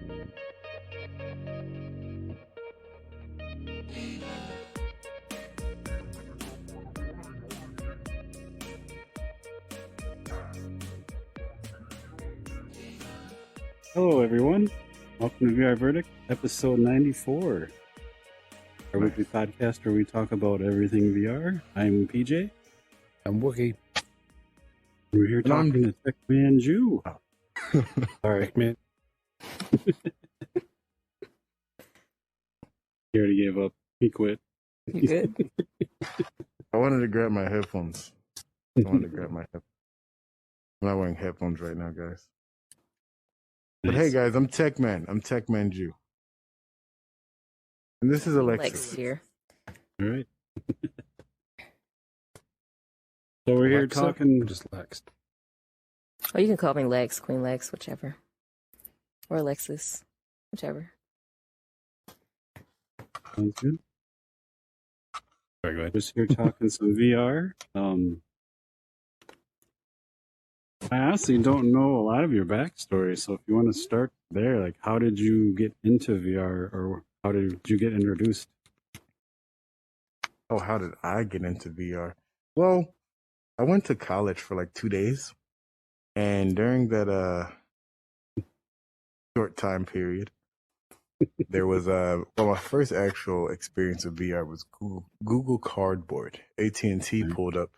Hello, everyone. Welcome to VR Verdict, episode 94. Our weekly podcast where we talk about everything VR. I'm PJ. I'm Wookie. We're here talking to TechManJu. Oh. Sorry, man. He already gave up. He quit. You good? I wanted to grab my headphones. I'm not wearing headphones right now, guys. But hey, guys, I'm TechMan. I'm TechManJu. And this is Alexis. Lex here. All right. So we're here talking... Just Lex. Oh, you can call me Lex, Queen Lex, whichever. Or Alexis, whichever. Sounds good. Sorry, go ahead. Just here talking some VR. I honestly don't know a lot of your backstory, so if you want to start there, like how did you get into VR, or how did you get introduced? Oh, how did I get into VR? Well, I went to college for like 2 days, and during that short time period, there was my first actual experience of VR was Google Cardboard. AT&T pulled up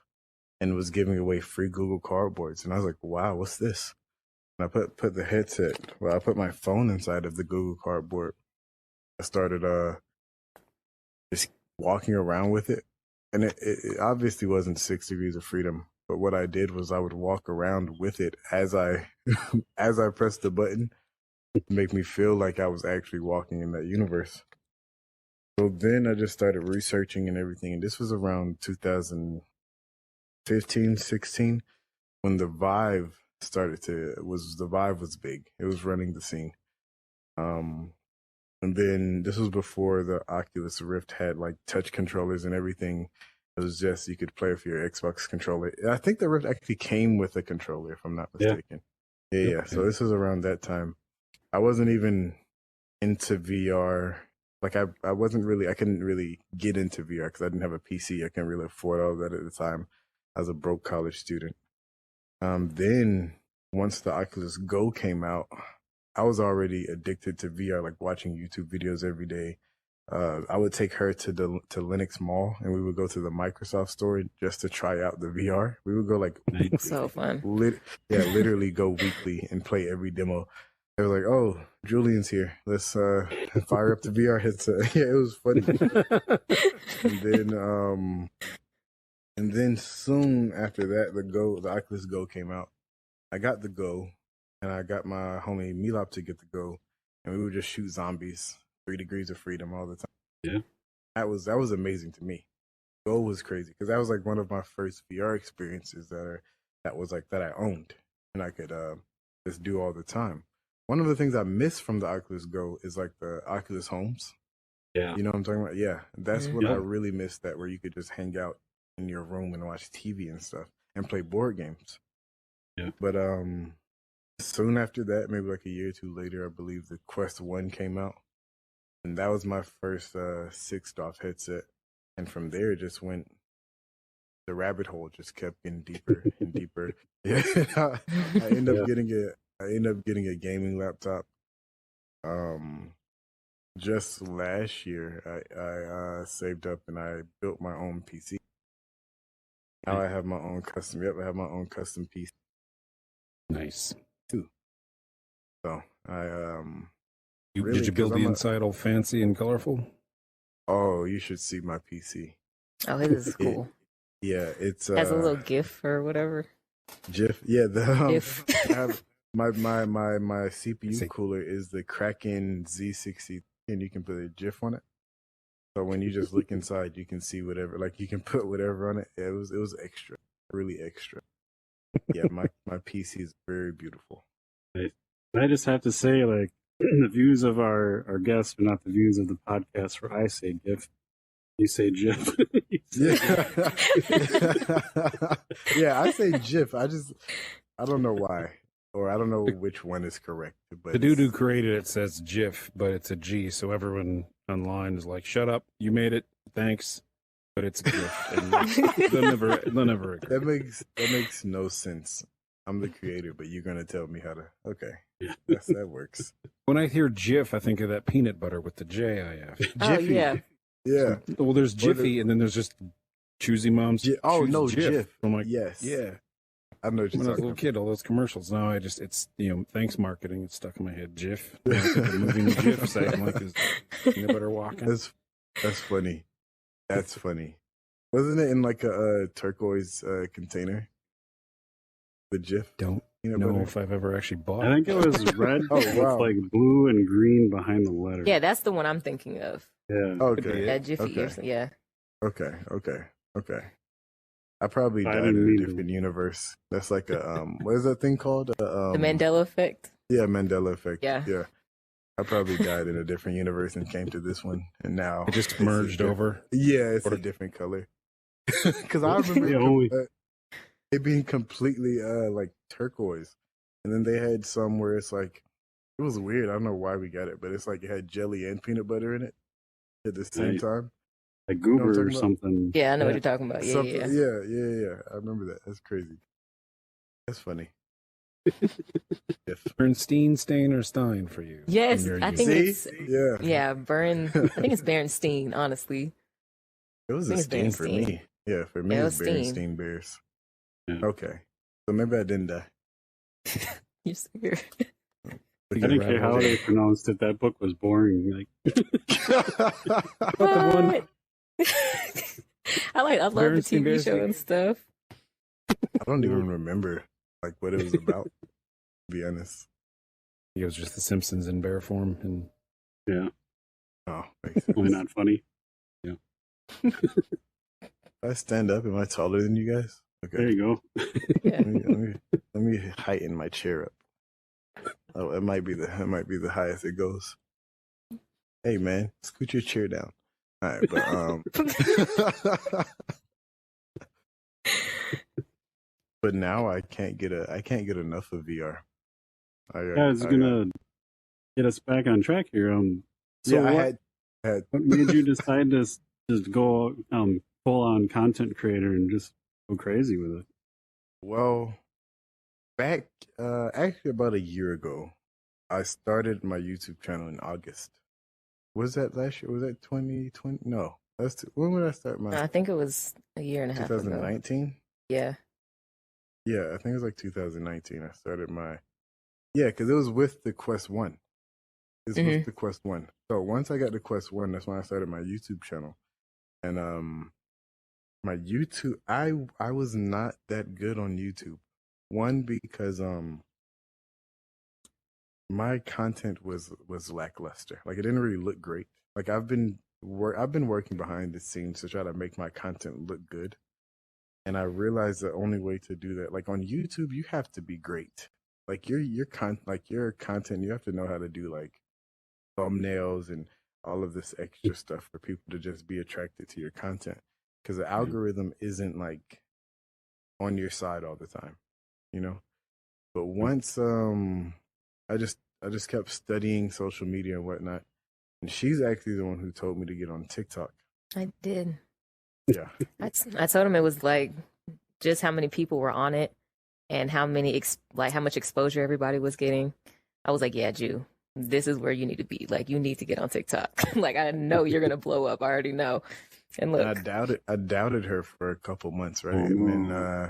and was giving away free Google Cardboards, and I was like, "Wow, what's this?" And I put the headset. Well, I put my phone inside of the Google Cardboard. I started just walking around with it, and it obviously wasn't 6 degrees of freedom. But what I did was I would walk around with it as I as I pressed the button to make me feel like I was actually walking in that universe. So then I just started researching and everything, and this was around 2015, 16, when the Vive was big. It was running the scene. And then this was before the Oculus Rift had like touch controllers and everything. It was just, you could play with your Xbox controller. I think the Rift actually came with a controller, if I'm not mistaken. Yeah. So this was around that time. I wasn't even into VR. Like I couldn't really get into VR because I didn't have a PC. I couldn't really afford all that at the time. I was a broke college student. Then once the Oculus Go came out, I was already addicted to VR, like watching YouTube videos every day. I would take her to Lenox Mall, and we would go to the Microsoft store just to try out the VR. We would go like weekly. So fun. Literally go weekly and play every demo. They were like, "Oh, Julian's here. Let's fire up the VR headset." Yeah, it was funny. And then soon after that, the Oculus Go came out. I got the Go, and I got my homie Milop to get the Go, and we would just shoot zombies, 3 degrees of freedom all the time. Yeah, that was amazing to me. Go was crazy because that was like one of my first VR experiences that I owned and I could just do all the time. One of the things I miss from the Oculus Go is like the Oculus Homes. Yeah, you know what I'm talking about? Yeah, that's what I really missed. That where you could just hang out in your room and watch TV and stuff and play board games. Yeah, but soon after that, maybe like a year or two later, I believe the Quest 1 came out. And that was my first 6-DOF headset. And from there, it just went, the rabbit hole just kept getting deeper and deeper. Yeah, I ended up getting a gaming laptop. Just last year, I saved up and I built my own PC. Now I have my own custom. I have my own custom PC. Nice. Too. So did you build the inside all fancy and colorful? Oh, you should see my PC. Oh, his is cool. It's has a little GIF or whatever. GIF, yeah. GIF. I have my CPU cooler is the Kraken Z60, and you can put a GIF on it. So when you just look inside, you can see whatever. Like you can put whatever on it. It was extra, really extra. Yeah, my PC is very beautiful. I just have to say, like, the views of our guests are not the views of the podcast where I say GIF. You say GIF. Yeah, I say GIF. I don't know why. or I don't know which one is correct. But The dude who created it says GIF, but it's a G, so everyone online is like, "Shut up, you made it, thanks." But it's a GIF, and they'll never agree. that makes no sense. I'm the creator, but you're gonna tell me how to. Okay, that works. When I hear GIF, I think of that peanut butter with the JIF. Oh, yeah. Yeah. Well, there's Jiffy, and then there's just Choosy Mom's. Jif. I'm like, yes, yeah. I know what you're When I was a talking little kid, all those commercials. Now it's thanks marketing. It's stuck in my head. GIF. I think of moving the GIF site. I'm like, is peanut butter walking? That's funny. That's funny. Wasn't it in like a turquoise container? The GIF. Don't know if I've ever actually bought it. I think it was red with like blue and green behind the letter. Yeah, that's the one I'm thinking of. Yeah. Okay. Yeah, Jiffy. Okay. Yeah. Okay. I probably I died didn't in mean a to. different universe. That's like a what is that thing called? The Mandela effect. Yeah, Mandela effect. Yeah. Yeah. I probably died in a different universe and came to this one, and now It just merged over. Yeah, it's a different color. Because I remember it being completely like turquoise, and then they had some where it's like it was weird. I don't know why we got it, but it's like it had jelly and peanut butter in it at the same time. Like goober or something. Yeah, I know what you're talking about. Yeah. Yeah. I remember that. That's crazy. That's funny. Bernstein, Stain, or Stein for you? Yes, I think it's yeah. I think it's Berenstein. Honestly, it was a Stain for me. Yeah, for me, it was Berenstein Bears. Yeah. Okay, so maybe I didn't die. You're scared. I didn't care how they pronounced it. That book was boring. Like, what? I love the TV show and stuff. I don't even remember like what it was about. To be honest, it was just The Simpsons in bear form, and yeah. Oh, makes sense. Really not funny. Yeah. I stand up. Am I taller than you guys? Okay. There you go. Yeah. Let me heighten my chair up. Oh, it might be the highest it goes. Hey man, scoot your chair down. All right, but but now I can't get enough of VR. It's gonna get us back on track here. So I had what made you decide to just go full on content creator and just go crazy with it? Well, back actually about a year ago, I started my YouTube channel in August. Was that last year? Was that 2020? No, when would I start my? I think it was a year and a half 2019. ago. Yeah. Yeah, I think it was like 2019. I started my. Yeah, because it was with the Quest 1. It's with the Quest 1. So once I got the Quest 1, that's when I started my YouTube channel. And my YouTube, I was not that good on YouTube. One, because my content was lackluster. Like it didn't really look great. Like I've been working behind the scenes to try to make my content look good. And I realized the only way to do that, like on YouTube, you have to be great. Like your content, you have to know how to do like thumbnails and all of this extra stuff for people to just be attracted to your content. Because the algorithm isn't like on your side all the time, you know. But once I just kept studying social media and whatnot, and she's actually the one who told me to get on TikTok. I did. Yeah. I told him it was like just how many people were on it and how many how much exposure everybody was getting. I was like, yeah, Ju, this is where you need to be. Like, you need to get on TikTok. Like, I know you're gonna blow up. I already know. And look, I doubted her for a couple months, right? And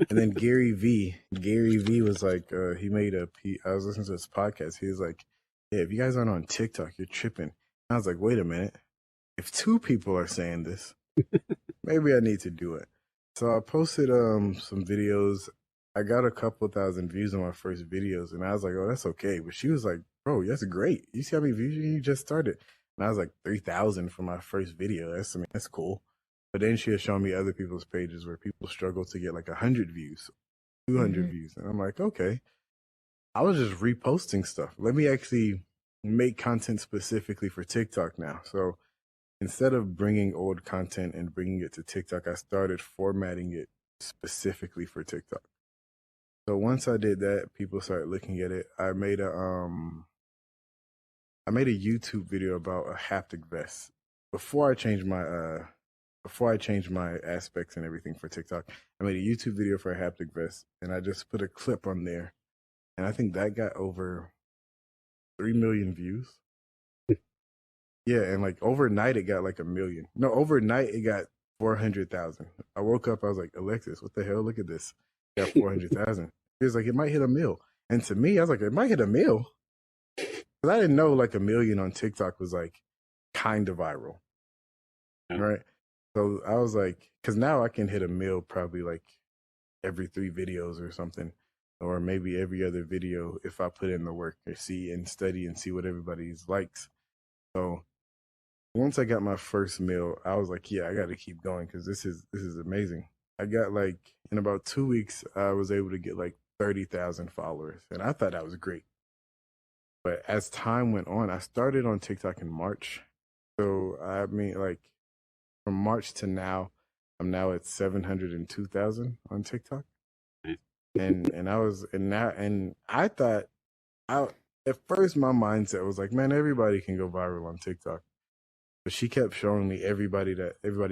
then Gary V was like, he made I was listening to his podcast. He was like, yeah, if you guys aren't on TikTok, you're tripping. I was like, wait a minute. If 2 people are saying this, maybe I need to do it. So I posted some videos. I got a couple thousand views on my first videos, and I was like, oh, that's okay. But she was like, bro, that's great. You see how many views you just started? And I was like 3,000 for my first video. That's cool. But then she had shown me other people's pages where people struggle to get like 100 views, 200 views. And I'm like, okay. I was just reposting stuff. Let me actually make content specifically for TikTok now. So instead of bringing old content and bringing it to TikTok, I started formatting it specifically for TikTok. So once I did that, people started looking at it. I made a YouTube video about a haptic vest. Before I changed my aspects and everything for TikTok, I made a YouTube video for a haptic vest, and I just put a clip on there, and I think that got over 3 million views. Yeah, and like overnight it got like 1 million. No, overnight it got 400,000. I woke up, I was like, Alexis, what the hell? Look at this. It got 400,000. He was like, it might hit 1 mil. And to me, I was like, it might hit 1 mil. Because I didn't know like 1 million on TikTok was like kind of viral. Yeah. Right? So I was like, because now I can hit 1 mil probably like every 3 videos or something. Or maybe every other video if I put in the work or see and study and see what everybody's likes. So once I got my first meal, I was like, yeah, I got to keep going because this is amazing. I got like, in about 2 weeks, I was able to get like 30,000 followers. And I thought that was great. But as time went on, I started on TikTok in March. So I mean, like from March to now, I'm now at 702,000 on TikTok. And I thought, at first my mindset was like, man, everybody can go viral on TikTok. But she kept showing me everybody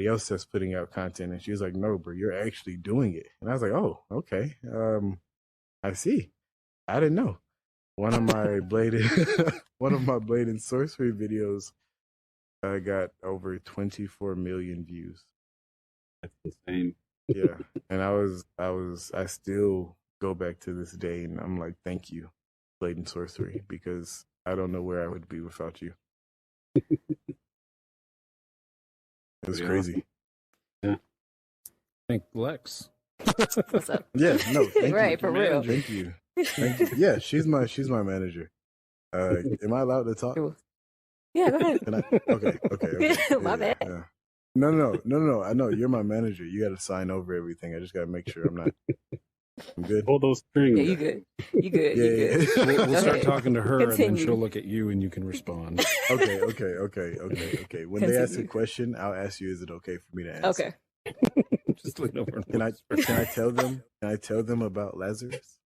else that's putting out content, and she was like, "No, bro, you're actually doing it." And I was like, "Oh, okay. I see. I didn't know." One of my blade and sorcery videos got over 24 million views. That's insane. Yeah, and I still go back to this day, and I'm like, "Thank you, blade and sorcery," because I don't know where I would be without you. It was crazy. Yeah. Thank Lex. What's up? Yeah, no, thank Right, you. for real. Thank you. Thank you. Yeah, she's my manager. Am I allowed to talk? Yeah, go ahead. Can I? Okay. My bad. Yeah. No. I know you're my manager. You got to sign over everything. I just got to make sure I'm good. Hold those strings. Yeah, you good. You good. Yeah, You good. yeah. We'll Go start ahead. talking to her, and then Continue. she'll look at you, and you can respond. Okay. When they ask a Continue. question, I'll ask you, is it okay for me to answer? Okay. Just lean over. And Can I whisper. tell them? Can I tell them about Lazarus?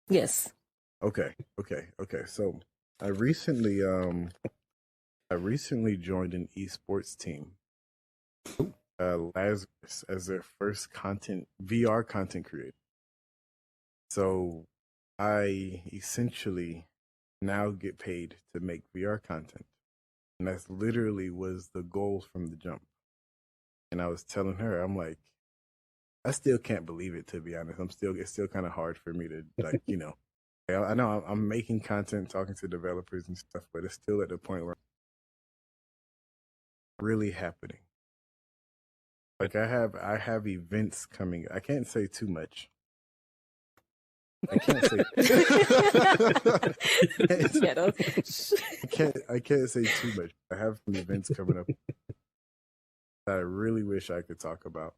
Yes. Okay. So I recently joined an esports team. Lazarus as their first VR content creator. So I essentially now get paid to make VR content. And that's literally was the goal from the jump. And I was telling her, I'm like, I still can't believe it, to be honest. It's still kind of hard for me to, like, I know I'm making content, talking to developers and stuff, but it's still at the point where it's really happening. Like I have events coming. I can't say too much. I can't say. Yeah, don't- I can't say too much. I have some events coming up that I really wish I could talk about.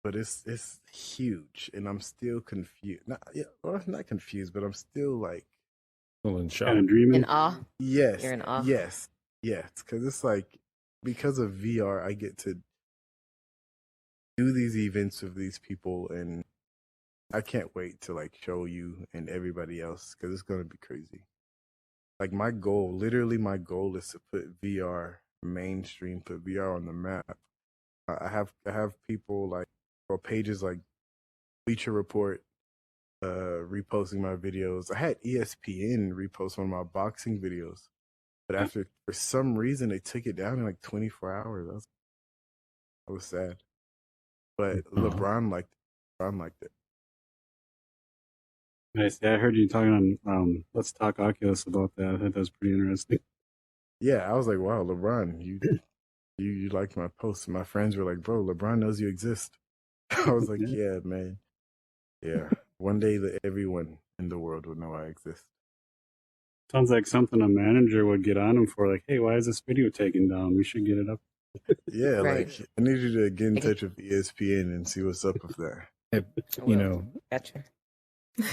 But it's huge, and I'm still confused. Not confused, but I'm still like, Well, in shock. Kind of dreaming. in awe. yes, You're in awe. yes, because it's like because of VR, I get to do these events with these people, and I can't wait to like show you and everybody else because it's gonna be crazy. Like my goal is to put VR mainstream, put VR on the map. I have people like, or pages like Bleacher Report reposting my videos. I had ESPN repost one of my boxing videos, but after for some reason they took it down in like 24 hours. I was sad, but LeBron liked it. Nice. Yeah, I heard you talking on Let's Talk Oculus about that. I thought that was pretty interesting. Yeah, I was like, wow, LeBron, you liked my post. My friends were like, bro, LeBron knows you exist. I was like, yeah, man. Yeah. One day everyone in the world would know I exist. Sounds like something a manager would get on him for. Like, hey, why is this video taken down? We should get it up. Yeah, Right. like I need you to get in touch with ESPN and see what's up with that. You know, Gotcha.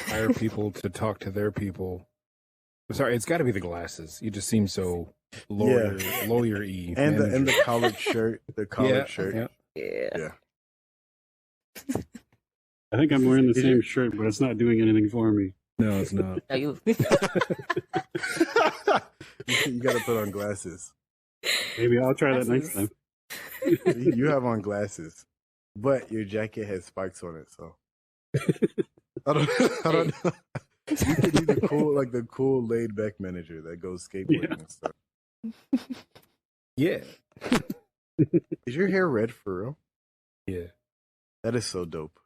hire people to talk to their people. Sorry, it's got to be the glasses. You just seem so lawyer-y. And the manager. collared shirt, shirt. Yeah. Yeah. Yeah. I think I'm wearing the same shirt, but it's not doing anything for me. No, it's not. No, you. You gotta put on glasses. Maybe I'll try that next time. You have on glasses, but your jacket has spikes on it, so I don't know. You could be the cool laid back manager that goes skateboarding and stuff. Yeah. Is your hair red for real? Yeah. That is so dope.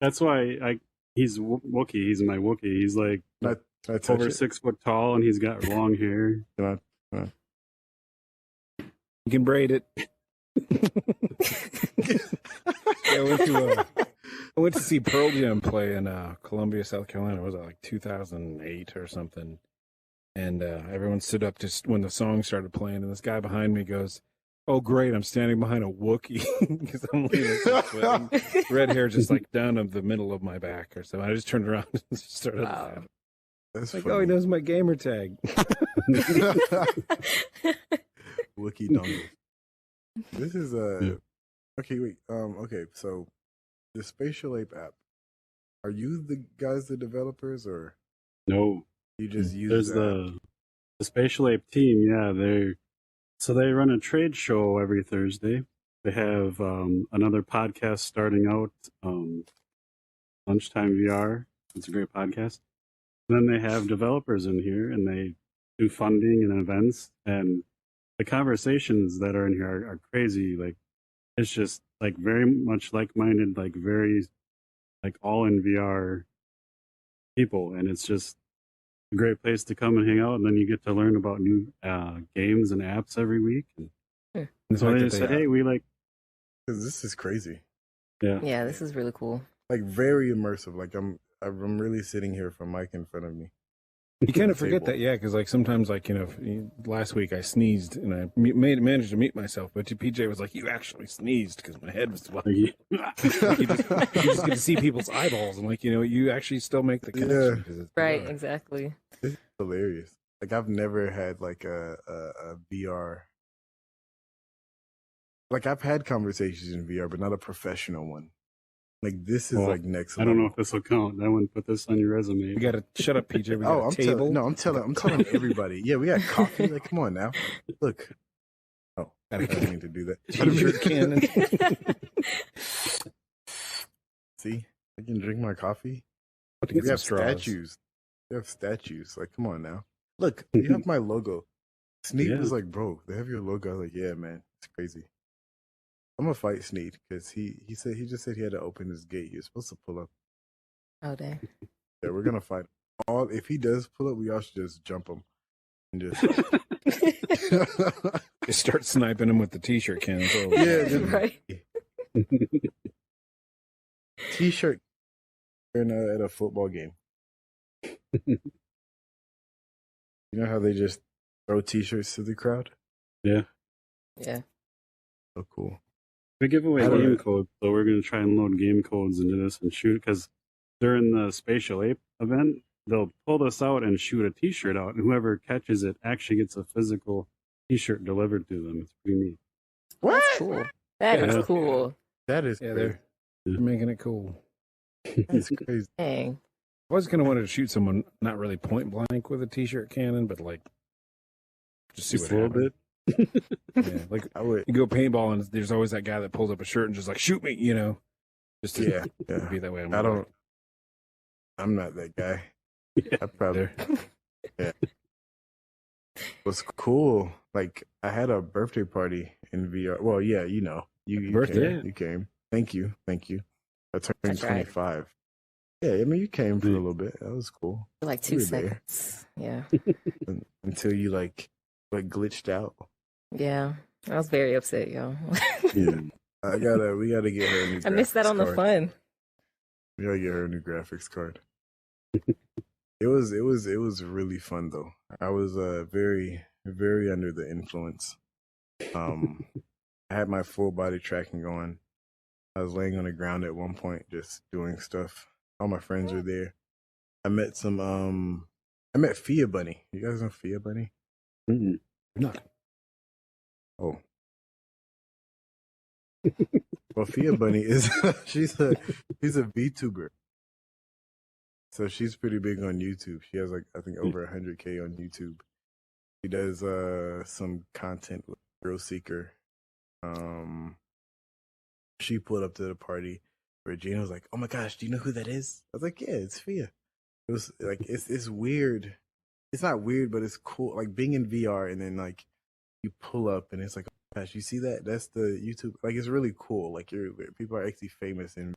That's why he's Wookiee. He's my Wookiee. He's like Can I touch over it? 6 foot tall, and he's got long hair. Can I? You can braid it. I went to see Pearl Jam play in Columbia, South Carolina. Was it like 2008 or something? And everyone stood up just when the song started playing, and this guy behind me goes, "Oh, great! I'm standing behind a Wookiee because I'm leaving." Red hair just like down the middle of my back or something. I just turned around and just started laughing. That's Like, funny. oh, he knows my gamer tag. Wookiee dongle. This is okay. Wait. Okay. So the Spatial Ape app. Are you the guys, the developers, or No, you just use there's the the Spatial Ape team. Yeah, they run a trade show every Thursday. They have another podcast starting out, Lunchtime VR. It's a great podcast. Then they have developers in here, and they do funding and events. And the conversations that are in here are crazy. Like, it's just like very much like-minded, like very like all in VR people, and it's just a great place to come and hang out. And then you get to learn about new games and apps every week. And The so fact they that just said, "Hey, we like." because this is crazy. Yeah, Yeah, this is really cool. Like very immersive. Like I'm really sitting here with a mic in front of me. You kind of Table. forget that, yeah, because like sometimes, like last week I sneezed and I managed to mute myself, but PJ was like, "You actually sneezed," because my head was swelling. you just get to see people's eyeballs, and you actually still make the connection. 'Cause it's Right, VR. exactly. It's hilarious. Like I've never had like a VR. Like I've had conversations in VR, but not a professional one. Like this is Well, like next I level. don't know if this will count. I wouldn't put this on your resume. We got to shut up, PJ. We got a I'm table. I'm telling everybody. Yeah, we got coffee. Like, come on now. Look. Oh, I didn't mean to do that. T-shirt cannon. See, I can drink my coffee. What to get We some have straws. statues. We have statues. Like, come on now. Look, you have my logo. Sneed Yeah. was like, bro, they have your logo. I was like, yeah, man, it's crazy. I'm gonna fight Sneed because he just said he had to open his gate. He was supposed to pull up. Oh, dang. Yeah, we're gonna fight. If he does pull up, we all should just jump him and just Just start sniping him with the T-shirt cannon. Oh, yeah, just Right. T-shirt at a football game. You know how they just throw T-shirts to the crowd? Yeah, Yeah. So cool. we give away I don't game know. codes, so we're going to try and load game codes into this and shoot. Because during the Spatial Ape event, they'll pull this out and shoot a T-shirt out, and whoever catches it actually gets a physical T-shirt delivered to them. It's pretty neat. What? That's cool. That is Yeah. cool. That is Yeah, crazy. they're making it cool. That's crazy. Dang. I was gonna want to shoot someone not really point blank with a T-shirt cannon, but like just see Just what a little happens. bit. Yeah, like I would. you go paintball and there's always that guy that pulls up a shirt and just like shoot me, just to Yeah, yeah. be that way. I don't. I'm not that guy. I probably. There. Was cool. Like I had a birthday party in VR. Well, yeah, you Birthday? came. You came. Thank you. I turned That's right. 25. Yeah, I mean you came for a little bit. That was cool. For like You 2 were there. seconds. Yeah. Until you like glitched out. Yeah. I was very upset, y'all. Yeah. We gotta get her a new I missed that graphics on the card. fun. We gotta get her a new graphics card. It was really fun though. I was very, very under the influence. I had my full body tracking on. I was laying on the ground at one point just doing stuff. All my friends were there. I met Fia Bunny. You guys know Fia Bunny? Mm-mm. Not. Oh. Well, Fia Bunny is she's a VTuber. So she's pretty big on YouTube. She has like I think over 100K on YouTube. She does some content with Girl Seeker. She pulled up to the party where Gina was like, "Oh my gosh, do you know who that is?" I was like, "Yeah, it's Fia." It was like it's weird. It's not weird, but it's cool. Like being in VR and then like you pull up and it's like, "Oh my gosh, you see that? That's the YouTube." Like it's really cool. Like people are actually famous and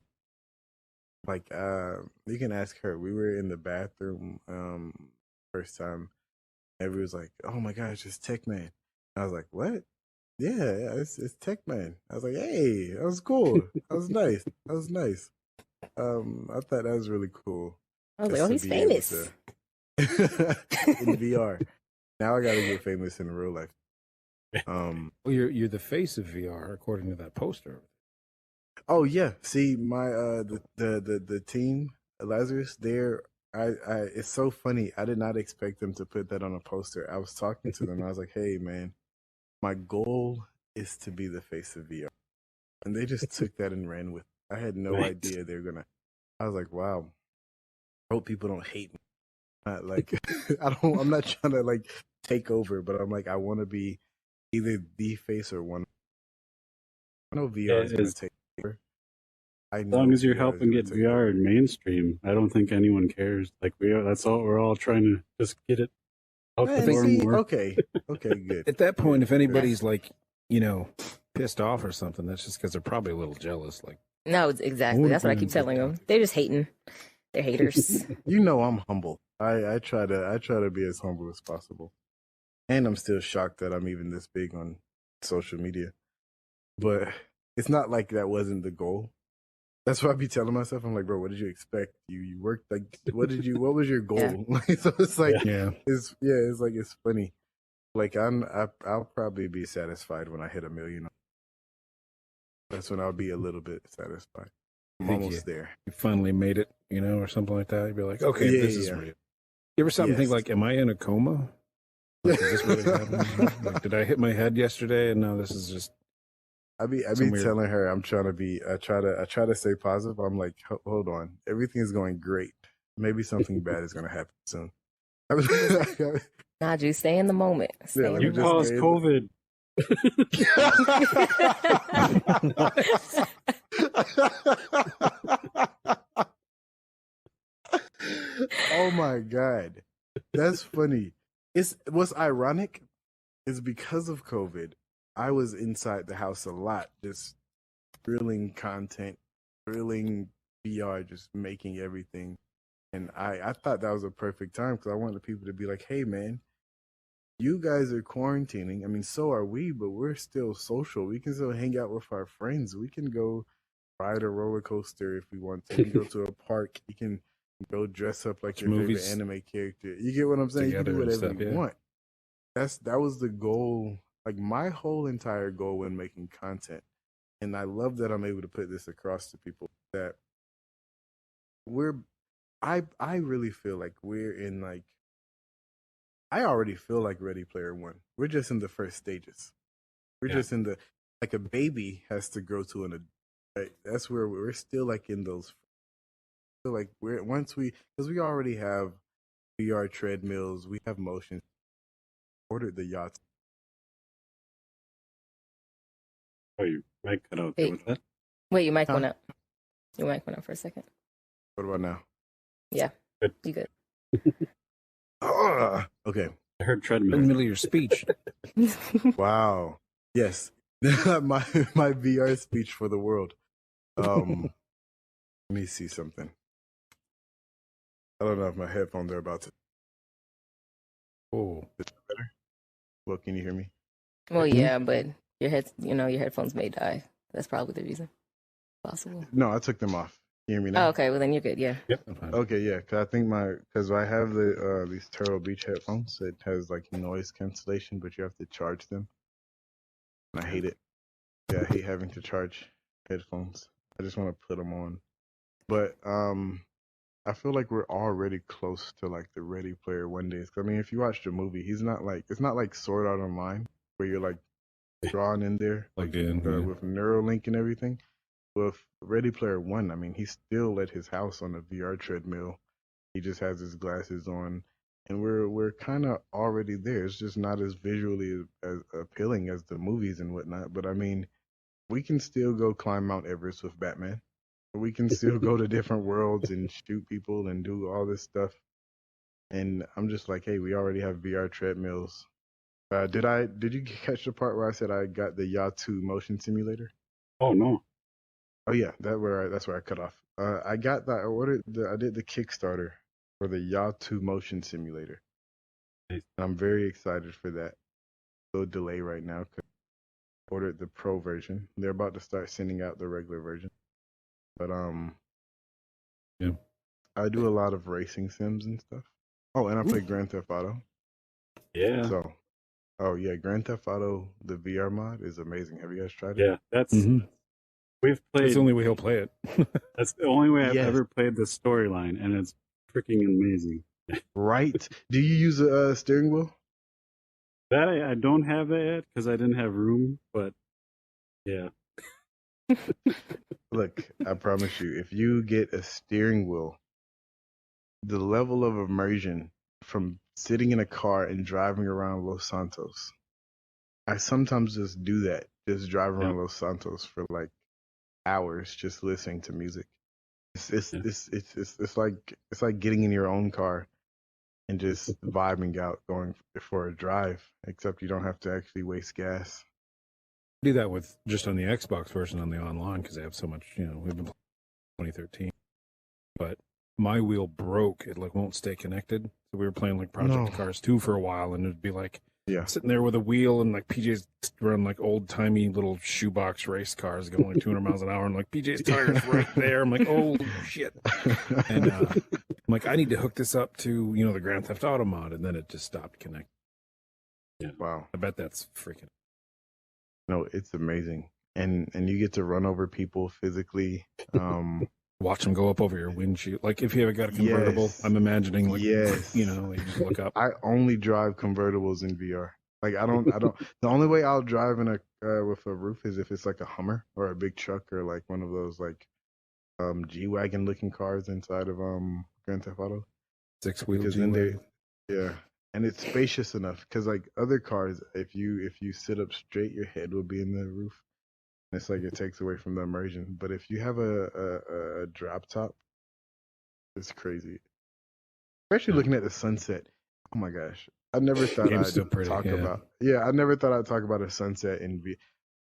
like you can ask her. We were in the bathroom first time. Everyone was like, "Oh my gosh, it's TechMan." I was like, "What?" Yeah, it's TechMan. I was like, "Hey, that was cool. That was nice. That was nice." I thought that was really cool. I was like, oh, he's famous. In VR. Now I gotta get famous in real life. Well, you're the face of VR according to that poster. Oh yeah. See my the team, Lazarus, they're I it's so funny. I did not expect them to put that on a poster. I was talking to them, I was like, "Hey man, my goal is to be the face of VR." And they just took that and ran with it. I had no idea they were gonna I was like, wow. I hope people don't hate me. Not like I'm not trying to like take over, but I'm like I wanna be either the face or one. I know VR is gonna take over. As long as you're helping get VR mainstream, I don't think anyone cares. Like that's all we're all trying to just get it out the door more. Okay, good. At that point, if anybody's like, pissed off or something, that's just because they're probably a little jealous. Like, no, exactly. That's what I keep telling them. They're just hating. They're haters. I'm humble. I try to be as humble as possible, and I'm still shocked that I'm even this big on social media. But it's not like that wasn't the goal. That's what I be telling myself. I'm like, bro, what did you expect? You worked like, what was your goal? Yeah. So it's like, it's like, it's funny. Like I'll probably be satisfied when I hit 1 million. That's when I'll be a little bit satisfied. I'm almost there. You finally made it, or something like that. You'd be like, okay, this is real. You ever something think like, am I in a coma? Like, is this really happening? Like, did I hit my head yesterday? And no, this is just. I be telling her I'm trying to be. I try to stay positive. I'm like, hold on, everything is going great. Maybe something bad is going to happen soon. Nah, Ju, stay in the moment. You caused COVID. Oh my god, that's funny. What's ironic is because of COVID, I was inside the house a lot, just drilling content, drilling VR, just making everything. And I thought that was a perfect time because I wanted people to be like, "Hey man, you guys are quarantining. I mean, so are we, but we're still social. We can still hang out with our friends. We can go ride a roller coaster if we want to. We can go to a park. You can go dress up like your favorite anime character. You get what I'm saying? You can do whatever you want." That was the goal. Like my whole entire goal when making content, and I love that I'm able to put this across to people that I really feel like we're in like. I already feel like Ready Player One. We're just in the first stages. We're just in like a baby has to grow to an adult. Right? That's where we're still like in those. So like because we already have VR treadmills, we have motion. Ordered the yachts. Oh, you might cut out there with that. Wait, your mic went up. Your mic went up for a second. What about now? Yeah, you good. Okay. I heard treadmill. In the middle of your speech. Wow. Yes. my VR speech for the world. Let me see something. I don't know if my headphones are about to. Oh. Is that better? Well, can you hear me? Well, yeah, but your headphones may die. That's probably the reason. Possible. No, I took them off. Can you hear me now? Oh, okay. Well, then you're good. Yeah. Yep. Okay, yeah. Because I think because I have these Turtle Beach headphones. It has like noise cancellation, but you have to charge them. And I hate it. Yeah, I hate having to charge headphones. I just want to put them on. But I feel like we're already close to like the Ready Player One days. I mean, if you watch the movie, it's not like Sword Art Online where you're like drawn in there with Neuralink and everything. with Ready Player One, I mean, he's still at his house on a VR treadmill. He just has his glasses on, and we're kind of already there. It's just not as visually as appealing as the movies and whatnot. But I mean, we can still go climb Mount Everest with Batman. We can still go to different worlds and shoot people and do all this stuff. And I'm just like, hey, we already have VR treadmills. Did you catch the part where I said I got the Yatu motion simulator? Oh no. Oh yeah, that's where I cut off. I did the Kickstarter for the Yatu motion simulator. Nice. And I'm very excited for that. Little delay right now because I ordered the pro version. They're about to start sending out the regular version. But yeah. I do a lot of racing sims and stuff. Oh, and I play Grand Theft Auto. Yeah. So, Grand Theft Auto, the VR mod is amazing. Have you guys tried it? Yeah, that's we've played. That's the only way he'll play it. That's the only way I've Yes. ever played the storyline, and it's freaking amazing. Right? Do you use a steering wheel? That I don't have that yet because I didn't have room, but yeah. Look, I promise you, if you get a steering wheel, the level of immersion from sitting in a car and driving around Los Santos. I sometimes just do that, just drive around Los Santos for like hours, just listening to music. It's like getting in your own car and just vibing out, going for a drive. Except you don't have to actually waste gas. Do that with just on the Xbox version on the online because they have so much. We've been playing 2013, but my wheel broke. It won't stay connected. So we were playing Project Cars 2 for a while, and it'd be sitting there with a wheel and PJ's run old timey little shoebox race cars going 200 miles an hour, and PJ's tires right there. I'm like, oh shit! And I'm I need to hook this up to the Grand Theft Auto mod, and then it just stopped connecting. Yeah, wow. I bet that's freaking. No, it's amazing, and you get to run over people physically. Watch them go up over your windshield. If you ever got a convertible, Yes. I'm imagining Yes. you just look up. I only drive convertibles in VR. I don't. The only way I'll drive in a with a roof is if it's a Hummer or a big truck or one of those G-Wagon looking cars inside of Grand Theft Auto. 6-wheel G-Wagon. Yeah, and it's spacious enough because other cars, if you sit up straight, your head will be in the roof. It's it takes away from the immersion. But if you have a drop top, it's crazy. Especially looking at the sunset. Oh my gosh. I never thought I'd talk about. Yeah, I never thought I'd talk about a sunset in VR.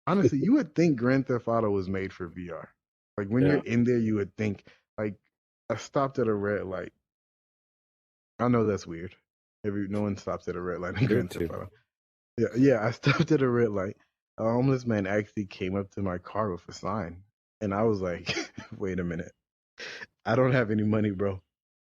Honestly, you would think Grand Theft Auto was made for VR. When you're in there, you would think I stopped at a red light. I know that's weird. No one stops at a red light in Grand Theft Auto. Yeah, I stopped at a red light. A homeless man actually came up to my car with a sign, and I was like, "Wait a minute, I don't have any money, bro.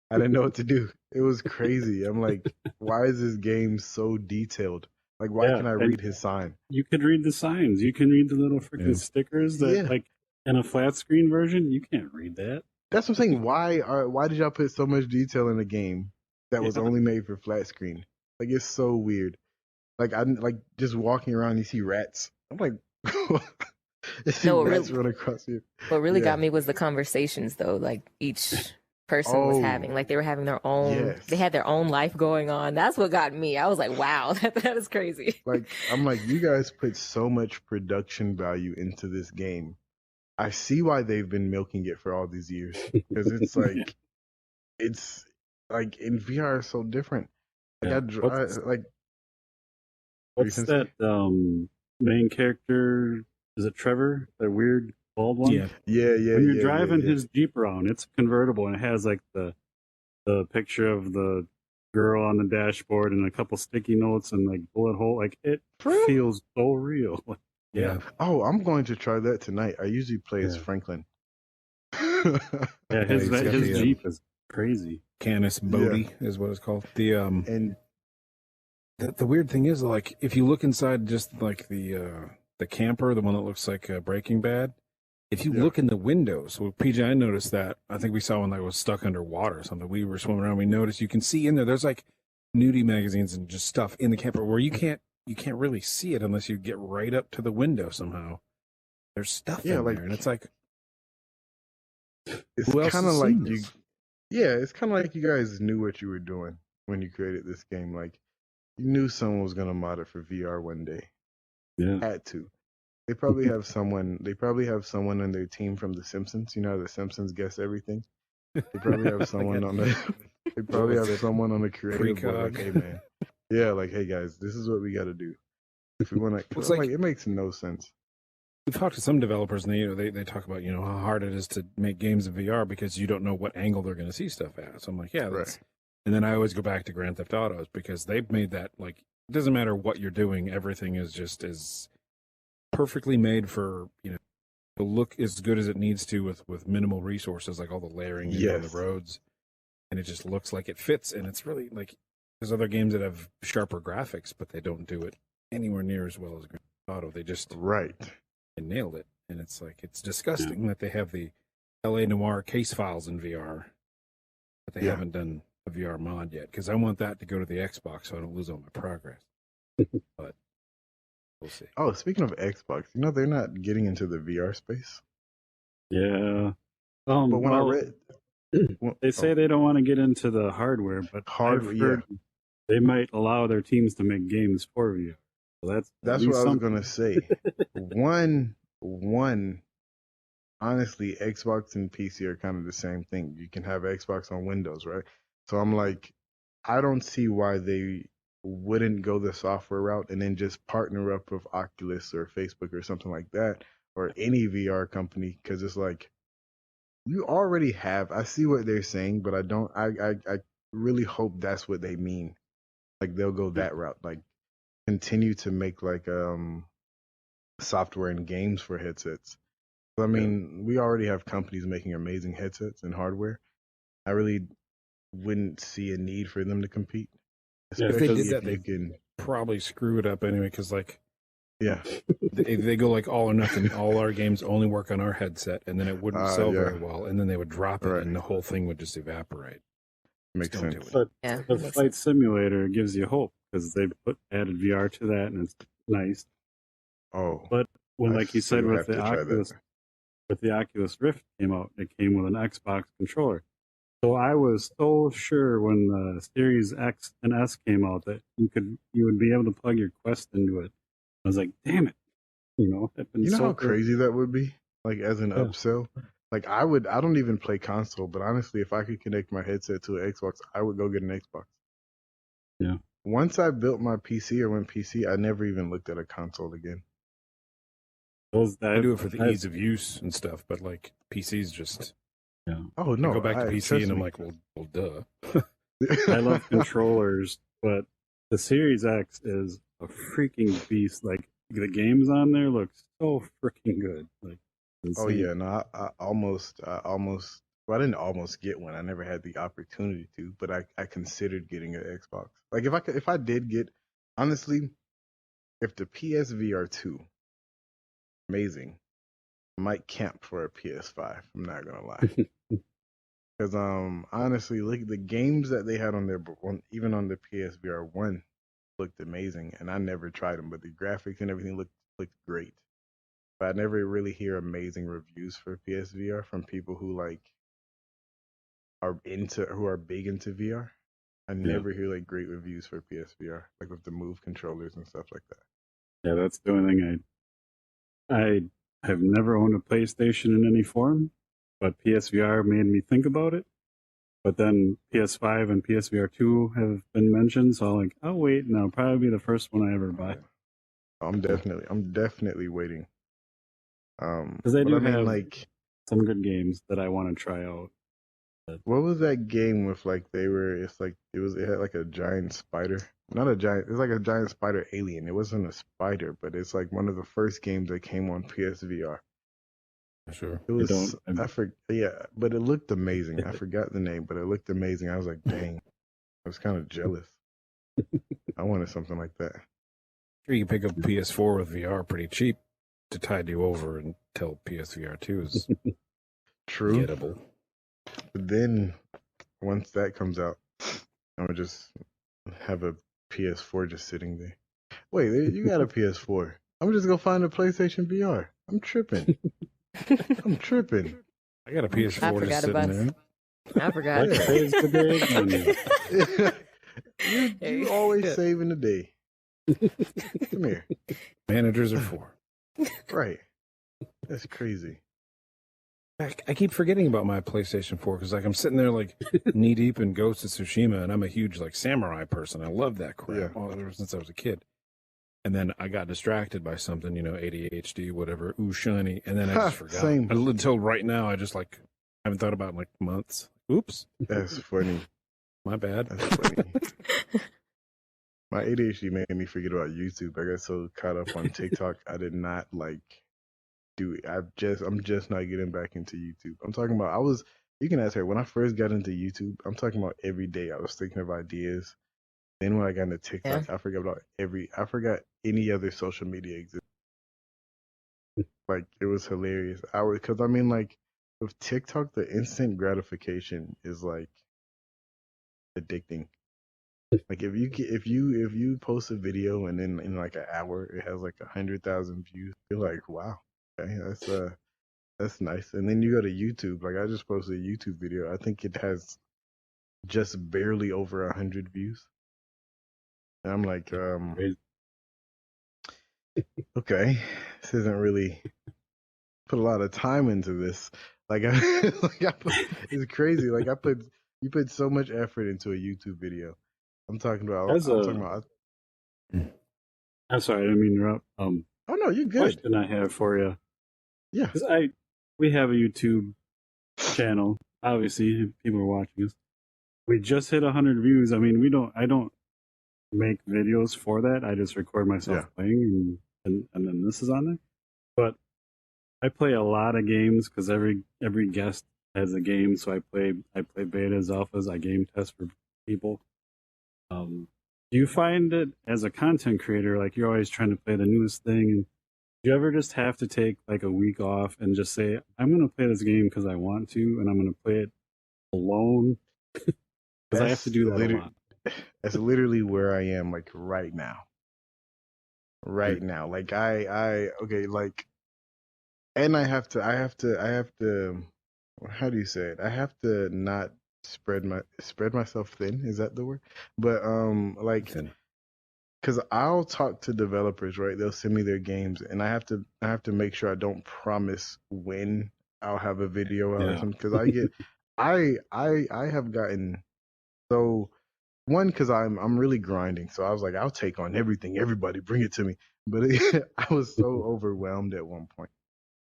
I didn't know what to do. It was crazy. I'm like, why is this game so detailed? Why can I read his sign? You could read the signs. You can read the little freaking stickers that, in a flat screen version, you can't read that. That's what I'm saying. Why did y'all put so much detail in a game that was only made for flat screen? It's so weird. I just walking around, you see rats. I'm like, rats run across you. What really got me was the conversations, though. Each person was having, they were having their own. Yes. They had their own life going on. That's what got me. I was like, wow, that is crazy. I'm like, you guys put so much production value into this game. I see why they've been milking it for all these years because it's it's in VR, it's so different. What's that main character? Is it Trevor? That weird bald one? Yeah. When you're driving his Jeep around, it's convertible and it has the picture of the girl on the dashboard and a couple sticky notes and bullet hole. It feels so real. Yeah. Oh, I'm going to try that tonight. I usually play as Franklin. His Jeep is crazy. Canis Bodhi is what it's called. The weird thing is, if you look inside just the camper, the one that looks like Breaking Bad, if you look in the windows, PJ, I noticed that. I think we saw one that was stuck underwater or something. We were swimming around. We noticed you can see in there. There's nudie magazines and just stuff in the camper where you can't really see it unless you get right up to the window somehow. There's stuff in there, and it's It's Who else kind of has like seen you. this? Yeah, it's kind of like you guys knew what you were doing when you created this game. Like you knew someone was gonna mod it for VR one day. Yeah. Had to. They probably have someone. They probably have someone on their team from The Simpsons. You know how The Simpsons guess everything. They probably have someone on the. They probably was have it? someone on the creative board. Like, Precog. hey man, yeah, like hey guys, this is what we got to do if we want to. It's I'm like- like, it makes no sense. We've talked to some developers, and they talk about how hard it is to make games in VR because you don't know what angle they're going to see stuff at. So I'm like, yeah, that's. Right. And then I always go back to Grand Theft Autos because they've made that like it doesn't matter what you're doing, everything is just as perfectly made for to look as good as it needs to with minimal resources, like all the layering on the Yes. roads, and it just looks like it fits. And it's really like there's other games that have sharper graphics, but they don't do it anywhere near as well as Grand Theft Auto. They just Right. they nailed it, and it's like it's disgusting that they have the LA Noire case files in VR, but they Yeah. haven't done a VR mod yet because I want that to go to the Xbox so I don't lose all my progress. But we'll see. Oh, speaking of Xbox, they're not getting into the VR space. Yeah. But when I read, they say they don't want to get into the hardware, but Hardware, I've heard they might allow their teams to make games for VR. So that's that's what I was gonna say. One, honestly, Xbox and PC are kind of the same thing. You can have Xbox on Windows, right? So I'm like, I don't see why they wouldn't go the software route and then just partner up with Oculus or Facebook or something like that, or any VR company, because it's like you already have. I see what they're saying, but I don't. I really hope that's what they mean. Like they'll go that route. Like continue to make like software and games for headsets. I mean, we already have companies making amazing headsets and hardware. I really wouldn't see a need for them to compete. Yeah, If they Especially did that, you they can. probably screw it up anyway because like Yeah. they go like all or nothing. All our games only work on our headset, and then it wouldn't sell yeah. very well, and then they would drop it, Right. and the whole thing would just evaporate. Makes Just don't sense. do it. But Yeah, the that makes flight simulator gives you hope because they added VR to that, and it's nice. Oh. But when, I like you said, still with have the to try that. Oculus, with the Oculus Rift came out, it came with an Xbox controller. So I was so sure when the Series X and S came out that you would be able to plug your Quest into it. I was like, damn it, I've been You know so how crazy that would be? Like as an Yeah. upsell? Like I don't even play console, but honestly, if I could connect my headset to an Xbox, I would go get an Xbox. Yeah. Once I built my PC or went PC, I never even looked at a console again. I do it for the ease of use and stuff, but like PC's just Oh I no. go back to PC trust and I'm me. like, well, duh. I love controllers, but the Series X is a freaking beast. Like the games on there look so freaking good. Like, Oh insane. yeah, no, I almost well, I didn't almost get one. I never had the opportunity to, but I considered getting an Xbox. Like if I did get, honestly, if the PSVR 2, amazing, I might camp for a PS5. I'm not gonna lie. Because honestly, look, the games that they had on their even on the PSVR 1 looked amazing, and I never tried them, but the graphics and everything looked great. But I never really hear amazing reviews for PSVR from people who who are big into VR. I never hear like great reviews for PSVR, like with the Move controllers and stuff like that. Yeah, that's the only thing I have never owned a PlayStation in any form, but PSVR made me think about it. But then PS5 and PSVR 2 have been mentioned, so I'm like, oh wait, and that'll probably be the first one I ever buy. I'm definitely waiting. Because they but do I mean, have like, some good games that I want to try out. what was that game with like it had like a giant spider, not a giant, it's like a giant spider alien. It wasn't a spider, but it's like one of the first games that came on PSVR. Sure. It was but it looked amazing. I forgot the name, but it looked amazing. I was like, dang, I was kind of jealous. I wanted something like that. Sure, you can pick up a PS4 with VR pretty cheap to tide you over until PSVR 2 is True. gettable. But then once that comes out, I'm gonna just have a PS4 just sitting there. Wait, you got a PS4? I'm just gonna find a PlayStation VR. I'm tripping. I'm tripping. I got a PS4 I just forgot sitting about there. I forgot. Like saves the day. You always saving the day. Come here. Managers are for. Right. That's crazy. I keep forgetting about my PlayStation 4 because like I'm sitting there like knee deep in Ghost of Tsushima, and I'm a huge like samurai person. I love that crap ever since I was a kid. And then I got distracted by something, ADHD, whatever, ooh shiny, and then I just forgot. Same. Until right now, I just like haven't thought about it in like months. Oops, That's funny. my bad. That's funny. My ADHD made me forget about YouTube. I got so caught up on TikTok, I did not do it. I'm just not getting back into YouTube. I'm talking about you can ask her, when I first got into YouTube, I'm talking about every day I was thinking of ideas. Then when I got into TikTok, I forgot any other social media exists. Like it was hilarious. Because I mean, like with TikTok, the instant gratification is like addicting. Like if you post a video and then in like an hour it has like 100,000 views, you're like, wow, okay, that's nice. And then you go to YouTube. Like I just posted a YouTube video. I think it has just barely over 100 views. And I'm like, okay, this isn't really put a lot of time into this. It's crazy. Like you put so much effort into a YouTube video. I'm talking about. I'm sorry, I didn't mean to interrupt. Oh no, you're good. Question I have for you. Yeah, because we have a YouTube channel. Obviously, people are watching us. We just hit 100 views. I mean, I don't make videos for that. I just record myself playing, and then this is on there. But I play a lot of games because every guest has a game. So I play betas, alphas. I game test for people. Do you find it as a content creator, like you're always trying to play the newest thing? And do you ever just have to take like a week off and just say, I'm going to play this game because I want to, and I'm going to play it alone? Because I have to do that a lot. That's literally where I am, like right now. Right now, like okay, like, and I have to. How do you say it? I have to not spread myself thin. Is that the word? But like, because I'll talk to developers, right? They'll send me their games, and I have to make sure I don't promise when I'll have a video out or something. Because I have gotten so. One, because I'm really grinding, so I was like, I'll take on everything. Everybody, bring it to me. But I was so overwhelmed at one point.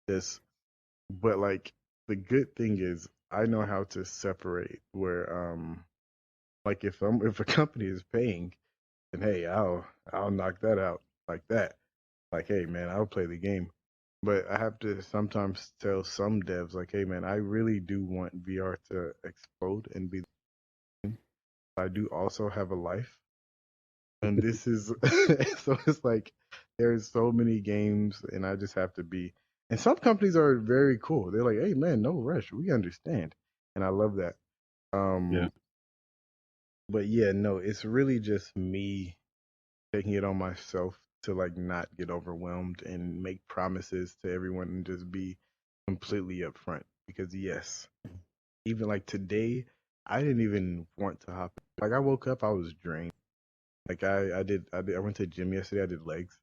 But like the good thing is, I know how to separate. Where like if a company is paying, then hey, I'll knock that out like that. Like hey man, I'll play the game. But I have to sometimes tell some devs like, hey man, I really do want VR to explode and be. I do also have a life, and this is so it's like there's so many games, and I just have to be. And some companies are very cool. They're like, "Hey, man, no rush. We understand," and I love that. But yeah, no, it's really just me taking it on myself to like not get overwhelmed and make promises to everyone and just be completely upfront. Because yes, even like today. I didn't even want to hop. Like I woke up, I was drained. Like I went to the gym yesterday. I did legs.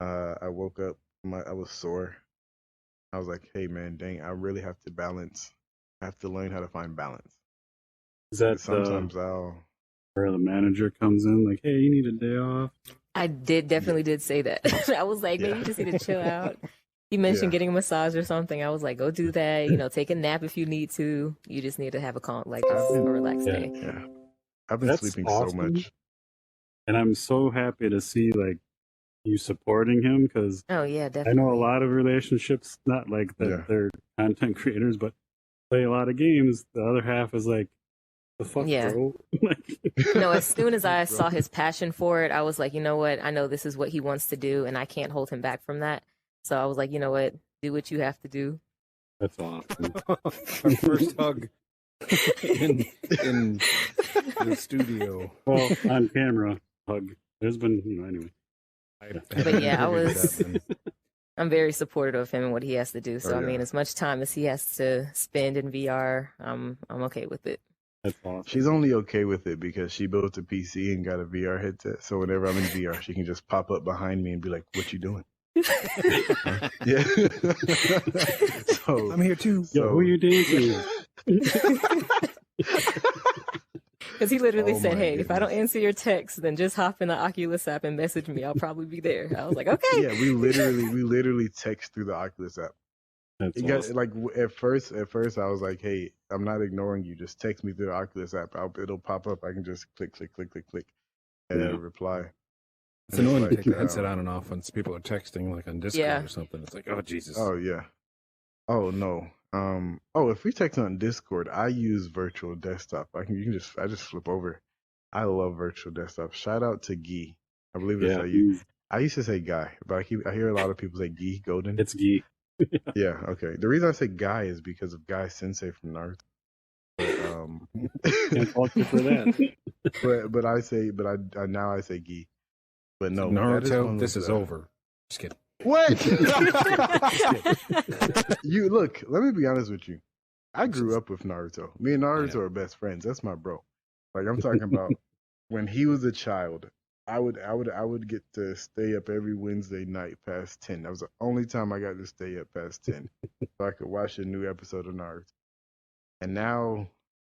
I woke up, I was sore. I was like, hey man, dang, I really have to balance. I have to learn how to find balance. Is that sometimes where the manager comes in, like, hey, you need a day off? I definitely did say that. I was like, maybe you just need to chill out. You mentioned getting a massage or something. I was like, go do that. Take a nap if you need to. You just need to have a relaxed day. Yeah. I've been sleeping awesome. So much. And I'm so happy to see like you supporting him because definitely. I know a lot of relationships, not like that they're content creators, but play a lot of games. The other half is like, the fuck, bro? As soon as I saw his passion for it, I was like, you know what? I know this is what he wants to do, and I can't hold him back from that. So I was like, you know what? Do what you have to do. That's awesome. Our first hug in the studio. Well, on camera hug. There's been, anyway. But yeah, I'm very supportive of him and what he has to do. So Oh, I yeah. mean, as much time as he has to spend in VR, I'm okay with it. That's awesome. She's only okay with it because she built a PC and got a VR headset. So whenever I'm in VR, she can just pop up behind me and be like, "What you doing?" Yeah. So I'm here too. Yo, who are you dancing with? Because he literally Oh said, my "Hey, if I don't goodness. answer your text, then just hop in the Oculus app and message me. I'll probably be there." I was like, "Okay." Yeah, we literally text through the Oculus app. That's It got awesome. like at first I was like, "Hey, I'm not ignoring you. Just text me through the Oculus app. It'll pop up. I can just click, and Yeah. reply." It's And annoying to like, take the headset on and off when people are texting like on Discord Yeah. or something. It's like, oh Jesus. Oh yeah. Oh no. If we text on Discord, I use virtual desktop. I just flip over. I love virtual desktop. Shout out to Guy. I believe that's Yeah, how you. I used to say Guy, but I hear a lot of people say Guy Golden. it's geek. Yeah, okay. The reason I say Guy is because of Guy Sensei from Naruto. Can't fault you for that. but I now I say Guy. But no, Naruto, this is over. Just kidding. What? You look, let me be honest with you. I grew up with Naruto. Me and Naruto are best friends. That's my bro. Like I'm talking about when he was a child, I would get to stay up every Wednesday night past 10. That was the only time I got to stay up past 10. So I could watch a new episode of Naruto. And now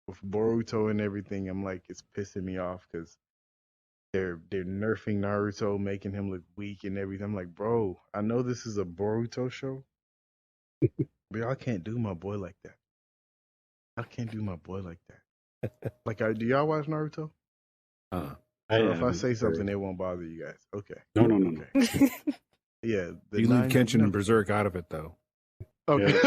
with Boruto and everything, I'm like, it's pissing me off because they're nerfing Naruto, making him look weak and everything. I'm like, bro, I know this is a Boruto show, but y'all can't do my boy like that. I can't do my boy like that. Like, do y'all watch Naruto? So if I say something, it won't bother you guys. Okay. No. Okay. Yeah. You leave Kenshin and Berserk out of it though. Okay.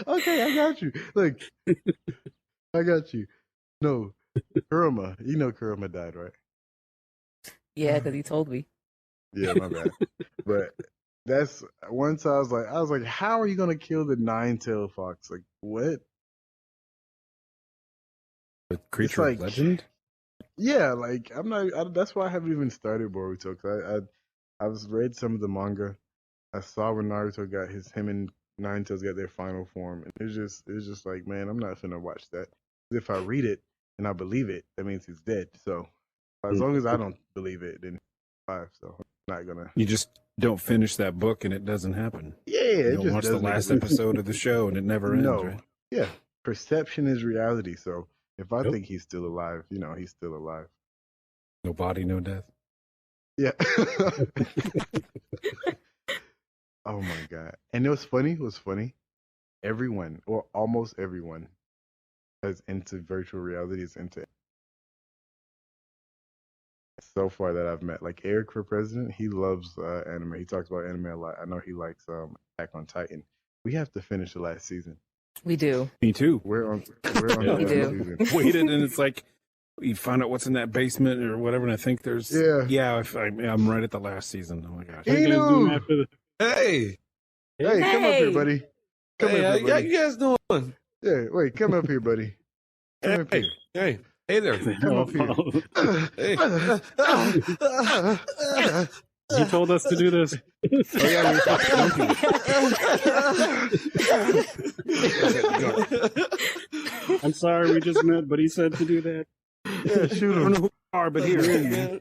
Okay, I got you. Look, I got you. No, Kurama. You know Kurama died, right? Yeah, because he told me. Yeah, my bad. But that's once I was like, how are you gonna kill the nine-tailed fox? Like, what? The creature like- of legend? Yeah, like I'm not. That's why I haven't even started Boruto. Cause I've read some of the manga. I saw when Naruto got him and Nine-Tails got their final form, and it's just like, man, I'm not finna watch that. If I read it and I believe it, that means he's dead. So as long as I don't believe it, then he's alive. So I'm not gonna. You just don't finish that book and it doesn't happen. Yeah, You it don't just watch the doesn't last exist. episode of the show and it never ends, No. right? Yeah, perception is reality. So if I Yep. think he's still alive, he's still alive. No body, no death. Yeah. Oh my god! And it was funny. Everyone, or almost everyone, that's into virtual reality is into. So far that I've met, like Eric for president, he loves anime. He talks about anime a lot. I know he likes Attack on Titan. We have to finish the last season. We do. Me too. We're on Yeah, the we last do. season. Waited and it's like you find out what's in that basement or whatever, and I think there's I'm right at the last season. Oh my gosh. What are you guys doing Inu! after the? Hey, Hey, come up here, Hey! buddy. Come hey, up how here, buddy. you guys doing? Yeah, wait, come up here, buddy. Come up here. Hey there. Come up here. Hey. He told us to do this. Oh, yeah, I'm sorry, we just met, but he said to do that. yeah, shoot I don't him. know who you are, but here. Man.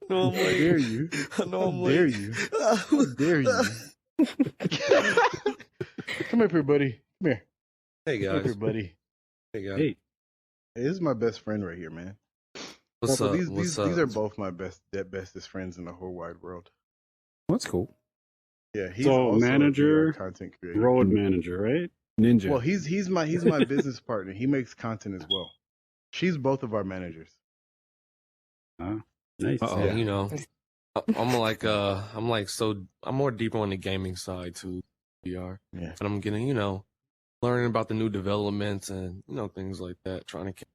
No, How dare you? No, How dare you? How dare you? Come up here, buddy. Come here. Hey Come up here, guys. buddy. Hey guys. Hey, Hey, this is my best friend right here, man. What's Also, up? These are both my bestest friends in the whole wide world. That's cool. Yeah, he's So, also a manager, VR content creator. road manager, right? Ninja. Well, he's my business partner. He makes content as well. She's both of our managers. Nice. Uh-oh. Yeah, you know, I'm more deeper on the gaming side too, VR, Yeah. and I'm getting, learning about the new developments and things like that. Trying to.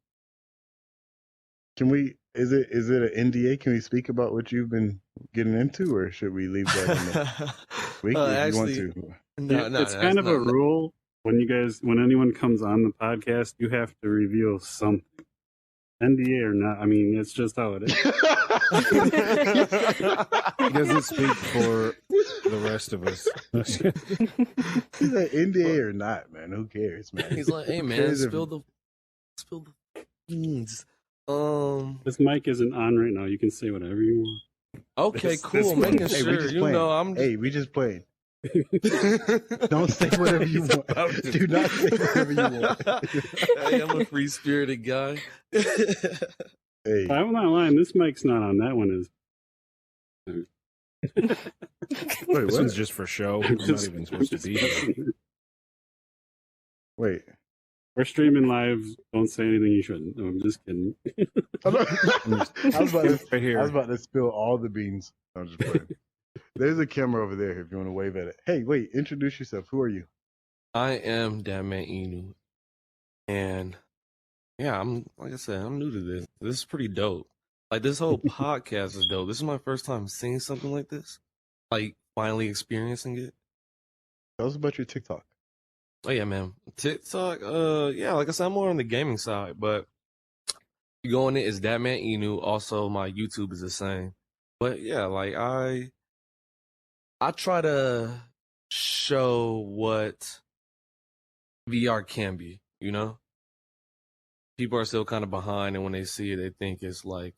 Can we? Is it an NDA? Can we speak about what you've been getting into, or should we leave that in the week if you want to? It's kind of a rule when anyone comes on the podcast, you have to reveal something. NDA or not, I mean, it's just how it is. He doesn't speak for the rest of us. He's like, NDA or not, man. Who cares, man? He's like, hey man, spill the beans. This mic isn't on right now. You can say whatever you want. Okay, cool. Making Hey, sure you know I'm. Hey, we just playing. Don't say whatever you want. Do not say whatever you want. Hey, I'm a free spirited guy. Hey, I'm not lying. This mic's not on. That one is. wait, This what? one's just for show. I'm not even supposed to be here. Wait. We're streaming live. Don't say anything you shouldn't. No, I'm just kidding. I was about to, Right here. I was about to spill all the beans. I'm just playing. There's a camera over there if you want to wave at it. Hey, wait, introduce yourself. Who are you? I am TechManJu, and yeah, I'm like I said, I'm new to this. This is pretty dope. Like this whole podcast is dope. This is my first time seeing something like this. Like finally experiencing it. Tell us about your TikTok. Oh yeah, man. TikTok, yeah, like I said, I'm more on the gaming side, but you go on it, it's TechManJu. Also, my YouTube is the same. But yeah, like I try to show what VR can be, you know? People are still kind of behind, and when they see it, they think it's like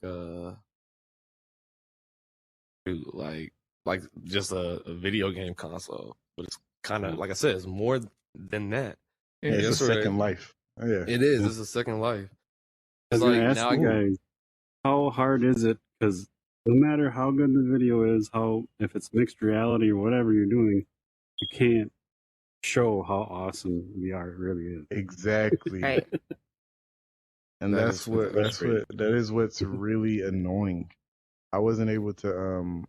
like just a video game console. But it's kind of, like I said, it's more than that. Yeah, it's a second life. Oh, yeah. It is. It's a second life. I was It's like gonna ask now you guys, how hard is it? Because no matter how good the video is, if it's mixed reality or whatever you're doing, you can't show how awesome VR really is. Exactly. Right. And That that's is that is what's really annoying. I wasn't able to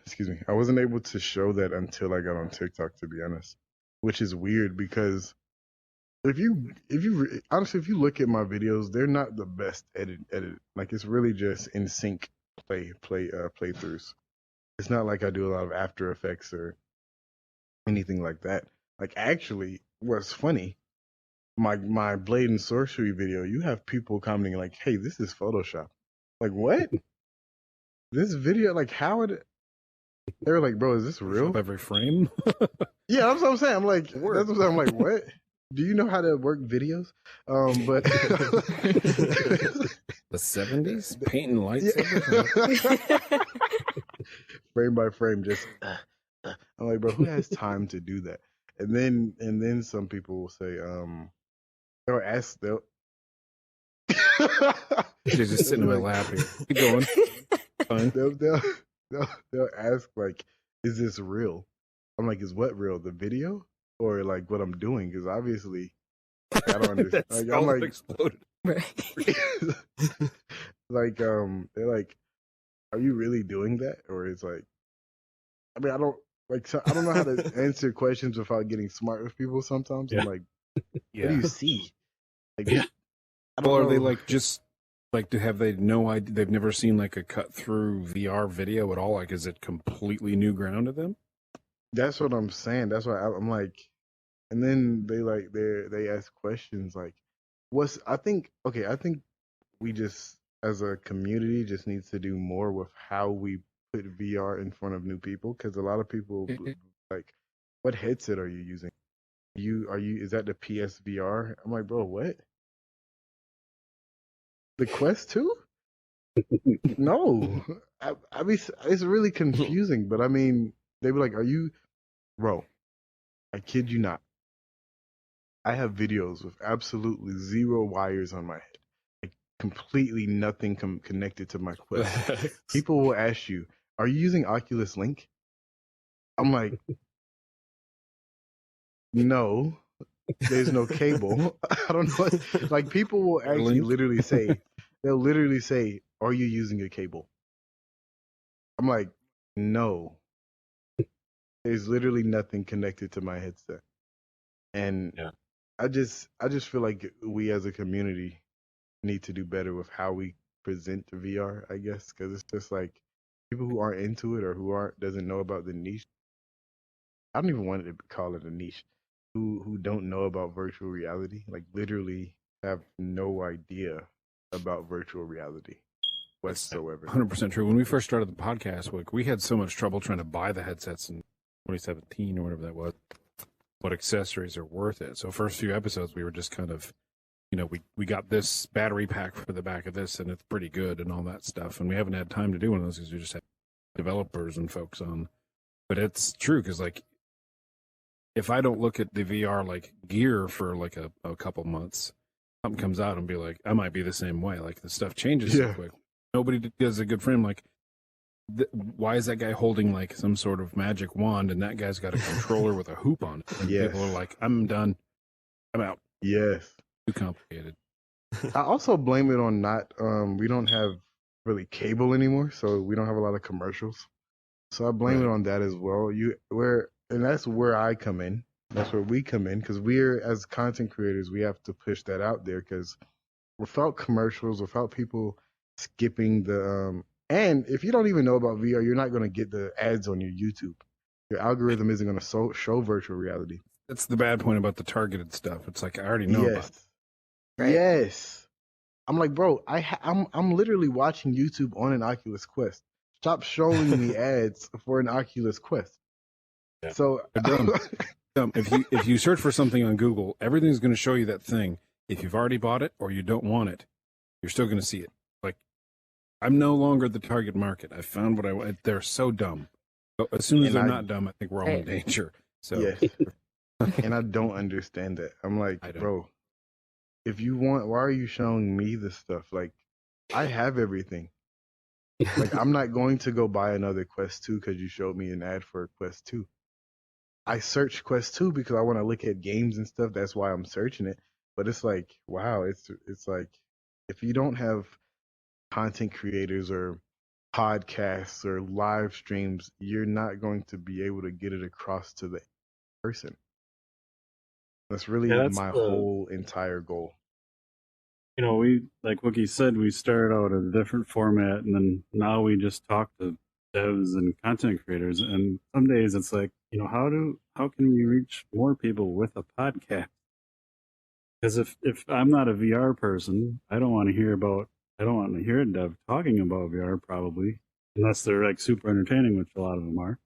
excuse me. I wasn't able to show that until I got on TikTok, to be honest. Which is weird because if you honestly, if you look at my videos, they're not the best edited. Like it's really just in sync playthroughs. It's not like I do a lot of After Effects or anything like that. Like actually, what's funny, my Blade and Sorcery video, you have people commenting like, "Hey, this is Photoshop." Like what? This video, like how would it? They were like, "Bro, is this real?" Every frame. Yeah, that's what I'm saying. I'm like, that's what I'm like. What? Do you know how to work videos? But The 70s? Painting lights. Yeah. Frame by frame, just I'm like, bro, who has time to do that? And then some people will say, they'll ask, She's just sitting in my lap here. Keep going. Fine. they'll ask like, is this real? I'm like, is what real? The video or like what I'm doing? Because obviously, I don't understand. That's Like, all I'm that exploded. Right. like, they're like, are you really doing that? Or it's like, I mean, I don't know how to answer questions without getting smart with people. Sometimes I'm like, what do you see? Like, I don't Or are they know. like just like have they no idea? They've never seen like a cut through VR video at all. Like, is it completely new ground to them? That's what I'm saying. That's why I'm like, and then they ask questions like, I think we just as a community just needs to do more with how we put VR in front of new people, because a lot of people like, what headset are you using? Is that the PSVR? I'm like, bro, what? The Quest 2? No. I mean, it's really confusing, but I mean, they were like, are you, bro, I kid you not. I have videos with absolutely zero wires on my head. Like, completely nothing connected to my Quest. People will ask you, are you using Oculus Link? I'm like, no, there's no cable. I don't know. Like, people will actually they'll literally say, are you using a cable? I'm like, no. There's literally nothing connected to my headset. And Yeah. I just feel like we as a community need to do better with how we present VR, I guess, because it's just like people who aren't into it or who doesn't know about the niche. I don't even want to call it a niche. Who don't know about virtual reality, like literally have no idea about virtual reality whatsoever. 100% true. When we first started the podcast, we had so much trouble trying to buy the headsets in 2017 or whatever that was. What accessories are worth it? So first few episodes, we were just kind of, we got this battery pack for the back of this, and it's pretty good and all that stuff. And we haven't had time to do one of those because we just have developers and folks on. But it's true because if I don't look at the VR gear for a couple months, something comes out and be like, I might be the same way. The stuff changes so quick. Nobody does a good frame. Why is that guy holding some sort of magic wand and that guy's got a controller with a hoop on it? And people are like, I'm done. I'm out. Yes. Too complicated. I also blame it on we don't have really cable anymore, so we don't have a lot of commercials. So I blame it on that as well. And that's where I come in. That's where we come in, because we're, as content creators, we have to push that out there, because without commercials, without people skipping the and if you don't even know about VR, you're not going to get the ads on your YouTube. Your algorithm isn't going to show virtual reality. That's the bad point about the targeted stuff. It's I already know about it. Right? Yes. I'm like, bro, I'm literally watching YouTube on an Oculus Quest. Stop showing me ads for an Oculus Quest. Yeah. So if you search for something on Google, everything's going to show you that thing. If you've already bought it or you don't want it, you're still going to see it. I'm no longer the target market. I found what I want. They're so dumb. But as soon as they're not dumb, I think we're all in danger. So yes. And I don't understand that. I'm like, bro, if you want, why are you showing me this stuff? I have everything. I'm not going to go buy another Quest 2 because you showed me an ad for Quest 2. I searched Quest 2 because I want to look at games and stuff. That's why I'm searching it. But it's wow, it's if you don't have content creators or podcasts or live streams, you're not going to be able to get it across to the person. That's really my whole entire goal. We, like Wookie said, we started out in a different format, and then now we just talk to devs and content creators. And some days it's how can we reach more people with a podcast? Because if I'm not a VR person, I don't want to hear a dev talking about VR, probably, unless they're super entertaining, which a lot of them are.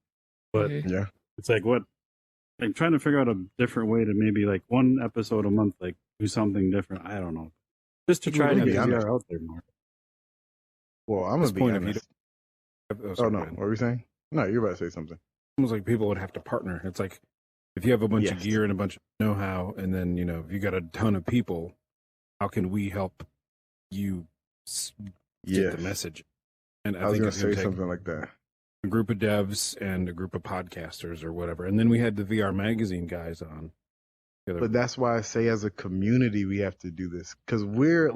But it's what I'm trying to figure out a different way to maybe one episode a month, do something different. I don't know, just to try to get VR out there more. Well, I'm gonna be honest. Oh no, what were we saying? No, you're about to say something. Almost like people would have to partner. It's if you have a bunch of gear and a bunch of know-how, and then if you got a ton of people, how can we help you get the message? And I think was going to say something like that. A group of devs and a group of podcasters or whatever, and then we had the VR magazine guys on. But that's why I say, as a community, we have to do this, because we're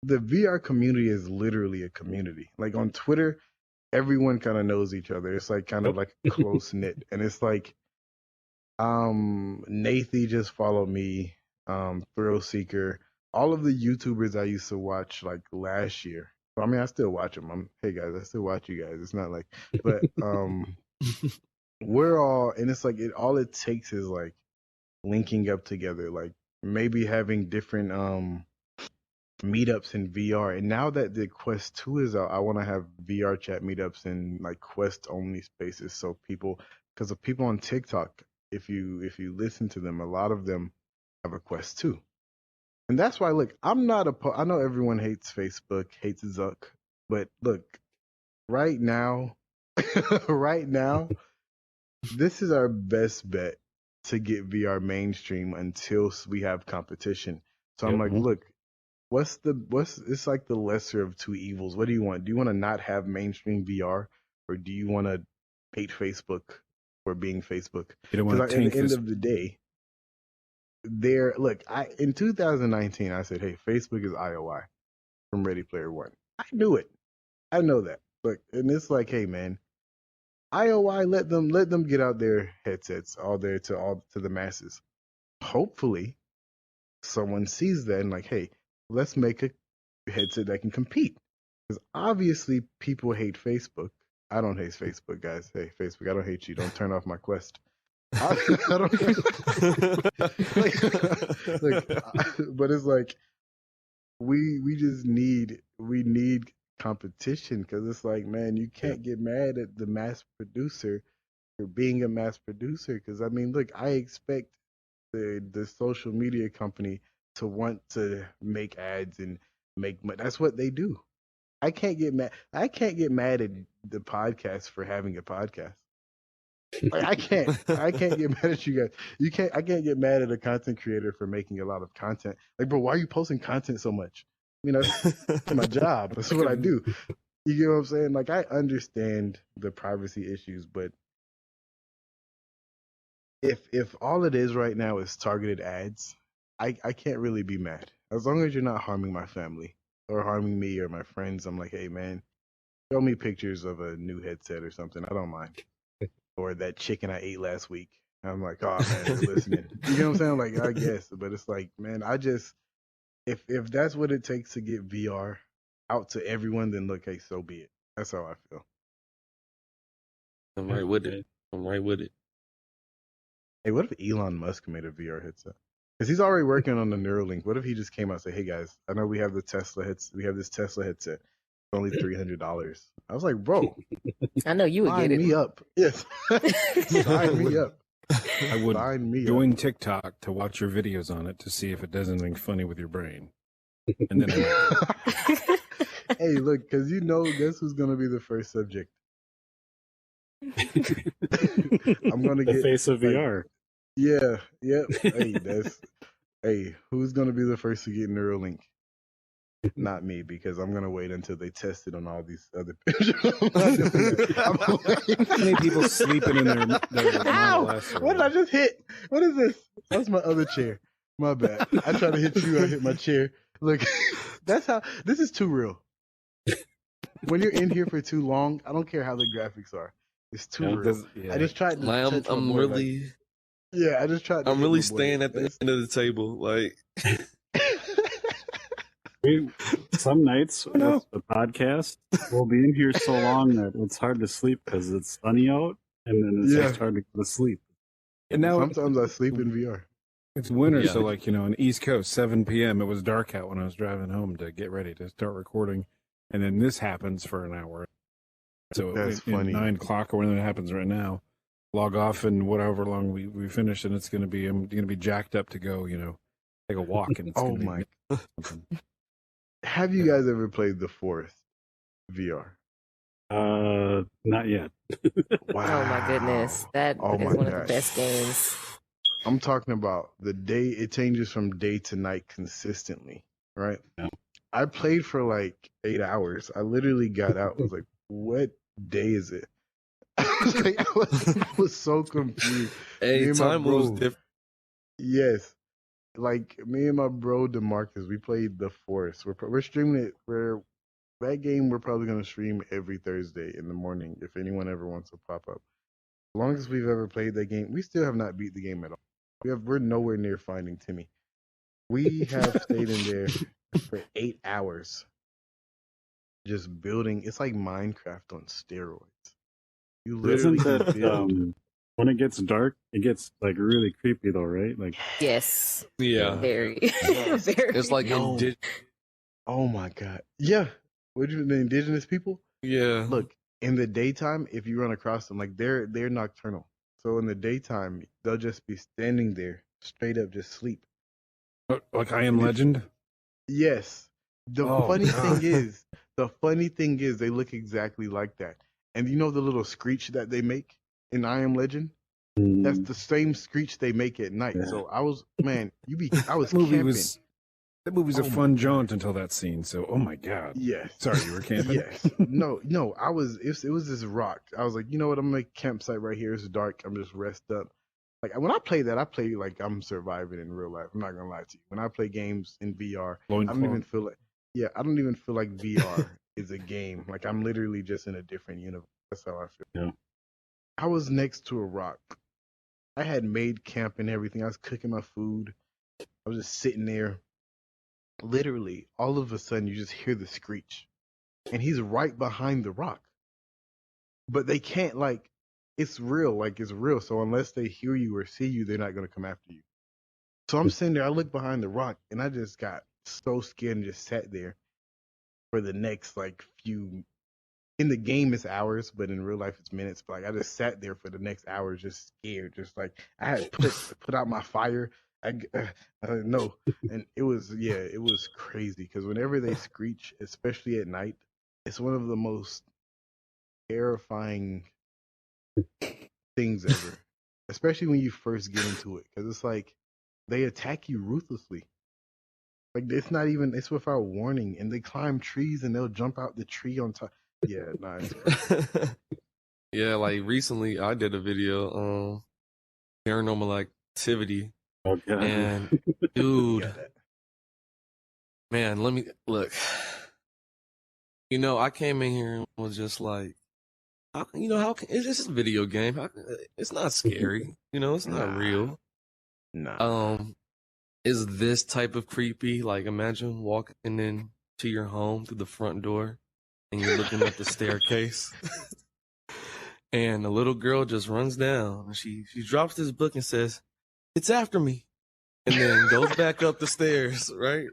the VR community is literally a community. On Twitter, everyone kind of knows each other. It's kind of close knit, and it's Nathy just followed me, Thrill Seeker, all of the YouTubers I used to watch last year. I mean, I still watch them. Hey guys, I still watch you guys. It's not but we're all, and it's all it takes is linking up together, maybe having different meetups in VR. And now that the Quest 2 is out, I want to have VR chat meetups in Quest only spaces, so because of people on TikTok, if you listen to them, a lot of them have a Quest 2. And that's why, I'm not I know everyone hates Facebook, hates Zuck, but look, right now, this is our best bet to get VR mainstream until we have competition. So I'm look, it's the lesser of two evils. What do you want? Do you want to not have mainstream VR, or do you want to hate Facebook for being Facebook? Because at the end of the day, in 2019, I said, hey, Facebook is IOI from Ready Player One. I knew it. I know that. And it's hey, man, IOI, let them get out their headsets all there to the masses. Hopefully, someone sees that and hey, let's make a headset that can compete. Because obviously, people hate Facebook. I don't hate Facebook, guys. Hey, Facebook, I don't hate you. Don't turn off my Quest. I don't but it's we just need competition because it's like, man, you can't get mad at the mass producer for being a mass producer. Because I mean, look, I expect the social media company to want to make ads and make money. That's what they do. I can't get mad. I can't get mad at the podcast for having a podcast. Like I can't get mad at you guys. You can't. I can't get mad at a content creator for making a lot of content. Like, bro, why are you posting content so much? You know, that's my job. That's what I do. You get what I'm saying? Like, I understand the privacy issues, but if all it is right now is targeted ads, I can't really be mad. As long as you're not harming my family or harming me or my friends, I'm like, hey man, show me pictures of a new headset or something. I don't mind. Or that chicken I ate last week. I'm like, oh man, they're listening. You know what I'm saying? Like, I guess, but it's like, man, I just if that's what it takes to get VR out to everyone, then look, hey, so be it. That's how I feel. I'm right with it. I'm right with it. Hey, what if Elon Musk made a VR headset? Because he's already working on the Neuralink. What if he just came out and said, hey guys, I know we have the Tesla headset. We have this Tesla headset. It's only $300. I was like, bro, I know you would get sign it. me up. Yes. Sign me up. I would Sign me join up. TikTok to watch your videos on it to see if it does anything funny with your brain. And then Hey, look, because you know, guess who's going to be the first subject? I'm going to The get face of like, VR. Yeah, yep. Hey, who's going to be the first to get Neuralink? Not me, because I'm gonna wait until they test it on all these other pictures. how many people sleeping in their Ow! Model S? What did I just hit? What is this? That's my other chair. My bad. I tried to hit you. I hit my chair. Look, that's how. This is too real. When you're in here for too long, I don't care how the graphics are. It's too real. I just tried to. Like, touch my I'm board, really, like, yeah, I just tried. To I'm hit really my board. staying at the end of the table. Like, Some nights with the podcast, we'll be in here so long that it's hard to sleep because it's sunny out, and then it's just hard to go to sleep. And now Sometimes I sleep in VR. it's winter, Yeah. so like, on the East Coast, 7 p.m. It was dark out when I was driving home to get ready to start recording, and then this happens for an hour. So That's funny. 9 o'clock or when it happens right now, log off and whatever long we finish, and it's I'm gonna be jacked up to go, take a walk, and it's Oh gonna be my! something. Have you guys ever played The Forest VR? Not yet. Wow! Oh my goodness, that Oh is my one of the gosh. best games. I'm talking about the day it changes from day to night consistently, right? Yeah. I played for like 8 hours. I literally got out. I was like, "What day is it?" I was so confused. Me hey, and my time moves bro- different. Yes, like me and my bro DeMarcus, we played The Forest. We're streaming it. That game we're probably gonna stream every Thursday in the morning if anyone ever wants to pop up. As long as we've ever played that game, we still have not beat the game at all. We're nowhere near finding Timmy. We have stayed in there for 8 hours, just building. It's like Minecraft on steroids. You literally Isn't can that build. when it gets dark, it gets like really creepy though, right? Like Yes, Yeah, very, Yes. very. it's like Yo. Oh my god! Yeah, what you the indigenous people? yeah. Look, in the daytime, if you run across them, like they're nocturnal. So in the daytime, they'll just be standing there, straight up, just sleep. Like I Am Legend. Yes. The Oh, funny God. thing is, they look exactly like that. And you know the little screech that they make in I Am Legend? That's the same screech they make at night. Yeah. So I was camping. That movie's a Oh my fun God. jaunt until that scene. So, oh my god. Yes. Sorry, you were camping. Yes. No. It was this rock. I was like, you know what? I'm gonna make a campsite right here. It's dark. I'm just rest up. Like when I play that, I play like I'm surviving in real life. I'm not gonna lie to you. When I play games in VR, I don't even feel like VR is a game. Like I'm literally just in a different universe. That's how I feel. Yeah. I was next to a rock. I had made camp and everything. I was cooking my food. I was just sitting there. Literally, all of a sudden, you just hear the screech, and he's right behind the rock. But they can't it's real. Like it's real. So unless they hear you or see you, they're not gonna come after you. So I'm sitting there. I look behind the rock, and I just got so scared and just sat there for the next like few. In the game, it's hours, but in real life, it's minutes. But like, I just sat there for the next hour, just scared, just like I had put out my fire. I no, and it was crazy because whenever they screech, especially at night, it's one of the most terrifying things ever. Especially when you first get into it, because it's like they attack you ruthlessly. Like it's without warning, and they climb trees and they'll jump out the tree on top. Yeah, nice. Yeah, like recently I did a video paranormal activity, Okay. and dude, man, let me look. You know, I came in here and was just like, how it's just a video game. It's not scary. You know, it's not real. Nah. Is this type of creepy? Like, imagine walking into your home through the front door, and you're looking up the staircase, and a little girl just runs down, and she drops this book and says, "It's after me," and then goes back up the stairs, right?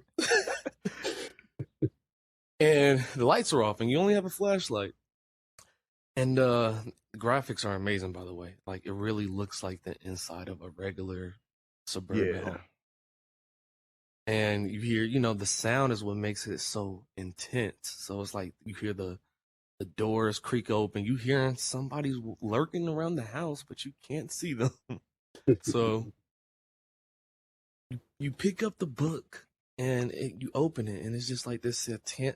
And the lights are off, and you only have a flashlight. And the graphics are amazing, by the way. Like, it really looks like the inside of a regular suburban home. And you hear, the sound is what makes it so intense. So it's like you hear the doors creak open. You hearing somebody's lurking around the house, but you can't see them. So you pick up the book and you open it, and it's just like this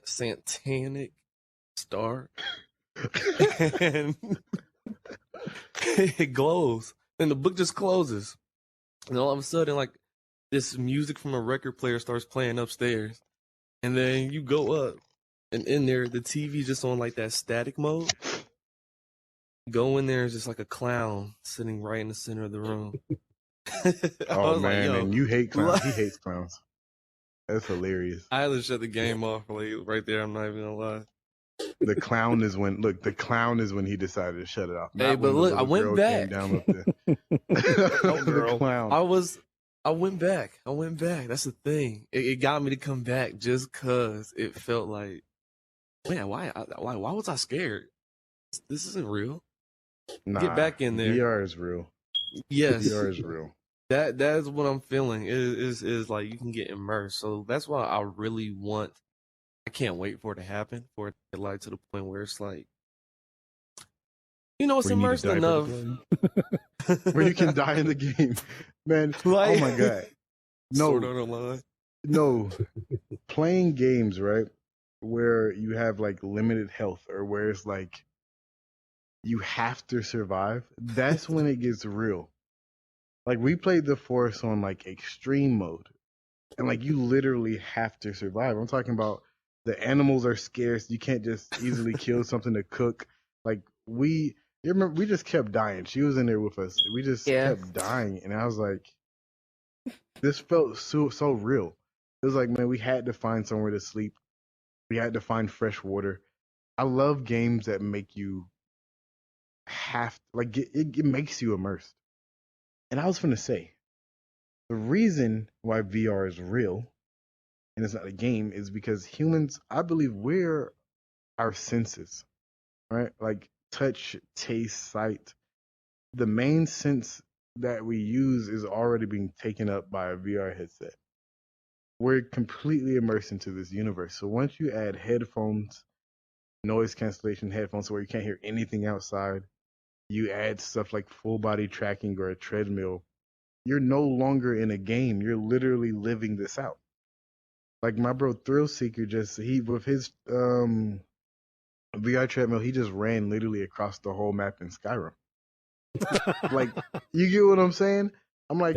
satanic star. And it glows. And the book just closes. And all of a sudden, like, this music from a record player starts playing upstairs, and then you go up, and in there the TV's just on like that static mode. Go in there, it's just like a clown sitting right in the center of the room. Oh man, and you hate clowns. He hates clowns. That's hilarious. I had to shut the game off right there. I'm not even gonna lie. The clown is when he decided to shut it off. Hey, but look, I went back. Down up there. The clown. I went back. That's the thing. It got me to come back just cause it felt like, man, why was I scared? This isn't real. Nah, get back in there. VR is real. Yes, VR is real. That's what I'm feeling. Is like you can get immersed. So that's why I really want. I can't wait for it to happen. For it to get like to the point where it's like, it's immersed enough. Where you can die in the game, man. Like, oh my god. No, playing games, right, where you have like limited health, or where it's like you have to survive, that's when it gets real. Like, we played The Force on like extreme mode, and like you literally have to survive. I'm talking about the animals are scarce. You can't just easily kill something to cook. Like, you remember, we just kept dying. She was in there with us. We just kept dying, and I was like, this felt so real. It was like, man, we had to find somewhere to sleep. We had to find fresh water. I love games that make you it makes you immersed. And I was going to say, the reason why VR is real and it's not a game is because humans, I believe, we're our senses, right? Like touch, taste, sight. The main sense that we use is already being taken up by a VR headset. We're completely immersed into this universe. So once you add headphones, noise cancellation headphones where you can't hear anything outside, you add stuff like full body tracking or a treadmill, you're no longer in a game. You're literally living this out. Like my bro Thrill Seeker, with his VR treadmill, he just ran literally across the whole map in Skyrim. Like, you get what I'm saying? I'm like,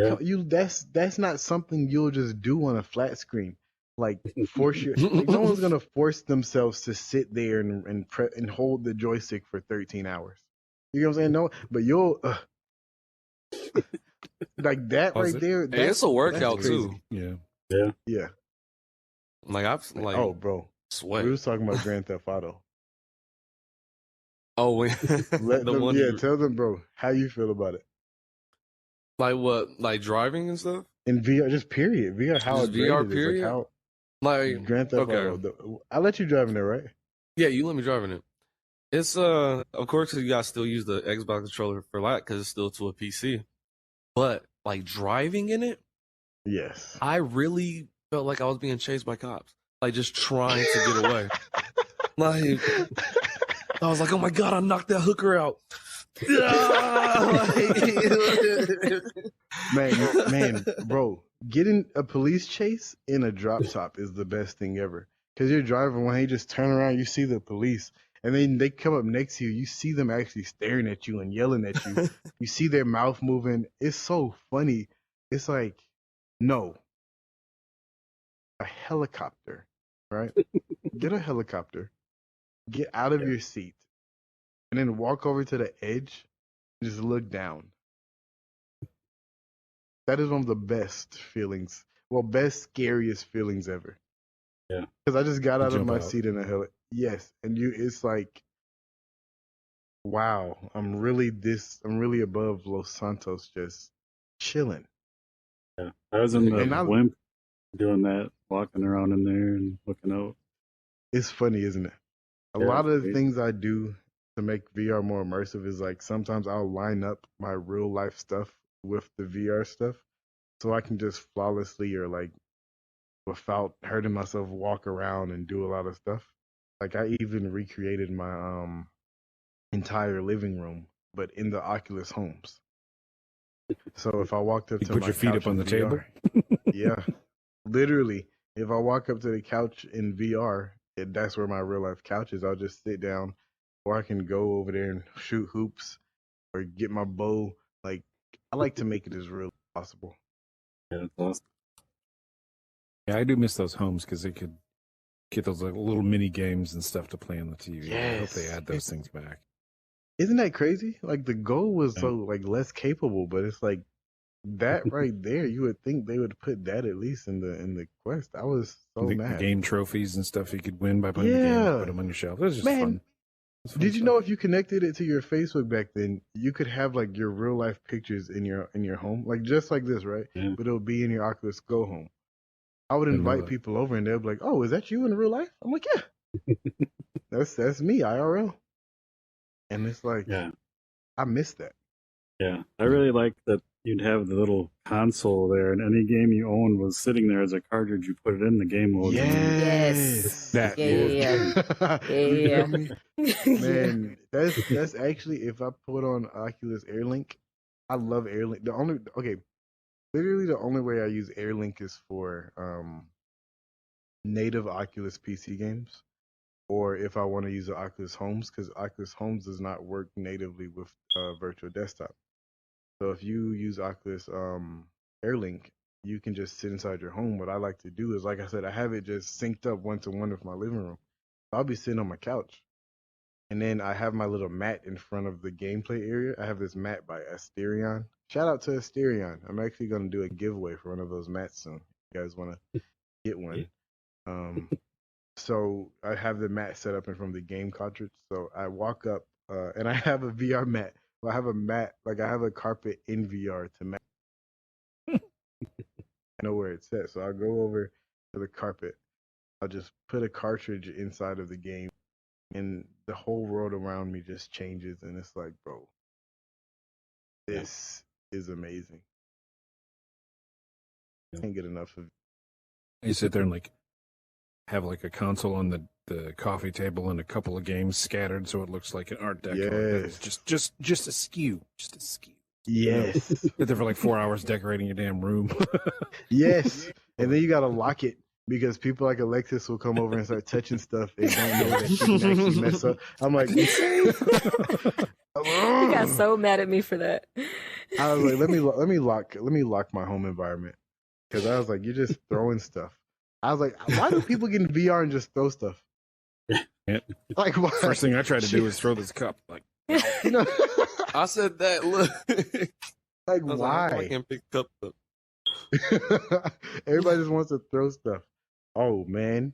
that's not something you'll just do on a flat screen. Like, no one's gonna force themselves to sit there and hold the joystick for 13 hours. You know what I'm saying? No, but you'll like that right there. Hey, it's a workout too. Yeah. Like oh, bro, sweat. We was talking about Grand Theft Auto. Oh, wait. Tell them, bro, how you feel about it. Like what? Like driving and stuff? In VR, just period. VR, how just VR, period. Like Like, Grand Theft okay, Auto. I let you drive in there, right? yeah, you let me drive in it. It's of course you guys still use the Xbox controller for that because it's still to a PC. But like driving in it, Yes. I really felt like I was being chased by cops, like just trying to get away. Like I was like, oh my god, I knocked that hooker out. Man, bro, getting a police chase in a drop top is the best thing ever. Because you're driving, when you just turn around, you see the police, and then they come up next to you. You see them actually staring at you and yelling at you. You see their mouth moving. It's so funny. It's like, no, a helicopter, right? Get a helicopter, get out of your seat, and then walk over to the edge and just look down. That is one of the best feelings. Well, best, scariest feelings ever. Yeah. Because I just got You out of jump my out. seat in a heli. Yes. And it's like, wow, I'm really above Los Santos just chilling. Yeah. I was in the And blimp doing that, walking around in there and looking out. it's funny, isn't it? A Yeah, lot it's of the crazy. things I do to make VR more immersive is like sometimes I'll line up my real life stuff with the VR stuff so I can just flawlessly or like without hurting myself walk around and do a lot of stuff. Like I even recreated my entire living room, but in the Oculus homes. So if I walked up You to put my your feet couch up on in the table. VR, yeah, literally, if I walk up to the couch in VR, that's where my real life couch is. I'll just sit down, or I can go over there and shoot hoops or get my bow. Like I like to make it as real as possible. Yeah, it's awesome. Yeah, I do miss those homes because they could get those like little mini games and stuff to play on the TV. I hope they Yes. add those things back. Isn't that crazy? Like the Go was Yeah. so like less capable, but it's like that right there. You would think they would put that at least in the Quest. I was so The mad. game trophies and stuff you could win by playing the game and Yeah. put them on your shelf. It was just Man, fun. It was fun did you stuff. know if you connected it to your Facebook back then, you could have like your real life pictures in your home, like just like this, right? Yeah. But it'll be in your Oculus Go home. I would Didn't know invite that. people over and they'll be like, "Oh, is that you in real life?" I'm like, "Yeah, that's me IRL." And it's like, Yeah. I miss that. Yeah. I really like that you'd have the little console there, and any game you owned was sitting there as a cartridge. You put it in, the game loads in. Yes. That Yeah. Man, that's actually if I put on Oculus AirLink, I love AirLink. Literally the only way I use AirLink is for native Oculus PC games, or if I want to use the Oculus Homes, because Oculus Homes does not work natively with virtual desktop. So if you use Oculus AirLink, you can just sit inside your home. What I like to do is, like I said, I have it just synced up one to one with my living room. I'll be sitting on my couch, and then I have my little mat in front of the gameplay area. I have this mat by Asterion. Shout out to Asterion. I'm actually going to do a giveaway for one of those mats soon. If you guys want to get one. So I have the mat set up in front of the game cartridge. So I walk up, and I have a VR mat. I have a mat, like I have a carpet in VR to mat. I know where it's at. So I'll go over to the carpet. I'll just put a cartridge inside of the game, and the whole world around me just changes. And it's like, bro, this is amazing. Can't get enough of it. You sit there and like have like a console on the coffee table and a couple of games scattered so it looks like an art deco. Yes. It's just askew. Just askew. Yes. Sit there for like 4 hours decorating your damn room. Yes. And then you gotta lock it because people like Alexis will come over and start touching stuff and don't know that you can actually mess up. I'm like, You got so mad at me for that. I was like, let me lock my home environment, because I was like, you're just throwing stuff. I was like, why do people get in VR and just throw stuff? Yeah. Like, why? First thing I tried to do was throw this cup. Like, You know, I said that. Look, like I was like, I why? can't pick up the. Everybody just wants to throw stuff. Oh man,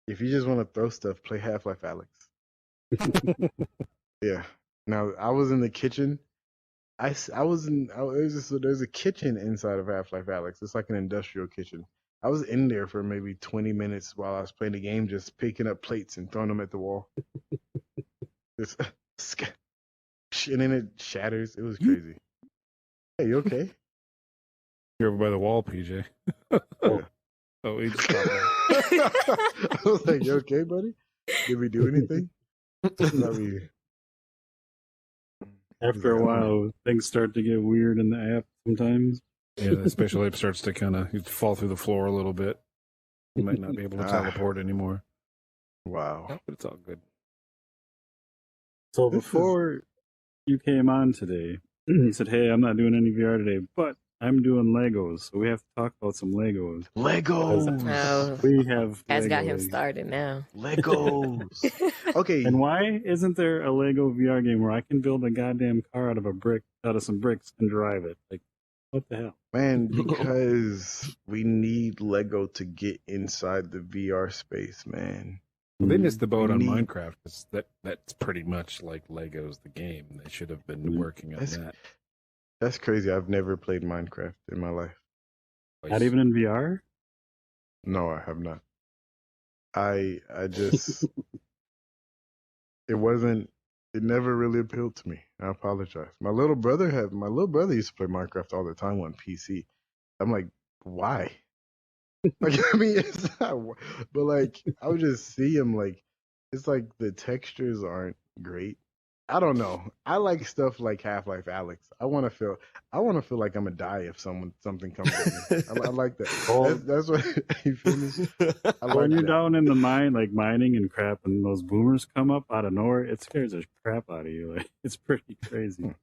if you just want to throw stuff, play Half-Life Alex. Yeah. Now I was in the kitchen. There's a kitchen inside of Half-Life Alex. It's like an industrial kitchen, I was in there for maybe 20 minutes while I was playing the game, just picking up plates and throwing them at the wall. Just, and then it shatters. It was crazy. Hey, you okay? You're over by the wall, PJ. Yeah. Oh, he just stopped there. I was like, you okay, buddy? Did we do anything? After a while, things start to get weird in the app sometimes. Yeah, the spatial ape starts to kind of fall through the floor a little bit. You might not be able to teleport anymore. Wow. But it's all good. So before you came on today, you said, hey, I'm not doing any VR today, but I'm doing Legos. So we have to talk about some Legos. Legos! We have Has Lego got him started now. Legos! Okay. And why isn't there a Lego VR game where I can build a goddamn car out of some bricks and drive it? Like, what the hell? Man, because we need Lego to get inside the VR space, man. Well, they missed the boat on need- Minecraft. 'Cause that's pretty much like Legos the game. They should have been working on that. That's crazy. I've never played Minecraft in my life. Not even in VR? No, I have not. I just it never really appealed to me. I apologize. My little brother used to play Minecraft all the time on PC. I'm like, why? Like, I mean, it's not, but like, I would just see him, like, it's like the textures aren't great. I don't know. I like stuff like Half-Life Alyx. I want to feel like I'm gonna die if something comes at me. I like that. That's what you feel me. I like When you're that. down in the mine, like mining and crap, and those boomers come up out of nowhere, it scares the crap out of you. Like, it's pretty crazy.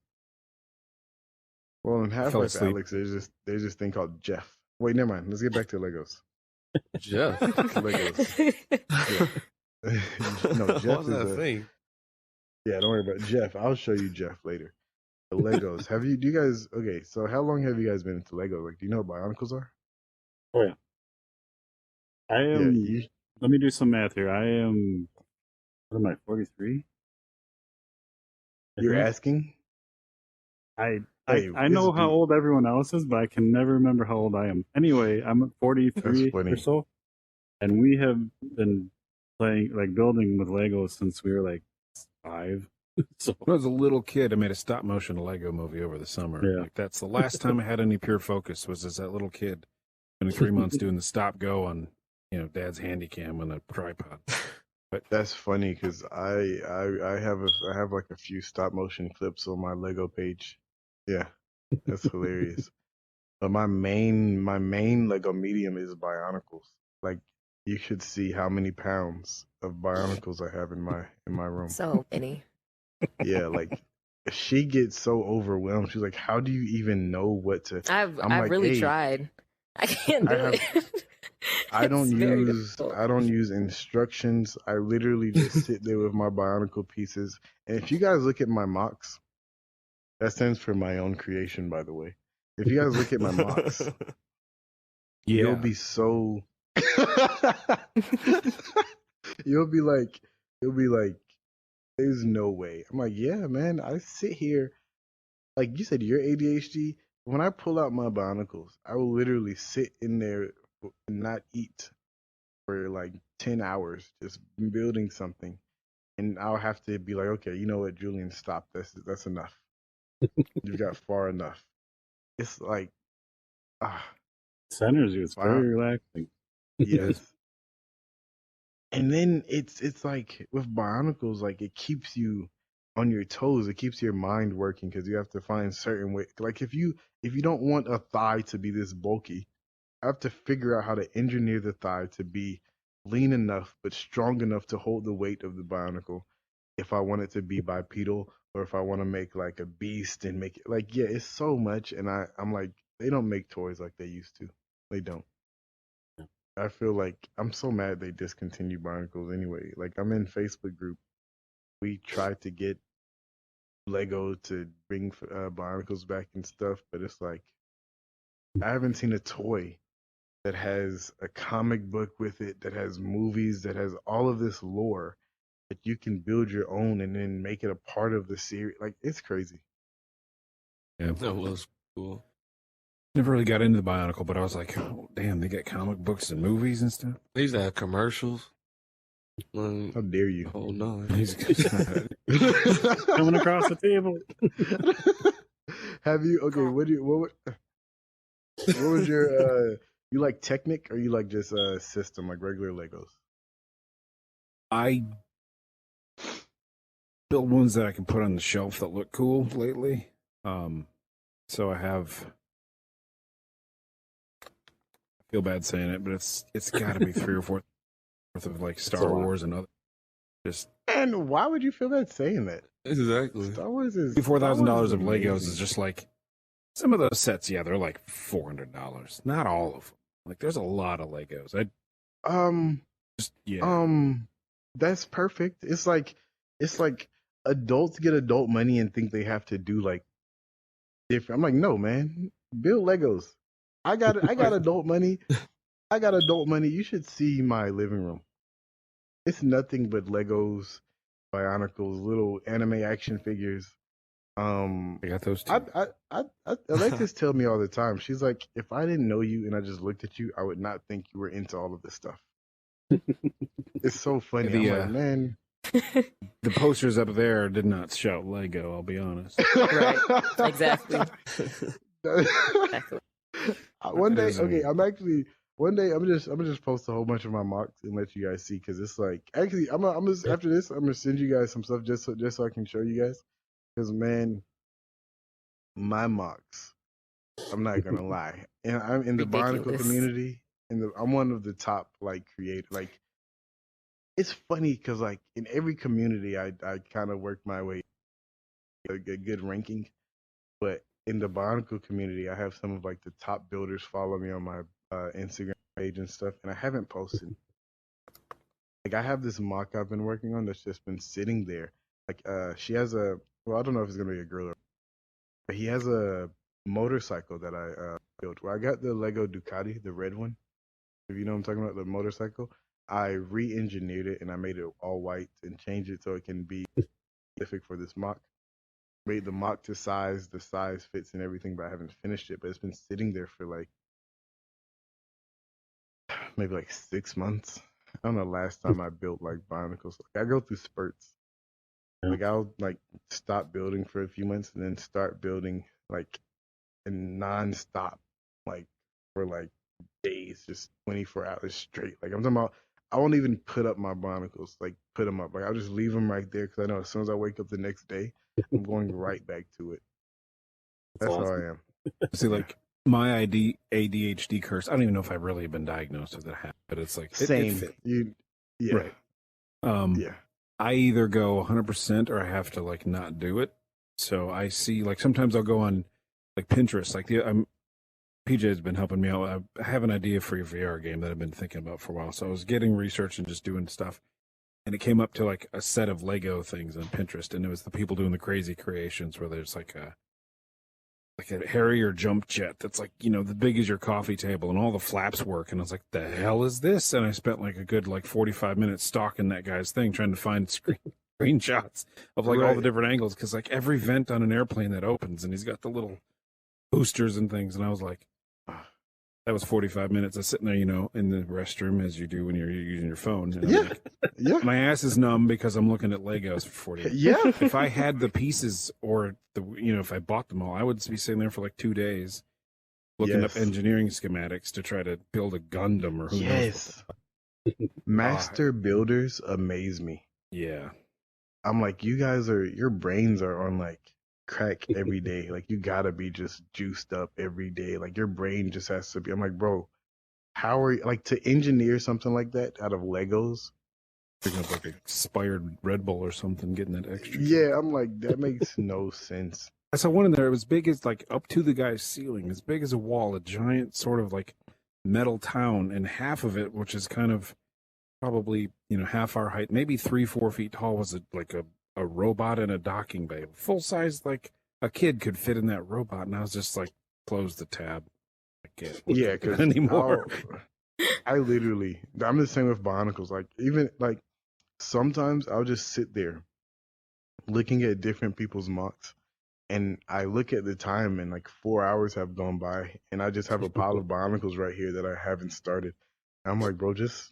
Well, in Half-Life asleep. Alyx, there's this thing called Jeff. Wait, never mind. Let's get back to Legos. Jeff. Legos. No, Jeff What's is that a thing? Yeah, don't worry about Jeff. I'll show you Jeff later. The Legos. Do you guys, okay, so how long have you guys been into Legos? Like, do you know what Bionicles are? Oh, yeah. I am, Yeah, let me do some math here. I am, what am I, 43? you're asking? I Hey, know it's how deep. old everyone else is, but I can never remember how old I am. Anyway, I'm 43 That's funny. or so, and we have been playing, like, building with Legos since we were like 5. So When I was a little kid, I made a stop motion Lego movie over the summer. Yeah. Like that's the last time I had any pure focus was as that little kid spending 3 months doing the stop go on, Dad's handy cam on a tripod. But That's funny because I have like a few stop motion clips on my Lego page. Yeah, that's hilarious. But my main Lego medium is Bionicles. Like, you should see how many pounds of Bionicles I have in my room. So many. Yeah, like, she gets so overwhelmed. She's like, "How do you even know what to?" I've like, really "Hey, tried. I can't do it. I don't It's very use difficult. instructions. I literally just sit there with my Bionicle pieces. And if you guys look at my mocks, that stands for my own creation, by the way. If you guys look at my mocks, you'll be so you'll be like, there's no way. I'm like, yeah, man, I sit here, like you said, you're ADHD. When I pull out my Bionicles, I will literally sit in there and not eat for like 10 hours just building something, and I'll have to be like, okay, you know what, Julian, stop. That's enough. You've got far enough. It's like, centers you. It's Wow. very relaxing. yes. And then it's like with Bionicles, like, it keeps you on your toes. It keeps your mind working because you have to find certain way. Like, if you don't want a thigh to be this bulky, I have to figure out how to engineer the thigh to be lean enough but strong enough to hold the weight of the Bionicle. If I want it to be bipedal, or if I want to make like a beast and make it like, yeah, it's so much. And I'm like, they don't make toys like they used to. They don't. I feel like I'm so mad they discontinued Bionicles anyway. Like, I'm in Facebook group. We tried to get Lego to bring Bionicles back and stuff, but it's like, I haven't seen a toy that has a comic book with it, that has movies, that has all of this lore that you can build your own and then make it a part of the series. Like, it's crazy. Yeah. That was cool. Never really got into the Bionicle, but I was like, oh, damn, they got comic books and movies and stuff. They used to have commercials. How dare you? Oh no! Coming across the table. Have you? Okay, what was your? You like Technic or you like just system like regular Legos? I build ones that I can put on the shelf that look cool lately. So I have. I feel bad saying it, but it's got to be 3 or 4 worth of like Star Wars and other. Just And why would you feel bad saying that? Exactly. Star Wars is $4,000 of amazing. Legos is just like some of those sets. Yeah, they're like $400. Not all of them. Like there's a lot of Legos. That's perfect. It's like adults get adult money and think they have to do like different. I'm like, no, man, build Legos. I got adult money. I got adult money. You should see my living room. It's nothing but Legos, Bionicles, little anime action figures. I got those too. Alexis tell me all the time. She's like, if I didn't know you and I just looked at you, I would not think you were into all of this stuff. It's so funny. I'm like, man. The posters up there did not shout Lego, I'll be honest. Right. Exactly. One day I'm just post a whole bunch of my mocks and let you guys see, because it's like, actually I'm just after this I'm gonna send you guys some stuff just so I can show you guys, because man, my mocks, I'm not gonna lie, and I'm in the Bionicle community, I'm one of the top like creators. Like, it's funny because like in every community I kind of work my way a good ranking, but in the Bionicle community I have some of like the top builders follow me on my Instagram page and stuff, and I haven't posted. Like, I have this mock I've been working on that's just been sitting there. Like, she has I don't know if it's gonna be a girl, but he has a motorcycle that I built. Where I got the Lego Ducati, the red one. If you know what I'm talking about, the motorcycle. I re-engineered it and I made it all white and changed it so it can be specific for this mock. Made the mock to size, the size fits and everything, but I haven't finished it. But it's been sitting there for like maybe like 6 months. I don't know last time I built like Bionicles. Like, I go through spurts. Like, I'll like stop building for a few months and then start building like in non-stop, like for like days, just 24 hours straight. Like, I'm talking about, I won't even put up my Bionicles, like put them up. Like, I'll just leave them right there because I know as soon as I wake up the next day, I'm going right back to it. That's awesome. How I am. See, like my ADHD curse. I don't even know if I've really been diagnosed with it, but it's like same. Right. Yeah. I either go 100% or I have to like not do it. So I see, like, sometimes I'll go on like Pinterest. Like PJ has been helping me out. I have an idea for a VR game that I've been thinking about for a while. So I was getting research and just doing stuff. And it came up to like a set of Lego things on Pinterest. And it was the people doing the crazy creations where there's like a Harrier jump jet that's like, you know, the big as your coffee table and all the flaps work. And I was like, the hell is this? And I spent like a good like 45 minutes stalking that guy's thing, trying to find screenshots of like all the different angles. Cause like every vent on an airplane that opens and he's got the little boosters and things. And I was like, that was 45 minutes of sitting there, you know, in the restroom as you do when you're using your phone. And my ass is numb because I'm looking at Legos for 40 minutes. Yeah. If I had the pieces or if I bought them all, I would be sitting there for like 2 days looking up engineering schematics to try to build a Gundam or who knows. Master builders amaze me. Yeah. I'm like, your brains are on like crack every day. Like, you gotta be just juiced up every day. Like, your brain just has to be. I'm like, bro, how are you, like, to engineer something like that out of Legos? Picking up like expired Red Bull or something, getting that extra. Yeah, I'm like, that makes no sense. I saw one in there. It was big as like up to the guy's ceiling, as big as a wall, a giant sort of like metal town, and half of it, which is kind of probably, you know, half our height, maybe 3-4 feet tall, was like a robot in a docking bay, full size, like a kid could fit in that robot. And I was just like, close the tab. I can't look at it anymore. I'm the same with Bionicles. Like, even like sometimes I'll just sit there looking at different people's mocks And I look at the time and like 4 hours have gone by and I just have a pile of Bionicles right here that I haven't started. I'm like, bro, just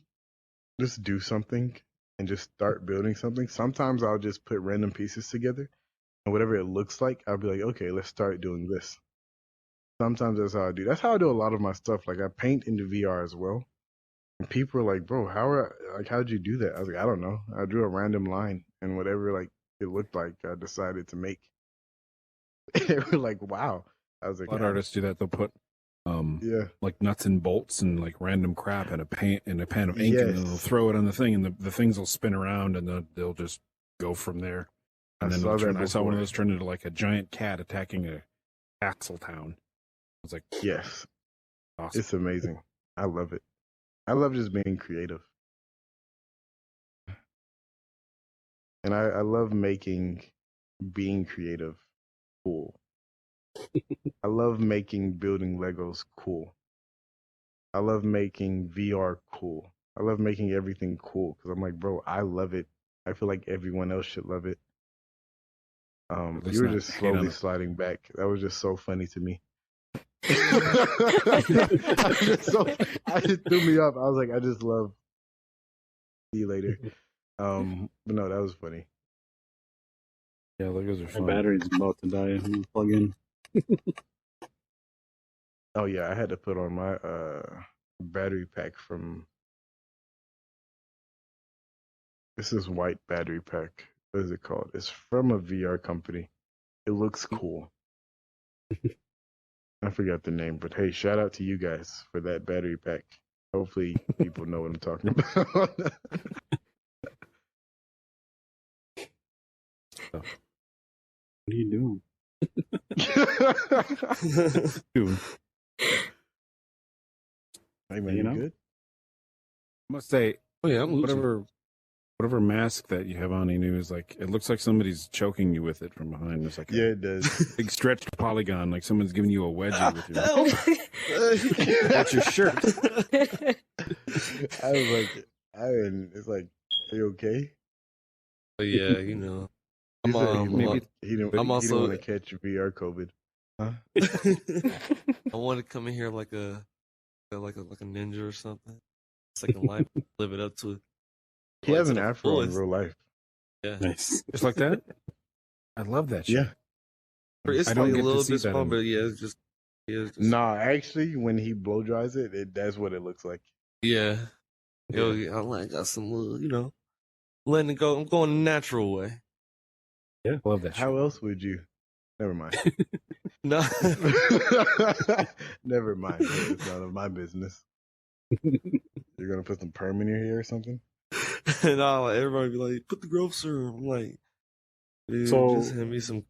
do something and just start building something. Sometimes I'll just put random pieces together and whatever it looks like, I'll be like, okay, let's start doing this. Sometimes that's how I do. That's how I do a lot of my stuff. Like I paint into VR as well. And people are like, bro, how'd you do that? I was like, I don't know. I drew a random line and whatever like it looked like I decided to make. They were like, wow. I was like, A lot of artists do that. They'll put yeah, like nuts and bolts and like random crap in a pan of ink, and then they'll throw it on the thing, and the things will spin around, and they'll just go from there. And then I saw one of those turn into like a giant cat attacking a Axel town. I was like, yes, awesome. It's amazing. I love it. I love just being creative, and I love making being creative cool. I love making building Legos cool. I love making VR cool. I love making everything cool because I'm like, bro, I love it. I feel like everyone else should love it. You were just slowly sliding back. That was just so funny to me. It threw me off. I was like, I just love. See you later. But no, that was funny. Yeah, Legos are fun. My battery's about to die. I'm gonna plug in. Oh yeah, I had to put on my battery pack from. This is white battery pack. What is it called? It's from a VR company. It looks cool. I forgot the name, but hey, shout out to you guys for that battery pack. Hopefully people know what I'm talking about. What are you doing? Hey man, you good? I must say, Oh yeah, I'm whatever mask that you have on, Inu, is like, it looks like somebody's choking you with it from behind. It's like yeah, it does. Big stretched polygon, like someone's giving you a wedgie with your. That's your shirt. I was like, it's like, are you okay? But yeah, you know, He I'm said maybe- he didn't also- want to catch VR COVID. Huh? I want to come in here like a ninja or something. Second life, live it up to it. He has an to the afro in fullest. real life. Yeah, Nice. Just like that? I love that shit. Yeah. it's I like don't a get to little see bit that small, in- but yeah, it's just Nah, actually, when he blow dries it, that's what it looks like. yeah. Yo, Yeah. I got some little, you know, letting it go. I'm going the natural way. Yeah, I love that shit. How else would you? Never mind. No, Never mind. It's none of my business. You're gonna put some perm in your hair or something? and like, everybody be like, "Put the growth serum." I'm like, dude, So- just hand me some.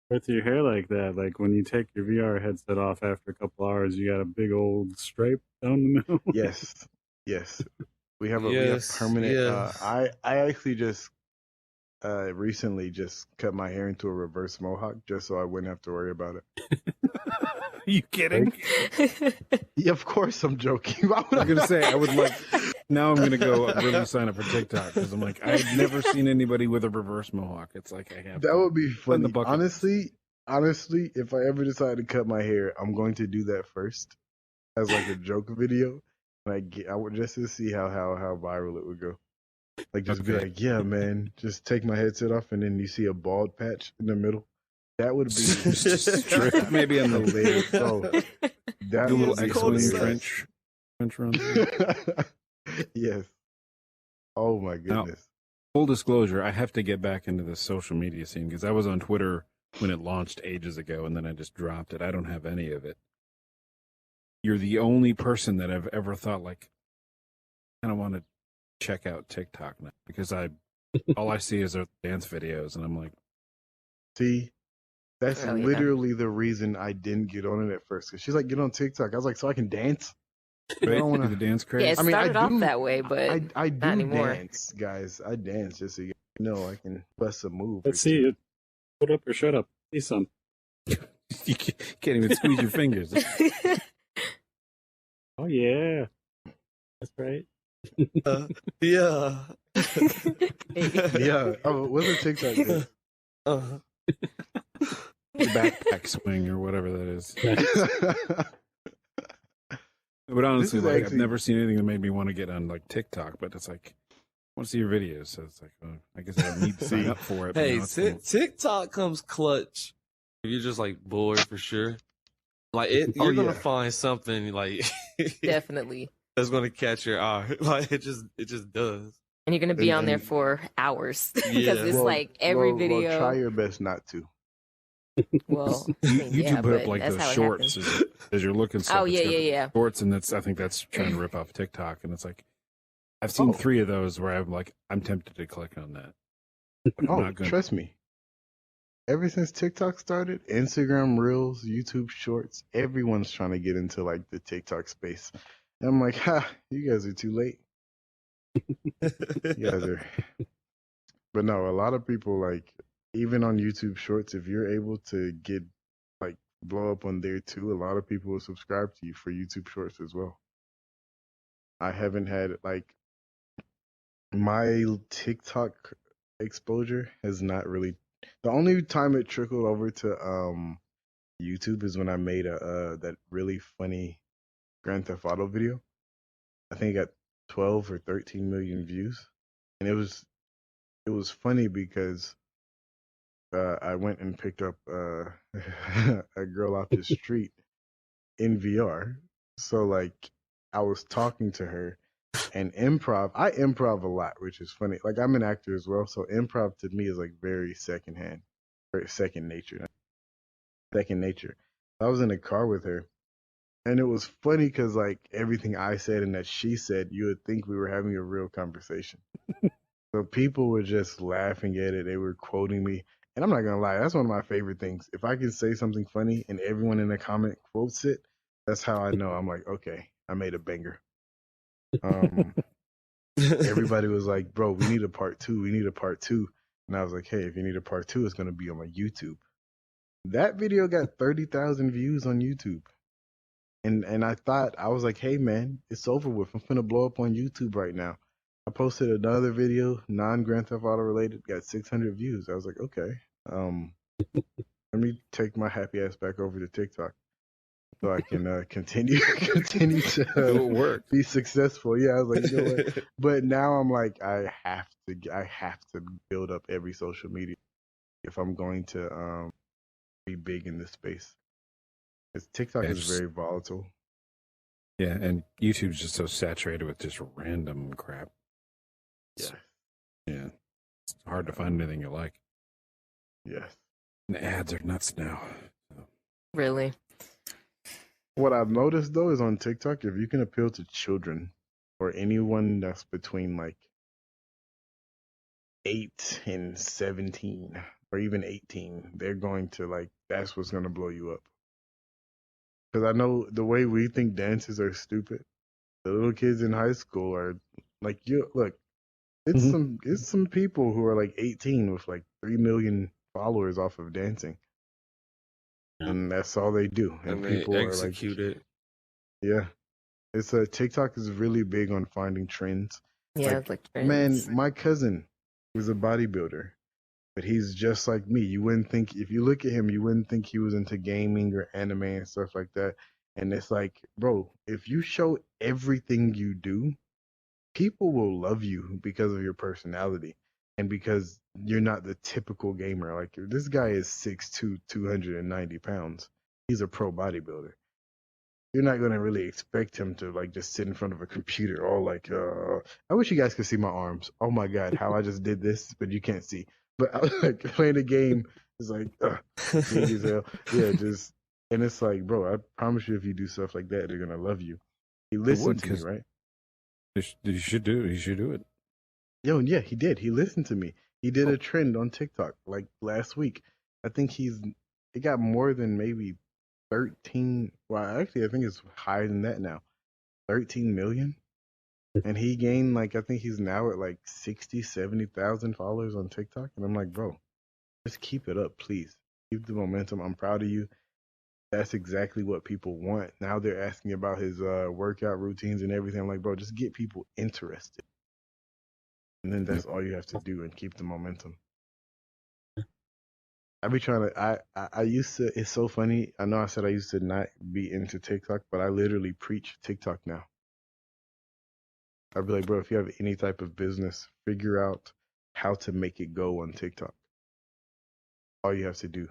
With your hair like that, like when you take your VR headset off after a couple hours, you got a big old stripe down the middle. Yes. We have Yes, permanent. yes. I actually just recently just cut my hair into a reverse mohawk just so I wouldn't have to worry about it. you kidding? Yeah, of course I'm joking. Why would I'm gonna say I would like. Now I'm gonna go really sign up for TikTok because I'm like, I've never seen anybody with a reverse mohawk. It's like I have. That to. would be Put in funny. the bucket. Honestly, if I ever decide to cut my hair, I'm going to do that first as like a joke video. And I would just to see how viral it would go. Like just be Okay. like, yeah, man, just take my headset off, and then you see a bald patch in the middle. That would be Strip maybe on the hilarious. So that do a would little be cold X-wing hilarious. trench run. Yes. Oh my goodness. Full disclosure, I have to get back into the social media scene because I was on Twitter when it launched ages ago, and then I just dropped it. I don't have any of it. You're the only person that I've ever thought like, I don't want to check out TikTok now because all I see is their dance videos, and I'm like, See, that's Oh, yeah. literally the reason I didn't get on it at first. Cause she's like, get on TikTok. I was like, so I can dance. right? don't wanna- Do the dance craze. Yeah, it I mean, I started off do- that way, but I do not anymore. dance, guys. I dance just so you know I can bust a move. Let's see it. Put up or shut up. See some. You can't even squeeze your fingers. Oh yeah, that's right. Yeah. Yeah. Oh, what's a TikTok? Dance? Uh-huh. backpack swing or whatever that is. But honestly, like I've never seen anything that made me want to get on like TikTok. But it's like I want to see your videos, so it's like I guess I don't need to sign up for it. Hey, TikTok comes clutch. If you're just like bored for sure, like you're gonna find something like Definitely that's gonna catch your eye. Like it just does. And you're gonna be on there for hours because it's like every video. Well, try your best not to. Well, YouTube put up like the shorts as you're looking. Oh yeah. Shorts, and I think that's trying to rip off TikTok, and it's like I've seen 3 of those where I'm tempted to click on that. Trust me. Ever since TikTok started, Instagram Reels, YouTube Shorts, everyone's trying to get into like the TikTok space. And I'm like, you guys are too late. You guys are. But no, a lot of people like, even on YouTube Shorts, if you're able to get like blow up on there too, a lot of people will subscribe to you for YouTube Shorts as well. I haven't had like my TikTok exposure has not really. The only time it trickled over to YouTube is when I made that really funny Grand Theft Auto video. I think it got 12 or 13 million views, and it was funny because I went and picked up a girl off the street in VR. So like I was talking to her. And improv, I improv a lot, which is funny. Like I'm an actor as well, so improv to me is like very secondhand, very second nature. Second nature. I was in a car with her, and it was funny because like everything I said and that she said, you would think we were having a real conversation. So people were just laughing at it. They were quoting me, and I'm not gonna lie, that's one of my favorite things. If I can say something funny and everyone in the comment quotes it, that's how I know. I'm like, okay, I made a banger. Everybody was like, bro, we need a part 2. We need a part 2. And I was like, hey, if you need a part 2, it's going to be on my YouTube. That video got 30,000 views on YouTube. And I thought, I was like, hey, man, it's over with. I'm going to blow up on YouTube right now. I posted another video, non-Grand Theft Auto related, got 600 views. I was like, okay, let me take my happy ass back over to TikTok. So I can continue to work, be successful. Yeah, I was like, you know what? But now I'm like, I have to build up every social media if I'm going to be big in this space. Because TikTok is very volatile. Yeah, and YouTube's just so saturated with just random crap. Yeah, it's hard to find anything you like. Yes, and the ads are nuts now. Really. What I've noticed though is on TikTok, if you can appeal to children or anyone that's between like 8 and 17 or even 18, they're going to like, that's what's going to blow you up. Because I know the way we think dances are stupid, the little kids in high school are like, it's some people who are like 18 with like 3 million followers off of dancing. And that's all they do. And people execute are like, it. Yeah. It's TikTok is really big on finding trends. Yeah, like trends. Man, my cousin was a bodybuilder, but he's just like me. You wouldn't think, if you look at him, you wouldn't think he was into gaming or anime and stuff like that. And it's like, bro, if you show everything you do, people will love you because of your personality and because you're not the typical gamer. Like, this guy is 6'2", 290 pounds. He's a pro bodybuilder. You're not going to really expect him to like just sit in front of a computer all like, I wish you guys could see my arms. Oh my God, how I just did this, but you can't see. But I was like playing a game is like, big as hell. Yeah, just, and it's like, bro, I promise you if you do stuff like that, they're going to love you. He listened to me, right? You should do it. You should do it. Yo, yeah, he did. He listened to me. He did a trend on TikTok like last week. I think it got more than maybe 13. Well, actually, I think it's higher than that now. 13 million. And he gained like, I think he's now at like 60, 70,000 followers on TikTok. And I'm like, bro, just keep it up, please. Keep the momentum. I'm proud of you. That's exactly what people want. Now they're asking about his workout routines and everything. I'm like, bro, just get people interested. And then that's all you have to do and keep the momentum. I be trying to. I used to. It's so funny. I know I said I used to not be into TikTok, but I literally preach TikTok now. I'd be like, bro, if you have any type of business, figure out how to make it go on TikTok. All you have to do.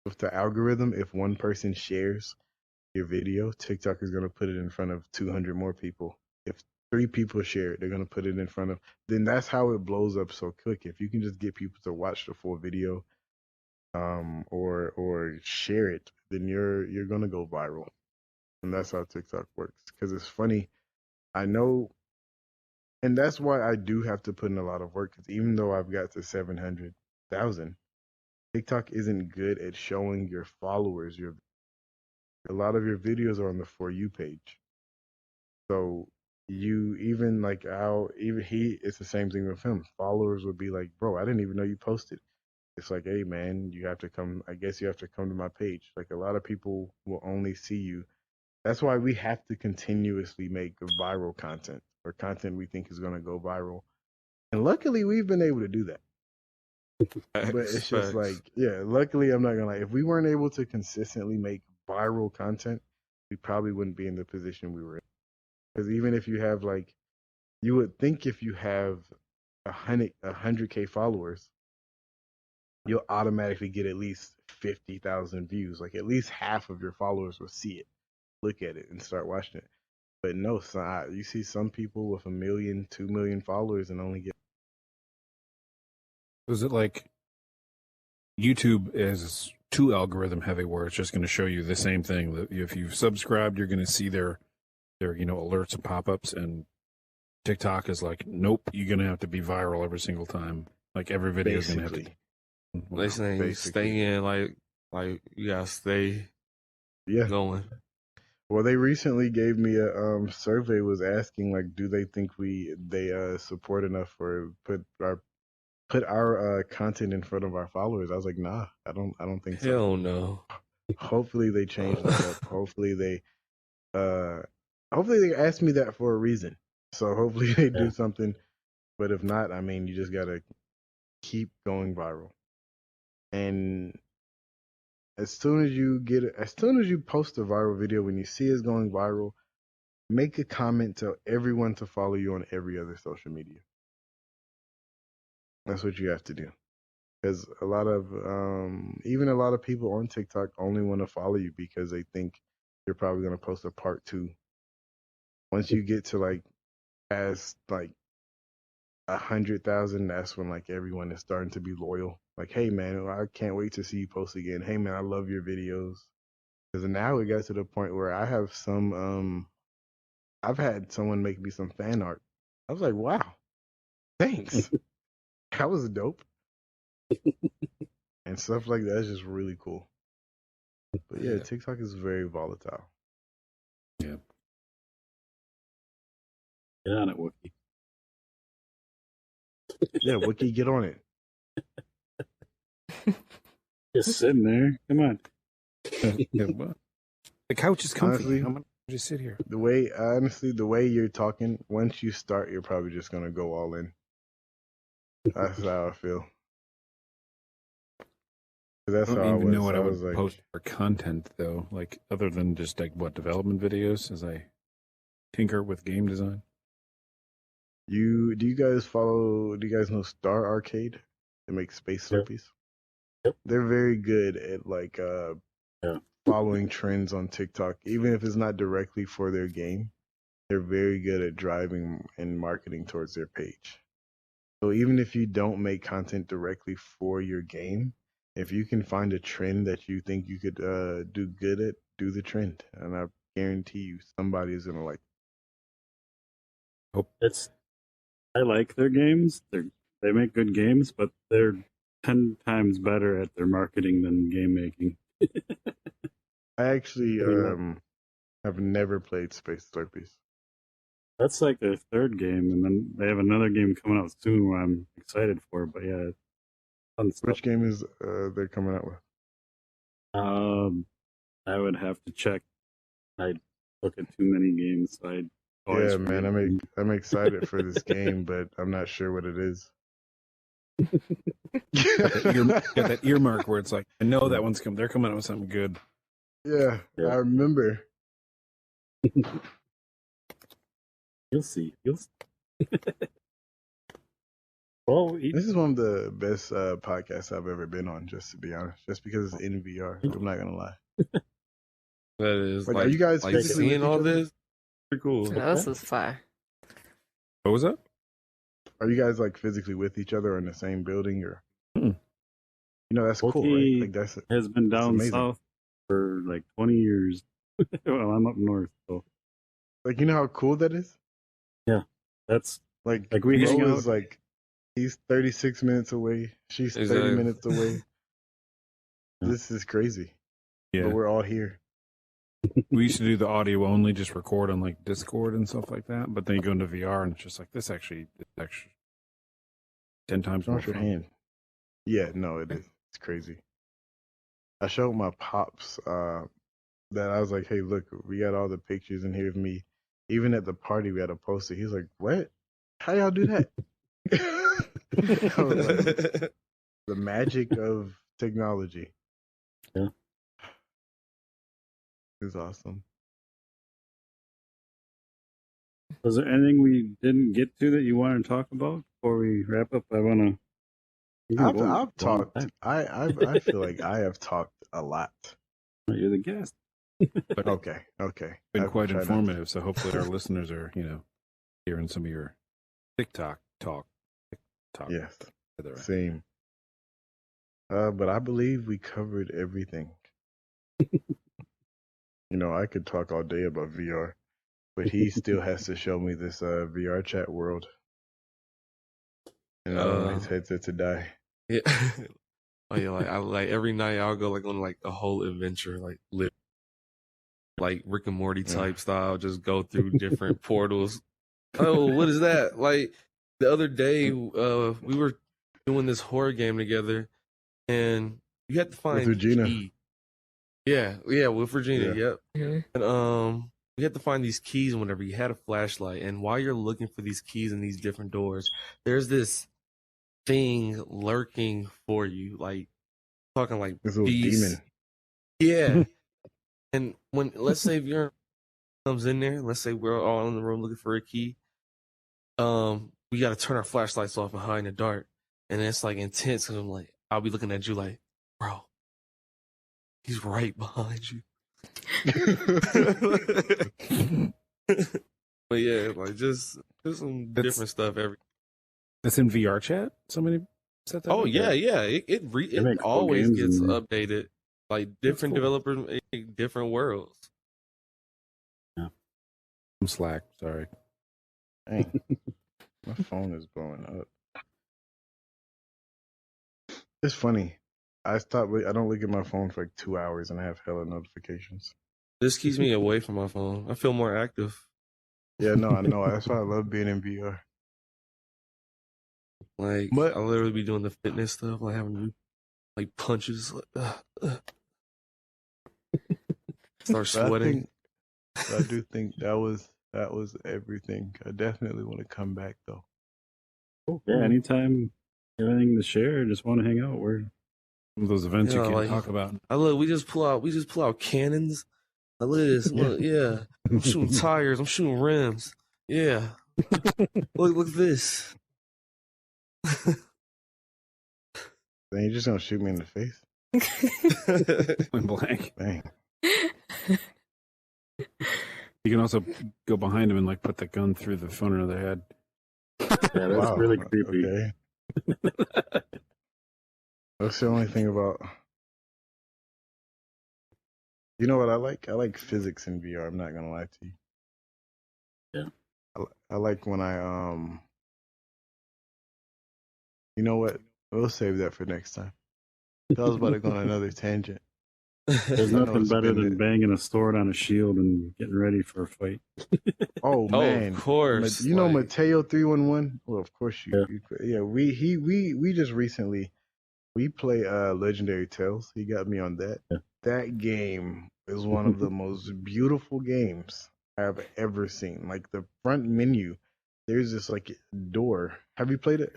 With the algorithm, if one person shares your video, TikTok is going to put it in front of 200 more people. If 3 people share it, they're going to put it in front of. Then that's how it blows up so quick. If you can just get people to watch the full video, or share it, then you're going to go viral. And that's how TikTok works. Because it's funny. I know. And that's why I do have to put in a lot of work. Because even though I've got to 700,000, TikTok isn't good at showing your followers a lot of your videos are on the For You page. So you even like how even it's the same thing with him. Followers would be like, bro, I didn't even know you posted. It's like, hey man, you have to come. I guess you have to come to my page. Like a lot of people will only see you. That's why we have to continuously make viral content or content we think is going to go viral. And luckily, we've been able to do that. But it's just like, yeah, luckily, I'm not gonna lie. If we weren't able to consistently make viral content, we probably wouldn't be in the position we were in. Because even if you have like, you would think if you have 100K followers, you'll automatically get at least 50,000 views. Like at least half of your followers will see it, look at it, and start watching it. But no, you see some people with 1 million, 2 million followers and only get. Was it like YouTube is too algorithm heavy, where it's just going to show you the same thing? If you've subscribed, you're going to see their alerts and pop ups, and TikTok is like, nope, you're going to have to be viral every single time. Like every video is going to have to. Wow. They saying you stay in, like you gotta stay going. Well, they recently gave me a survey was asking like, do they think they support enough or put our content in front of our followers? I was like, nah, I don't think so. Hell no. Hopefully they change that up. Hopefully they asked me that for a reason. So hopefully they do something. But if not, I mean, you just gotta keep going viral. And as soon as you post a viral video, when you see it's going viral, make a comment, tell everyone to follow you on every other social media. That's what you have to do. Because a lot of people on TikTok only want to follow you because they think you're probably going to post a part 2. Once you get to like past like 100,000, that's when like everyone is starting to be loyal. Like, hey man, I can't wait to see you post again. Hey man, I love your videos. Because now it got to the point where I have I've had someone make me some fan art. I was like, wow, thanks. That was dope. And stuff like that is just really cool. But yeah, TikTok is very volatile. Yeah. Get on it, Wookie. Yeah, Wookie, get on it. Just sitting there. Come on. The couch is comfy. Honestly, I'm gonna just sit here. The way you're talking, once you start, you're probably just gonna go all in. That's how I feel. That's I don't how even know what I would like, post for content though, like other than just like what development videos as I tinker with game design. do you guys know Star Arcade? They make space Slurpees. Yep. They're very good at like following trends on TikTok, even if it's not directly for their game. They're very good at driving and marketing towards their page. So even if you don't make content directly for your game, if you can find a trend that you think you could do good at, do the trend, and I guarantee you somebody is gonna like it. I like their games. They make good games, but they're 10 times better at their marketing than game making. I actually have never played Space Slurpees. That's like their 3rd game, and then they have another game coming out soon where I'm excited for. But yeah, which game is they're coming out with? I would have to check. I look at too many games. So yeah, man, I'm excited for this game, but I'm not sure what it is. Got that earmark where it's like, I know that one's coming. They're coming out with something good. Yeah, I remember. You'll see. Well, This is one of the best podcasts I've ever been on, just to be honest. Just because it's in VR. I'm not gonna lie. That is Like, are you guys like physically seeing with all each other? this? Pretty cool. No, this was fire. What was that? Are you guys like physically with each other in the same building, or Mm-mm. that's cool, Loki right? Like that's has been down amazing. south for like 20 years. Well, I'm up north, so like how cool that is. that's Like we hang Mo out. is like he's 36 minutes away. She's 30 Exactly. minutes away. This is crazy. Yeah. But we're all here. We used to do the audio only, just record on like Discord and stuff like that. But then you go into VR and it's just like it's actually 10 times more Wash your fun. hand. Yeah, no, it is. It's crazy. I showed my pops that I was like, hey, look, we got all the pictures in here of me. Even at the party, we had a poster. He's like, what? How y'all do that? I was like, the magic of technology. Yeah. It's awesome. Was there anything we didn't get to that you want to talk about before we wrap up? I've talked. I feel like I have talked a lot. You're the guest. But Okay. been I've quite tried not to. informative. So hopefully our listeners are, hearing some of your TikTok talk. Yes, Right. same. But I believe we covered everything. I could talk all day about VR, but he still has to show me this VR chat world. And I don't want his headset to die. Yeah. Oh yeah, like every night I'll go like on like a whole adventure, like Rick and Morty type style, just go through different portals. Oh, what is that? Like the other day, we were doing this horror game together, and you had to find With Regina. key. Yeah, with Regina. Yeah. Yep. Mhm. And you had to find these keys whenever you had a flashlight, and while you're looking for these keys in these different doors, there's this thing lurking for you, like talking like This little beast. demon. Yeah. And when let's say if you're comes in there, let's say we're all in the room looking for a key, we gotta turn our flashlights off and hide in the dark. And it's like intense because I'm like, I'll be looking at you like, bro, he's right behind you. But yeah, like just some different stuff every. That's in VR chat. Somebody set that. Oh up? yeah. It make cool always games gets in there. updated. Like different cool. developers make different worlds. I'm Slack. Sorry. Dang. My phone is blowing up. It's funny. I don't look at my phone for like 2 hours and I have hella notifications. This keeps me away from my phone. I feel more active. Yeah, no, I know. That's why I love being in VR. Like But- I'll literally be doing the fitness stuff, like having to do like punches. Start But sweating. I do think that was everything. I definitely want to come back though. Yeah, anytime you have anything to share, just want to hang out. We're Some of those events you Yeah, can't like- talk about. I look. We just pull out cannons. I look at this. Look, yeah. I'm shooting tires. I'm shooting rims. Yeah. Look at this. Then you're just gonna shoot me in the face? Point blank. Dang. You can also go behind them and like put the gun through the front of their head. yeah, that's Wow, really creepy. Okay. That's the only thing about. You know what I like? I like physics in VR. I'm not gonna lie to you. Yeah. I like when I You know what? We'll save that for next time. I was about to go on another tangent. There's I know nothing it's better been than banging a sword on a shield and getting ready for a fight. Oh Oh, man, of course. You know like, Mateo 311. Well, of course Yeah. yeah. We just recently we play Legendary Tales. He got me on that. Yeah. That game is one of the most beautiful games I've ever seen. Like the front menu, there's this like door. Have you played it?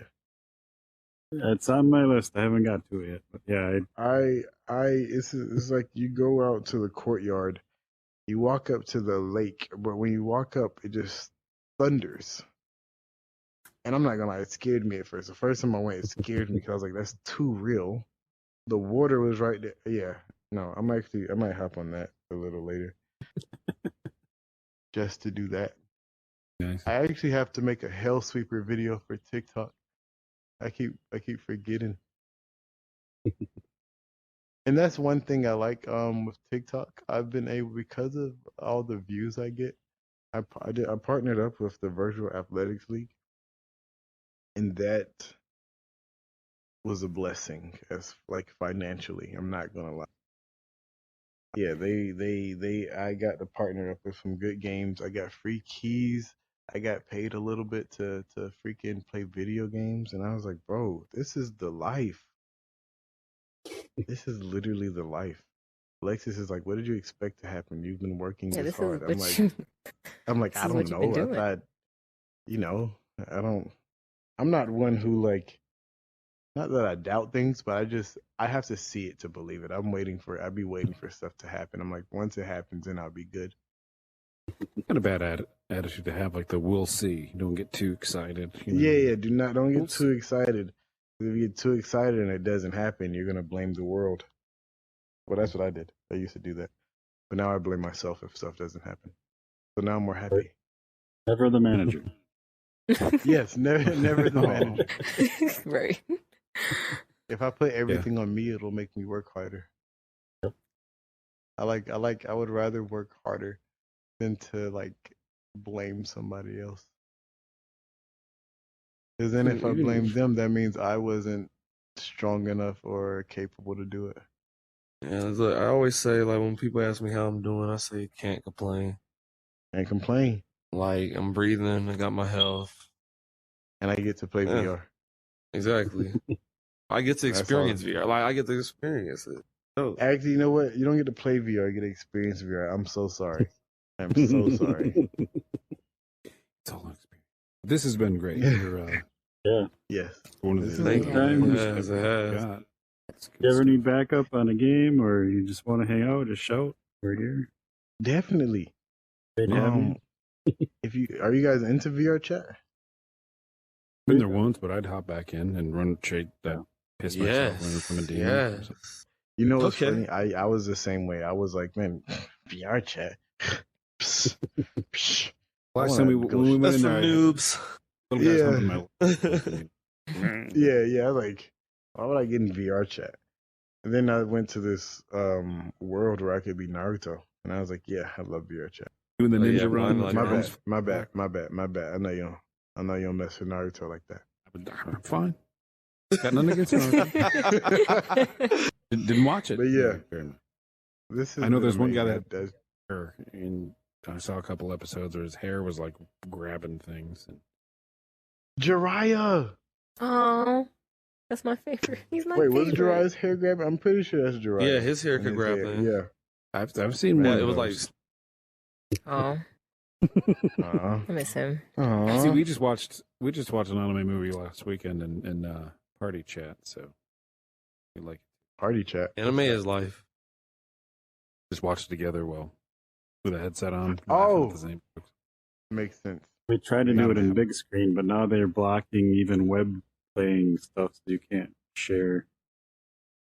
It's on my list. I haven't got to it yet, but yeah, It's like you go out to the courtyard, you walk up to the lake, but when you walk up, it just thunders. And I'm not gonna lie, it scared me at first. The first time I went, it scared me because I was like, "That's too real." The water was right there. Yeah, no, I might hop on that a little later, just to do that. Nice. I actually have to make a hell sweeper video for TikTok. I keep forgetting. And that's one thing I like with TikTok. I've been able, because of all the views I get, I partnered up with the Virtual Athletics League, and that was a blessing as like financially. I'm not gonna lie. Yeah, I got to partner up with some good games. I got free keys. I got paid a little bit to freaking play video games, and I was like, bro, this is the life. This is literally the life. Alexis is like, what did you expect to happen? You've been working Yeah, this this is hard. what I'm like, this I is don't what you've been know. I doing. thought, you know, I'm not one who like, not that I doubt things, but I have to see it to believe it. I'd be waiting for stuff to happen. I'm like, once it happens, then I'll be good. Not a bad attitude to have, like the we'll see. Don't get too excited. You know? Yeah. Don't get We'll too excited. If you get too excited and it doesn't happen, you're gonna blame the world. Well, that's what I did. I used to do that, but now I blame myself if stuff doesn't happen. So now I'm more happy. never the manager. Yes, never the Oh. manager. Right. If I put everything on me, it'll make me work harder. Yep. I would rather work harder than to like blame somebody else. Because then if I Even blame if- them, that means I wasn't strong enough or capable to do it. Yeah, look, I always say, like, when people ask me how I'm doing, I say can't complain. And complain. Like, I'm breathing, I got my health. And I get to play Yeah. VR. Exactly. I get to That's experience all. VR. Like, I get to experience it. Oh. Actually, you know what? You don't get to play VR, you get to experience VR. I'm so sorry. I'm so sorry. It's all experience. This has been great. Yeah. You're Yeah. Yes. one of This the is Thank good. you. Time. It has, it has. God. That's good You ever stuff. need backup on a game, or you just want to hang out, just shout. We're here. Definitely. Great to have you. Are you guys into VR chat? Been there once, but I'd hop back in and run straight that piss myself running from a demon. or something. Yes. You know what's Okay. funny? I was the same way. I was like, man, VR chat. Psst, psh. Last I time wanna go when we That's went for in noobs. there, little guys Yeah. humping my Yeah. Like, why would I get in VR chat? And then I went to this world where I could be Naruto, and I was like, yeah, I love VR chat. doing the Oh, ninja yeah, run. mine with like your My that. arms. bad. My bad. I know you don't mess with Naruto like that. I'm fine. Got nothing against Naruto. Didn't watch it. But yeah. Fair enough. This is I know there's one guy amazing. that does hair, and I saw a couple episodes where his hair was like grabbing things. And Jiraiya. Oh, that's my favorite. He's my Wait, favorite. was Jiraiya's hair grabbing? I'm pretty sure that's Jiraiya. Yeah, his hair could grab things. Yeah. I've seen Yeah, one. it of was like those. Oh, Uh-huh. I miss him. Uh-huh. See, we just watched an anime movie last weekend in party chat. So we like Party chat. anime is life. just watch it together. Well, with a headset on. Oh. laughing at the same jokes. Makes sense. We tried to Not do it in happening. big screen, but now they're blocking even web playing stuff, so you can't share.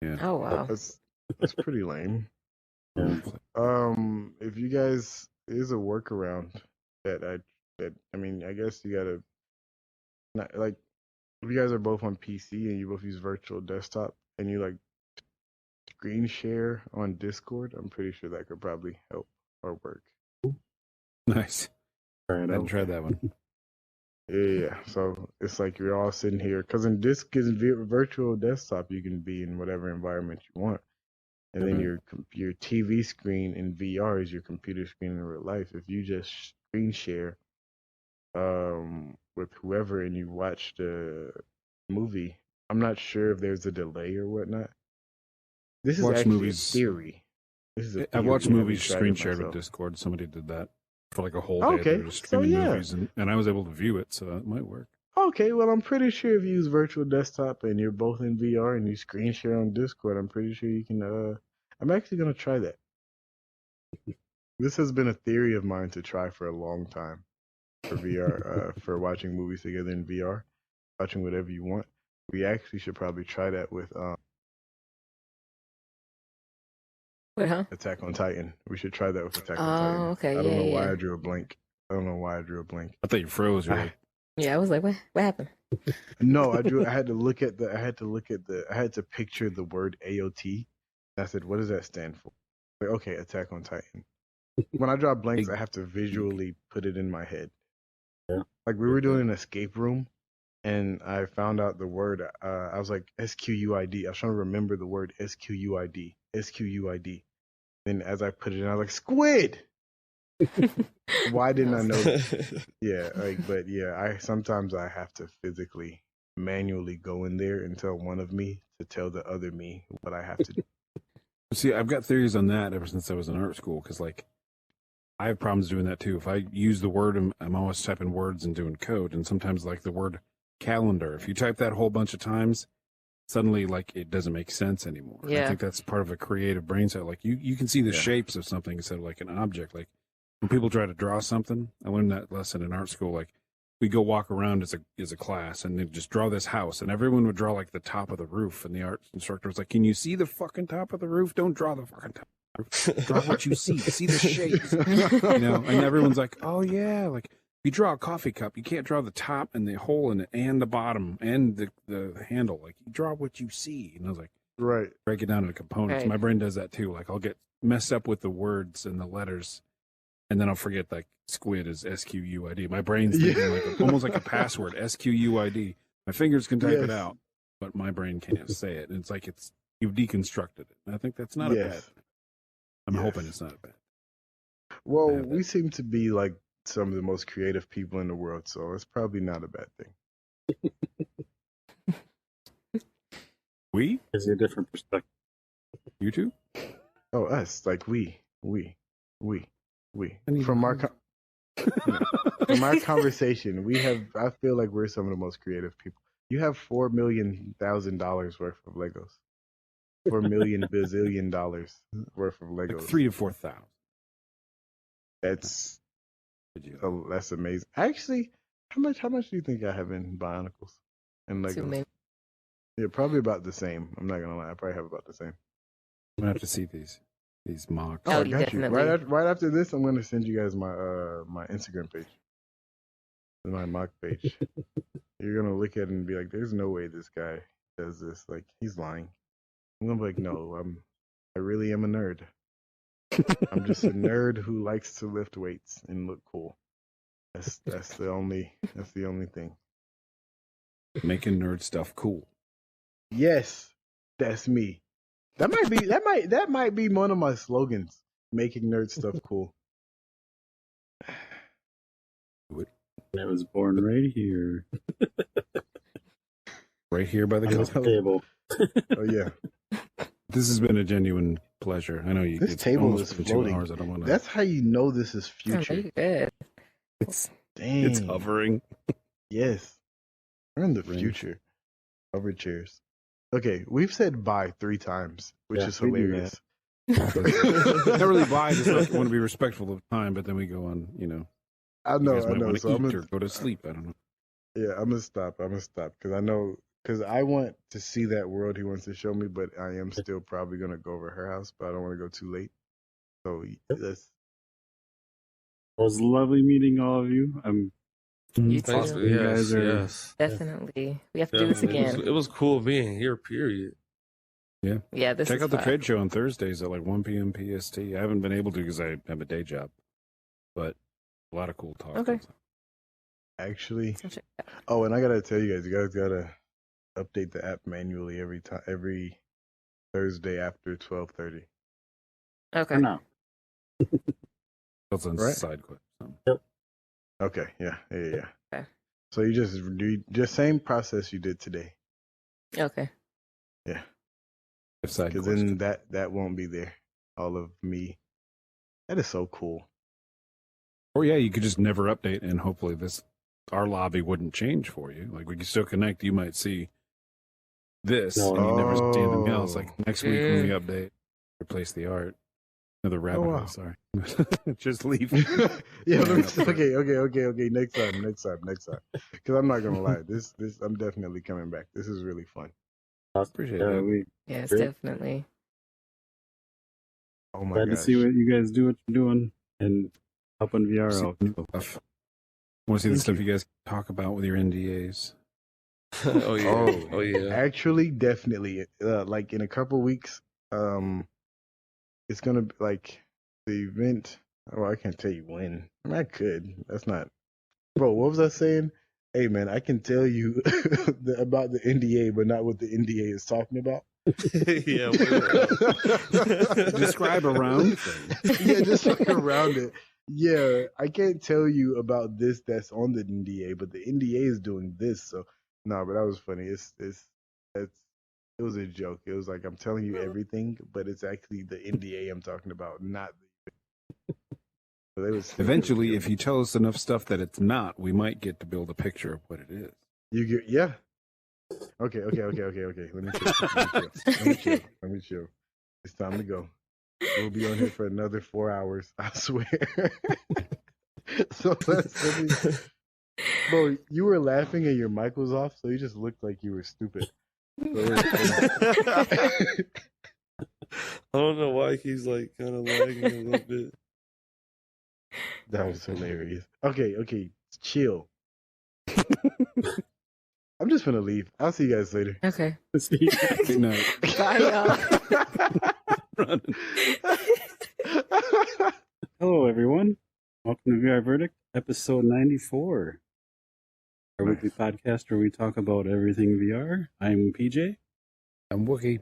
Yeah. Oh wow. That's pretty lame. Yeah. If you guys, there's a workaround that I mean, I guess you gotta not like if you guys are both on PC and you both use virtual desktop and you like screen share on Discord, I'm pretty sure that could probably help or work. Nice. Try I it hadn't out. tried that one. Yeah. So it's like you're all sitting here because in virtual desktop you can be in whatever environment you want. And then your TV screen in VR is your computer screen in real life. If you just screen share with whoever and you watch the movie, I'm not sure if there's a delay or whatnot. This is Watch actually movies. a theory. This is a I theory. watched haven't movies tried screen it shared with myself. Discord. Somebody did that for like a whole day. Okay, They were just so streaming yeah. movies, and I was able to view it, so it might work. Okay, well, I'm pretty sure if you use virtual desktop and you're both in VR and you screen share on Discord, I'm pretty sure you can. I'm actually gonna try that. This has been a theory of mine to try for a long time for VR, for watching movies together in VR, watching whatever you want. We actually should probably try that with What, huh? Attack on Titan. We should try that with Attack on Oh, Titan. okay. I don't know why Yeah. I drew a blank. I don't know why I drew a blank. I thought you froze. You're like, Yeah, I was like, what happened? No, I had to picture the word AOT. I said, what does that stand for? Like, okay, Attack on Titan. When I draw blanks, I have to visually put it in my head. Yeah. Like we were doing an escape room, and I found out the word. I was like SQUID. I was trying to remember the word SQUID. SQUID. And as I put it in, I was like squid. Why didn't I know? Yeah, but yeah, I sometimes I have to physically, manually go in there and tell one of me to tell the other me what I have to do. see, I've got theories on that ever since I was in art school because, like, I have problems doing that too. If I use the word, I'm always typing words and doing code, and sometimes like the word calendar. If you type that a whole bunch of times, suddenly like it doesn't make sense anymore. Yeah. I think that's part of a creative brain cell. Like you can see the Yeah. shapes of something instead of like an object. Like when people try to draw something, I learned that lesson in art school. Like we go walk around as a class and they just draw this house, and everyone would draw like the top of the roof, and the art instructor was like, "Can you see the fucking top of the roof? Don't draw the fucking top. Draw what you see. See the shapes." You know, and everyone's like, "Oh yeah, like if you draw a coffee cup, you can't draw the top and the hole in it and the bottom and the handle. Like you draw what you see." And I was like, Right. break it down into components. Right. My brain does that too. Like I'll get messed up with the words and the letters, and then I'll forget like squid is SQUID. My brain's thinking like almost like a password, SQUID. My fingers can type it Yes. out, but my brain can't say it. And it's like you've deconstructed it. And I think that's not a bad Yes. thing. I'm Yes. hoping it's not bad. Well, I have we that. seem to be like some of the most creative people in the world, so it's probably not a bad thing. We? Gives you a different perspective. You two? Oh, us, like we. I need From our to- from our conversation, I feel like we're some of the most creative people. You have $4,000,000 worth of Legos. $4 bazillion worth of Legos. like 3,000 to 4,000. That's Did you? that's amazing. Actually, how much do you think I have in Bionicles and Too Legos? many. Yeah, probably about the same. I'm not gonna lie, I probably have about the same. I'm gonna have to see these mocks. Oh, I you got you. definitely. Right after this, I'm gonna send you guys my my Instagram page, my mock page. You're gonna look at it and be like, "There's no way this guy does this. Like, he's lying." I'm gonna be like, "No, I really am a nerd. I'm just a nerd who likes to lift weights and look cool. That's the only thing." Making nerd stuff cool. Yes, that's me. That might be one of my slogans. Making nerd stuff cool. I was born right here Right here by the on this coast. table. Oh yeah, This has been a genuine pleasure. I know you. this it's table almost is been floating. 2 hours. I don't want to. That's how you know this is Oh, future. you good. Dang. It's hovering. Yes. We're in the Ring. future. Hover chairs. Okay, we've said bye 3 times, which Yeah, is we do hilarious. Not really buy. Just like want to be respectful of time, but then we go on. You know, I you know, guys I might know. want So to I'm eat gonna, or go to sleep. I don't know. yeah, I'm gonna stop. Because I want to see that world he wants to show me, but I am still probably gonna go over her house, but I don't want to go too late. So let's. It was lovely meeting all of you. You Thanks too. for You guys yes, are- yes. Definitely. We have to do this Definitely. again. It was cool being here. Period. Yeah, this Check is out the fun. trade show on Thursdays at like 1 p.m. PST. I haven't been able to because I have a day job, but a lot of cool talk. Okay. Actually, I'll check it out. oh, and I gotta tell you guys gotta update the app manually every Thursday after 12:30. Okay. For now. That's on Right. side quest. So. Okay, yeah. Okay. So you just same process you did today. Okay. Yeah, Side because quest. then that won't be there. All of me. That is so cool. Or yeah, you could just never update, and hopefully this our lobby wouldn't change for you. Like we can still connect. You might see this, No. and you never see anything else. Oh. Like next week when we update, replace the art. Another rabbit hole. wow. Sorry, just leave. Yeah, okay. Next time. Because I'm not gonna lie, this I'm definitely coming back. This is really fun. Appreciate that. Yes, Great. definitely. Oh my Glad to gosh. see what you guys do, what you're doing, and helping VR See out. the stuff. Want to see the Thank stuff you. you guys talk about with your NDAs? Oh yeah. Oh, Oh yeah. Actually, definitely. Like in a couple weeks, it's gonna be like the event. Oh, I can't tell you when. I mean, I could. That's not. Bro, what was I saying? Hey man, I can tell you about the NDA, but not what the NDA is talking about. Yeah. What Describe around things. Yeah, just like around it. Yeah, I can't tell you about this that's on the NDA, but the NDA is doing this. So no, but that was funny. It was a joke. It was like I'm telling you everything, but it's actually the NDA I'm talking about, not the. So they was Eventually, if you tell us enough stuff that it's not, we might get to build a picture of what it is. you get Okay. Let me chill. It's time to go. We'll be on here for another 4 hours. I swear. So let me. Bro, you were laughing and your mic was off, so you just looked like you were stupid. So I don't know why he's like kind of lagging a little bit. that was hilarious. Okay, chill. I'm just gonna leave. I'll see you guys later. Okay. Good night. Bye, y'all. Hello, everyone. Welcome to VR Verdict, episode 94. Our Nice. weekly podcast where we talk about everything VR. I'm PJ. I'm Wookie.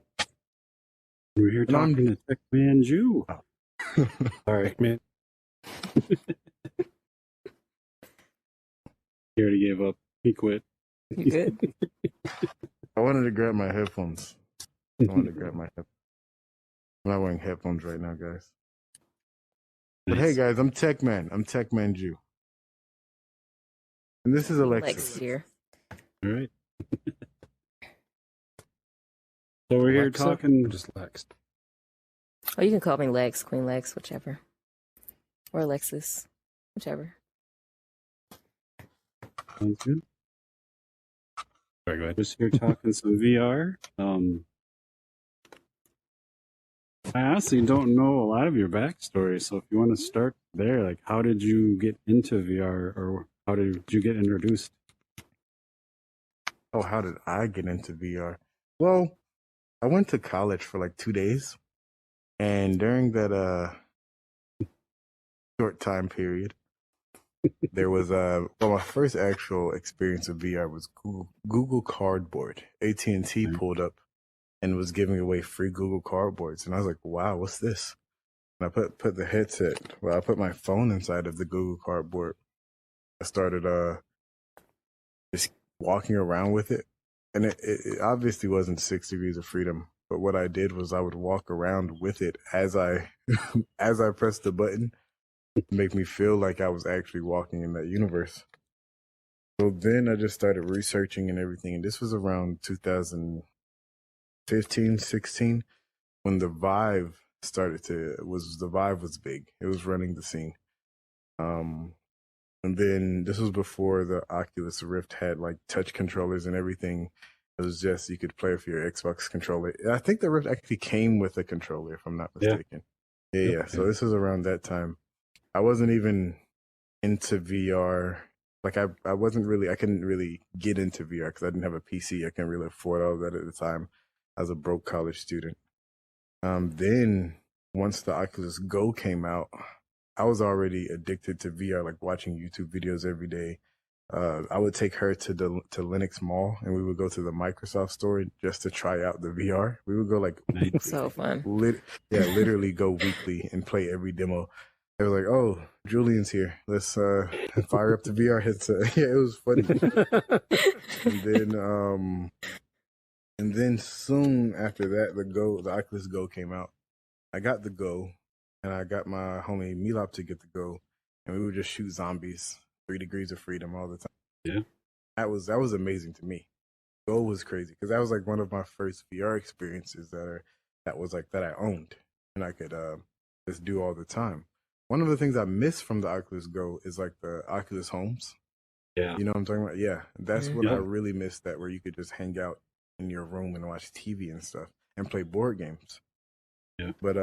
We're here And I'm- talking to TechManJu. Oh. Sorry, Man, he already gave up. He quit. You good? I wanted to grab my headphones. I'm not wearing headphones right now, guys. But hey, Nice. guys, I'm TechMan. I'm TechManJu. And this is Lex Alexis. here. All right. So we're here Alexa, talking. or just Lex. Oh, you can call me Lex, Queen Lex, whichever. Or Alexis, whichever. Sounds good. Sorry, go ahead. Just here talking some VR. I honestly don't know a lot of your backstory, so if you want to start there, like how did you get into VR, or how did you get introduced? Oh, how did I get into VR? Well, I went to college for like 2 days. And during that short time period, there was my first actual experience of VR was Google Cardboard. AT&T pulled up and was giving away free Google Cardboards, and I was like, "Wow, what's this?" And I put the headset. Well, I put my phone inside of the Google Cardboard. I started just walking around with it, and it obviously wasn't 6 degrees of freedom. But what I did was I would walk around with it as I as I pressed the button, to make me feel like I was actually walking in that universe. So then I just started researching and everything, and this was around 2015, 16, when the Vive was big. It was running the scene. And then this was before the Oculus Rift had like touch controllers and everything. It was just you could play with your Xbox controller. I think the Rift actually came with a controller, if I'm not mistaken. Yeah. So this was around that time. I wasn't even into VR. Like I couldn't really get into VR because I didn't have a PC. I couldn't really afford all of that at the time. I was a broke college student. Then once the Oculus Go came out, I was already addicted to VR, like watching YouTube videos every day. I would take her to Lenox Mall, and we would go to the Microsoft store just to try out the VR. We would go like weekly. So fun. Literally go weekly and play every demo. They were like, "Oh, Julian's here. Let's fire up the VR headset." Yeah, it was funny. And then soon after that, the Oculus Go came out. I got the Go, and I got my homie Milop to get the Go, and we would just shoot zombies, 3 degrees of freedom all the time. Yeah. That was amazing to me. Go was crazy because that was like one of my first VR experiences that I owned and I could just do all the time. One of the things I miss from the Oculus Go is like the Oculus Homes. Yeah. You know what I'm talking about? Yeah, that's what I Yeah. really missed. That where you could just hang out in your room and watch TV and stuff and play board games. Yeah. But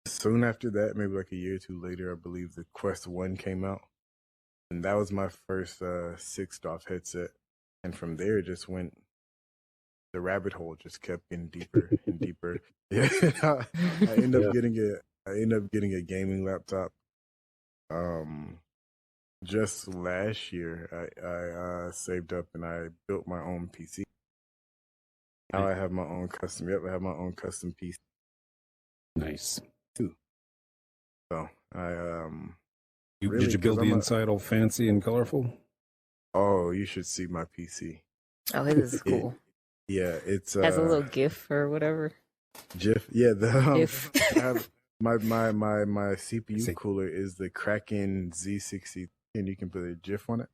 soon after that, maybe like a year or two later, I believe the Quest 1 came out. And that was my first 6-DOF headset. And from there, it just went, the rabbit hole just kept getting deeper and deeper. Yeah, I ended up getting a gaming laptop. Just last year, I saved up and I built my own PC. Now I have my own custom. Yep, I have my own custom PC Nice. too. So I Did you build the inside all fancy and colorful? Oh, you should see my PC. Oh, his is cool. Yeah, it's has a little GIF or whatever. GIF. Yeah, the GIF. I have my CPU cooler is the Kraken Z60, and you can put a GIF on it.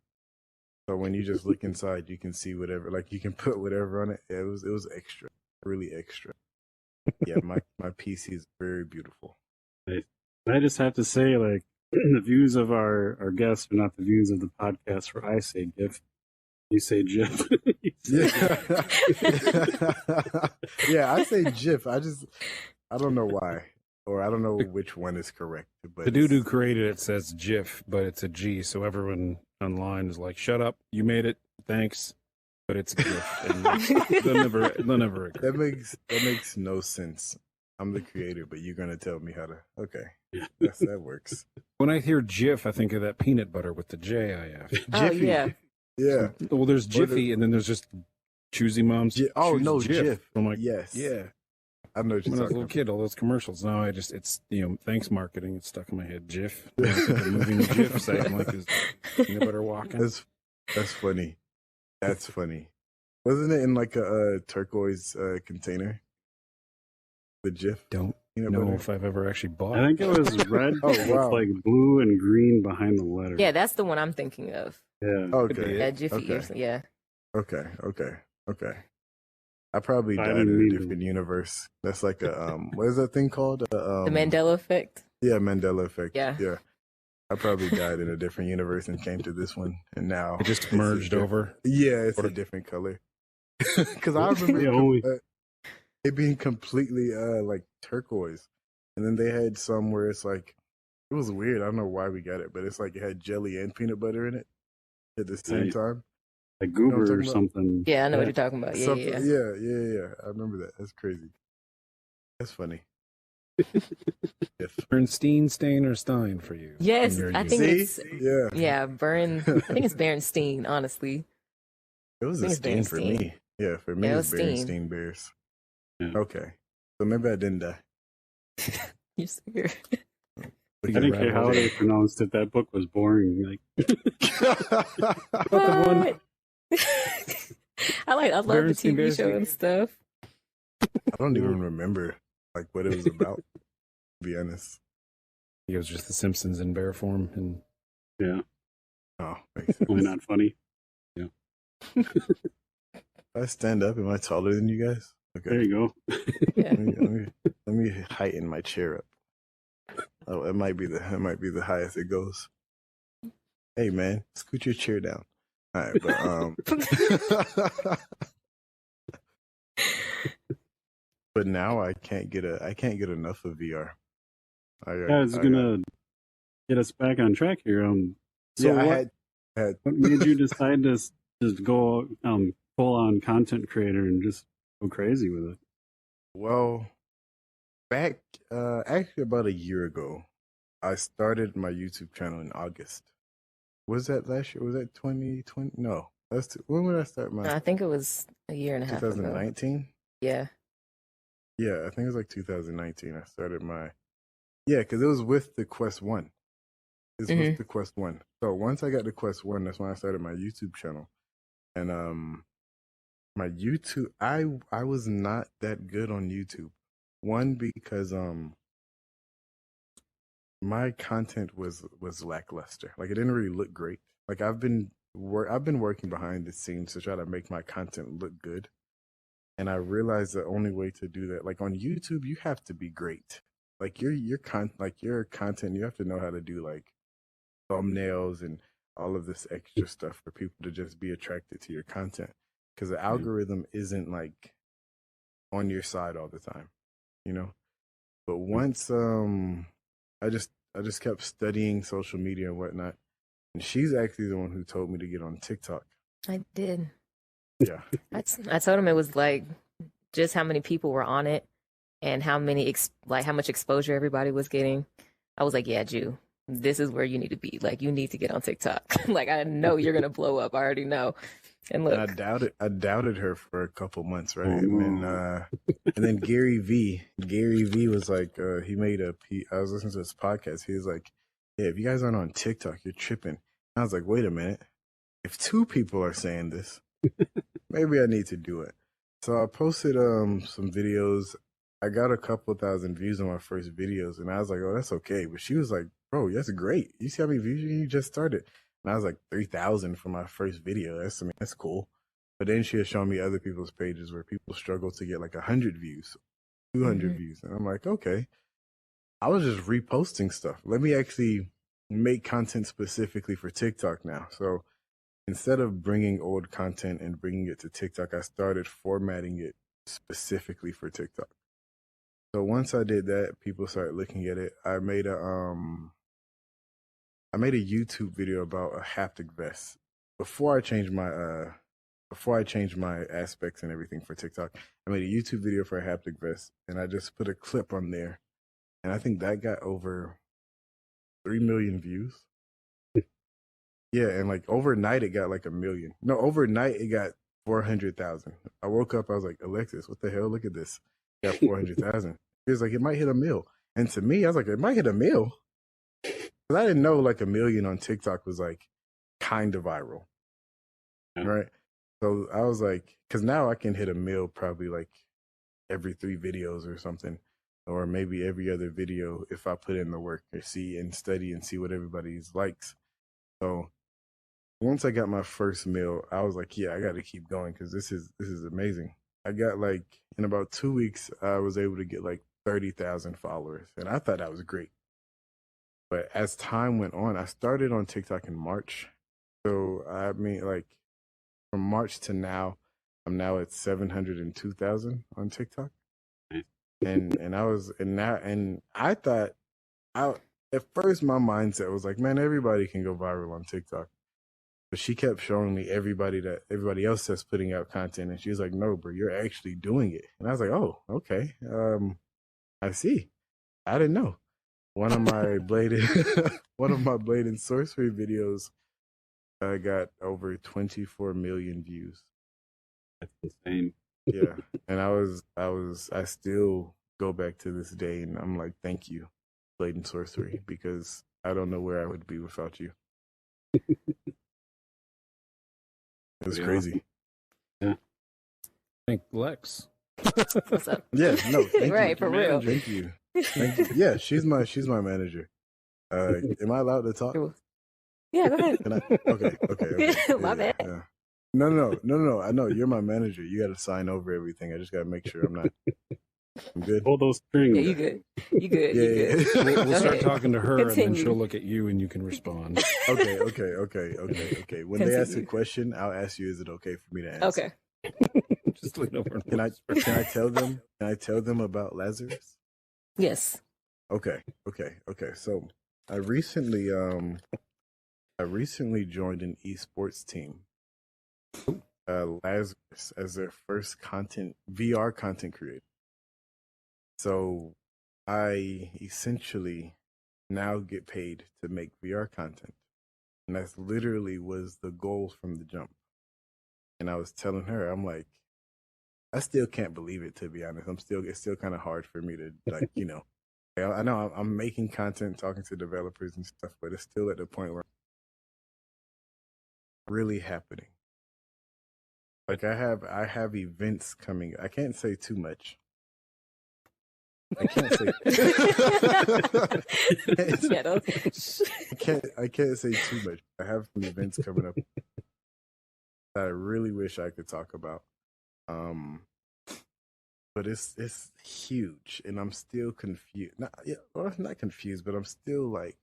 So when you just look inside, you can see whatever. Like you can put whatever on it. It was extra, really extra. Yeah, my PC is very beautiful. I just have to say, like, the views of our guests are not the views of the podcast where I say GIF. You say GIF. Yeah, I say GIF. I don't know why. Or I don't know which one is correct. But the dude who created it says GIF, but it's a G, so everyone online is like, "Shut up! You made it. Thanks." But it's GIF, and they'll never agree. That makes no sense. I'm the creator, but you're gonna tell me how to. Okay, that works. When I hear GIF, I think of that peanut butter with the JIF. Oh yeah. Yeah. Well, there's Jiffy, and then there's just Choosy Mom's. GIF. I'm like, yes. Yeah. I know what you're When I was a talking little about. kid, all those commercials. Now it's thanks marketing. It's stuck in my head. GIF. I think I'm moving the GIF site. I'm like, is peanut butter walking? That's funny. That's funny. Wasn't it in like a turquoise container? The GIF. Don't peanut know butter? if I've ever actually bought. I think it was red Oh, wow. with like blue and green behind the letter. Yeah, that's the one I'm thinking of. Yeah. Okay. Yeah, Jiffy. Okay. Yeah. Okay. I probably I died didn't in mean a to. different universe. That's like a what is that thing called? The Mandela effect. Yeah, Mandela effect. Yeah. Yeah. I probably died in a different universe and came to this one, and now It just it's a merged different- over. Yeah, it's Or- a different color. Because I remember Yeah, only- it being completely like turquoise, and then they had some where it's like it was weird. I don't know why we got it, but it's like it had jelly and peanut butter in it at the same Right. time. Like know what I'm goober or talking about? something. Yeah, I know what you're talking about. Yeah, Something- yeah. yeah. I remember that. That's crazy. That's funny. If Bernstein, Stain, or Stein for you? Yes, in your I youth? think see, it's yeah, I think it's Berenstein, honestly. it was I a think it's stain for Berenstein. me. Yeah, for me Yeah, it it's was Steen. Berenstein Bears. Yeah. Okay, so maybe I didn't die. You're so weird. What I do you didn't care rattle how it? they pronounced it. That book was boring. Like, About the one- What? I love the Berenstein TV Bears. show and stuff. I don't even remember like what it was about. To be honest. It was just The Simpsons in bear form, and yeah, Oh, makes sense. really not funny. If I stand up, am I taller than you guys? There Okay. you go. Yeah. Let me heighten my chair up. Oh, it might be the highest it goes. Hey man, scoot your chair down. All right, but but now I can't get enough of VR. Yeah, it's gonna get us back on track here. So yeah, I what had made you decide to just go full on content creator and just go crazy with it? well back actually about a year ago. I started my YouTube channel in August. Was that last year? Was that 2020? No, when did I start I my think it was a year and a half ago. 2019? Yeah. Yeah, I think it was like 2019. I started because it was with the Quest 1. It's with the Quest 1. So once I got the Quest 1, that's when I started my YouTube channel. And my YouTube, I was not that good on YouTube. One, because my content was lackluster. Like it didn't really look great. Like I've been I've been working behind the scenes to try to make my content look good. And I realized the only way to do that, like on YouTube, you have to be great. Like your content, you have to know how to do like thumbnails and all of this extra stuff for people to just be attracted to your content. Because the algorithm isn't like on your side all the time, you know. But once I just kept studying social media and whatnot, and she's actually the one who told me to get on TikTok. I did. Yeah. I told him it was like just how many people were on it and how many how much exposure everybody was getting. I was like, yeah, Ju, this is where you need to be. Like, you need to get on TikTok. Like, I know you're gonna blow up. I already know. And look, and I doubted her for a couple months, right? And then Gary V was like, I was listening to his podcast. He was like, yeah, if you guys aren't on TikTok, you're tripping. I was like, wait a minute. If 2 people are saying this, maybe I need to do it. So I posted some videos. I got a couple thousand views on my first videos, and I was like, oh, that's okay. But she was like, bro, that's great. You see how many views you just started? And I was like 3,000 for my first video. That's cool. But then she had shown me other people's pages where people struggle to get like 100 views, 200 views. And I'm like, okay. I was just reposting stuff. Let me actually make content specifically for TikTok now. So instead of bringing old content and bringing it to TikTok, I started formatting it specifically for TikTok. So once I did that, people started looking at it. I made a YouTube video about a haptic vest. Before I changed my aspects and everything for TikTok, I made a YouTube video for a haptic vest, and I just put a clip on there. And I think that got over 3 million views. Yeah, and like overnight it got like 1 million. No, overnight it got 400,000. I woke up, I was like, Alexis, what the hell? Look at this. It got 400,000. He was like, it might hit 1 mil. And to me, I was like, it might hit 1 mil. Because I didn't know like 1 million on TikTok was like kind of viral. Right? So I was like, because now I can hit 1 mil probably like every 3 videos or something. Or maybe every other video if I put in the work or see and study and see what everybody's likes. So once I got my first mil, I was like, yeah, I got to keep going because this is amazing. I got like in about 2 weeks, I was able to get like 30,000 followers, and I thought that was great. But as time went on, I started on TikTok in March. So I mean, like from March to now, I'm now at 702,000 on TikTok. And I thought at first my mindset was like, man, everybody can go viral on TikTok. But she kept showing me everybody else that's putting out content, and she was like, no, bro, you're actually doing it. And I was like, oh, okay. I see. I didn't know. One of my Blade and Sorcery videos got over 24 million views. That's insane. Yeah. And I still go back to this day and I'm like, thank you, Blade and Sorcery, because I don't know where I would be without you. It was crazy. Yeah. Thank Lex. What's up? Yeah, no, thank you. Right, for real. Thank you. Thank you. Yeah, she's my manager. Am I allowed to talk? Yeah, go ahead. Can I? Okay. My bad. Yeah. No. I know you're my manager. You got to sign over everything. I just got to make sure I'm good. Hold those strings. Yeah, you good. You good. Yeah, You good. yeah. We'll Go start ahead. talking to her, and then Continue. she'll look at you, and you can respond. Okay. When they ask a Continue. question, I'll ask you, is it okay for me to answer? Okay. Just lean over. And Can I whisper. tell them? Can I tell them about Lazarus? Yes. Okay. So I recently joined an esports team. Lazarus as their first VR content creator. So I essentially now get paid to make VR content. And that's literally was the goal from the jump. And I was telling her, I'm like, I still can't believe it, to be honest. It's still kind of hard for me to, like, you know, I know I'm making content, talking to developers and stuff, but it's still at the point where it's really happening. Like I have events coming. I can't say too much. I can't say. Yeah, don't- I can't say too much. I have some events coming up that I really wish I could talk about. But it's huge, and I'm still confused. Not confused, but I'm still like,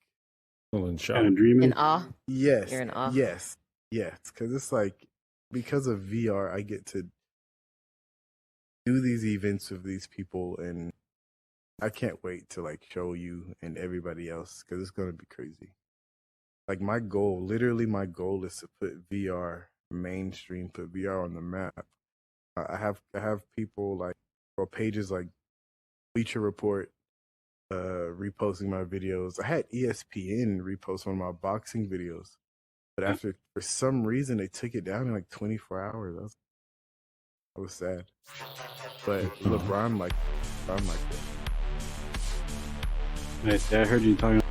Well, in shock. Kind of dreaming. In awe. yes, You're in awe. yes, because it's like, because of VR, I get to do these events with these people, and I can't wait to like show you and everybody else, because it's gonna be crazy. Like my goal is to put VR mainstream, put VR on the map. I have people like, or pages like Bleacher Report reposting my videos. I had ESPN repost one of my boxing videos, but after, for some reason, they took it down in like 24 hours. I was sad. But LeBron like that. Nice. Yeah, I heard you talking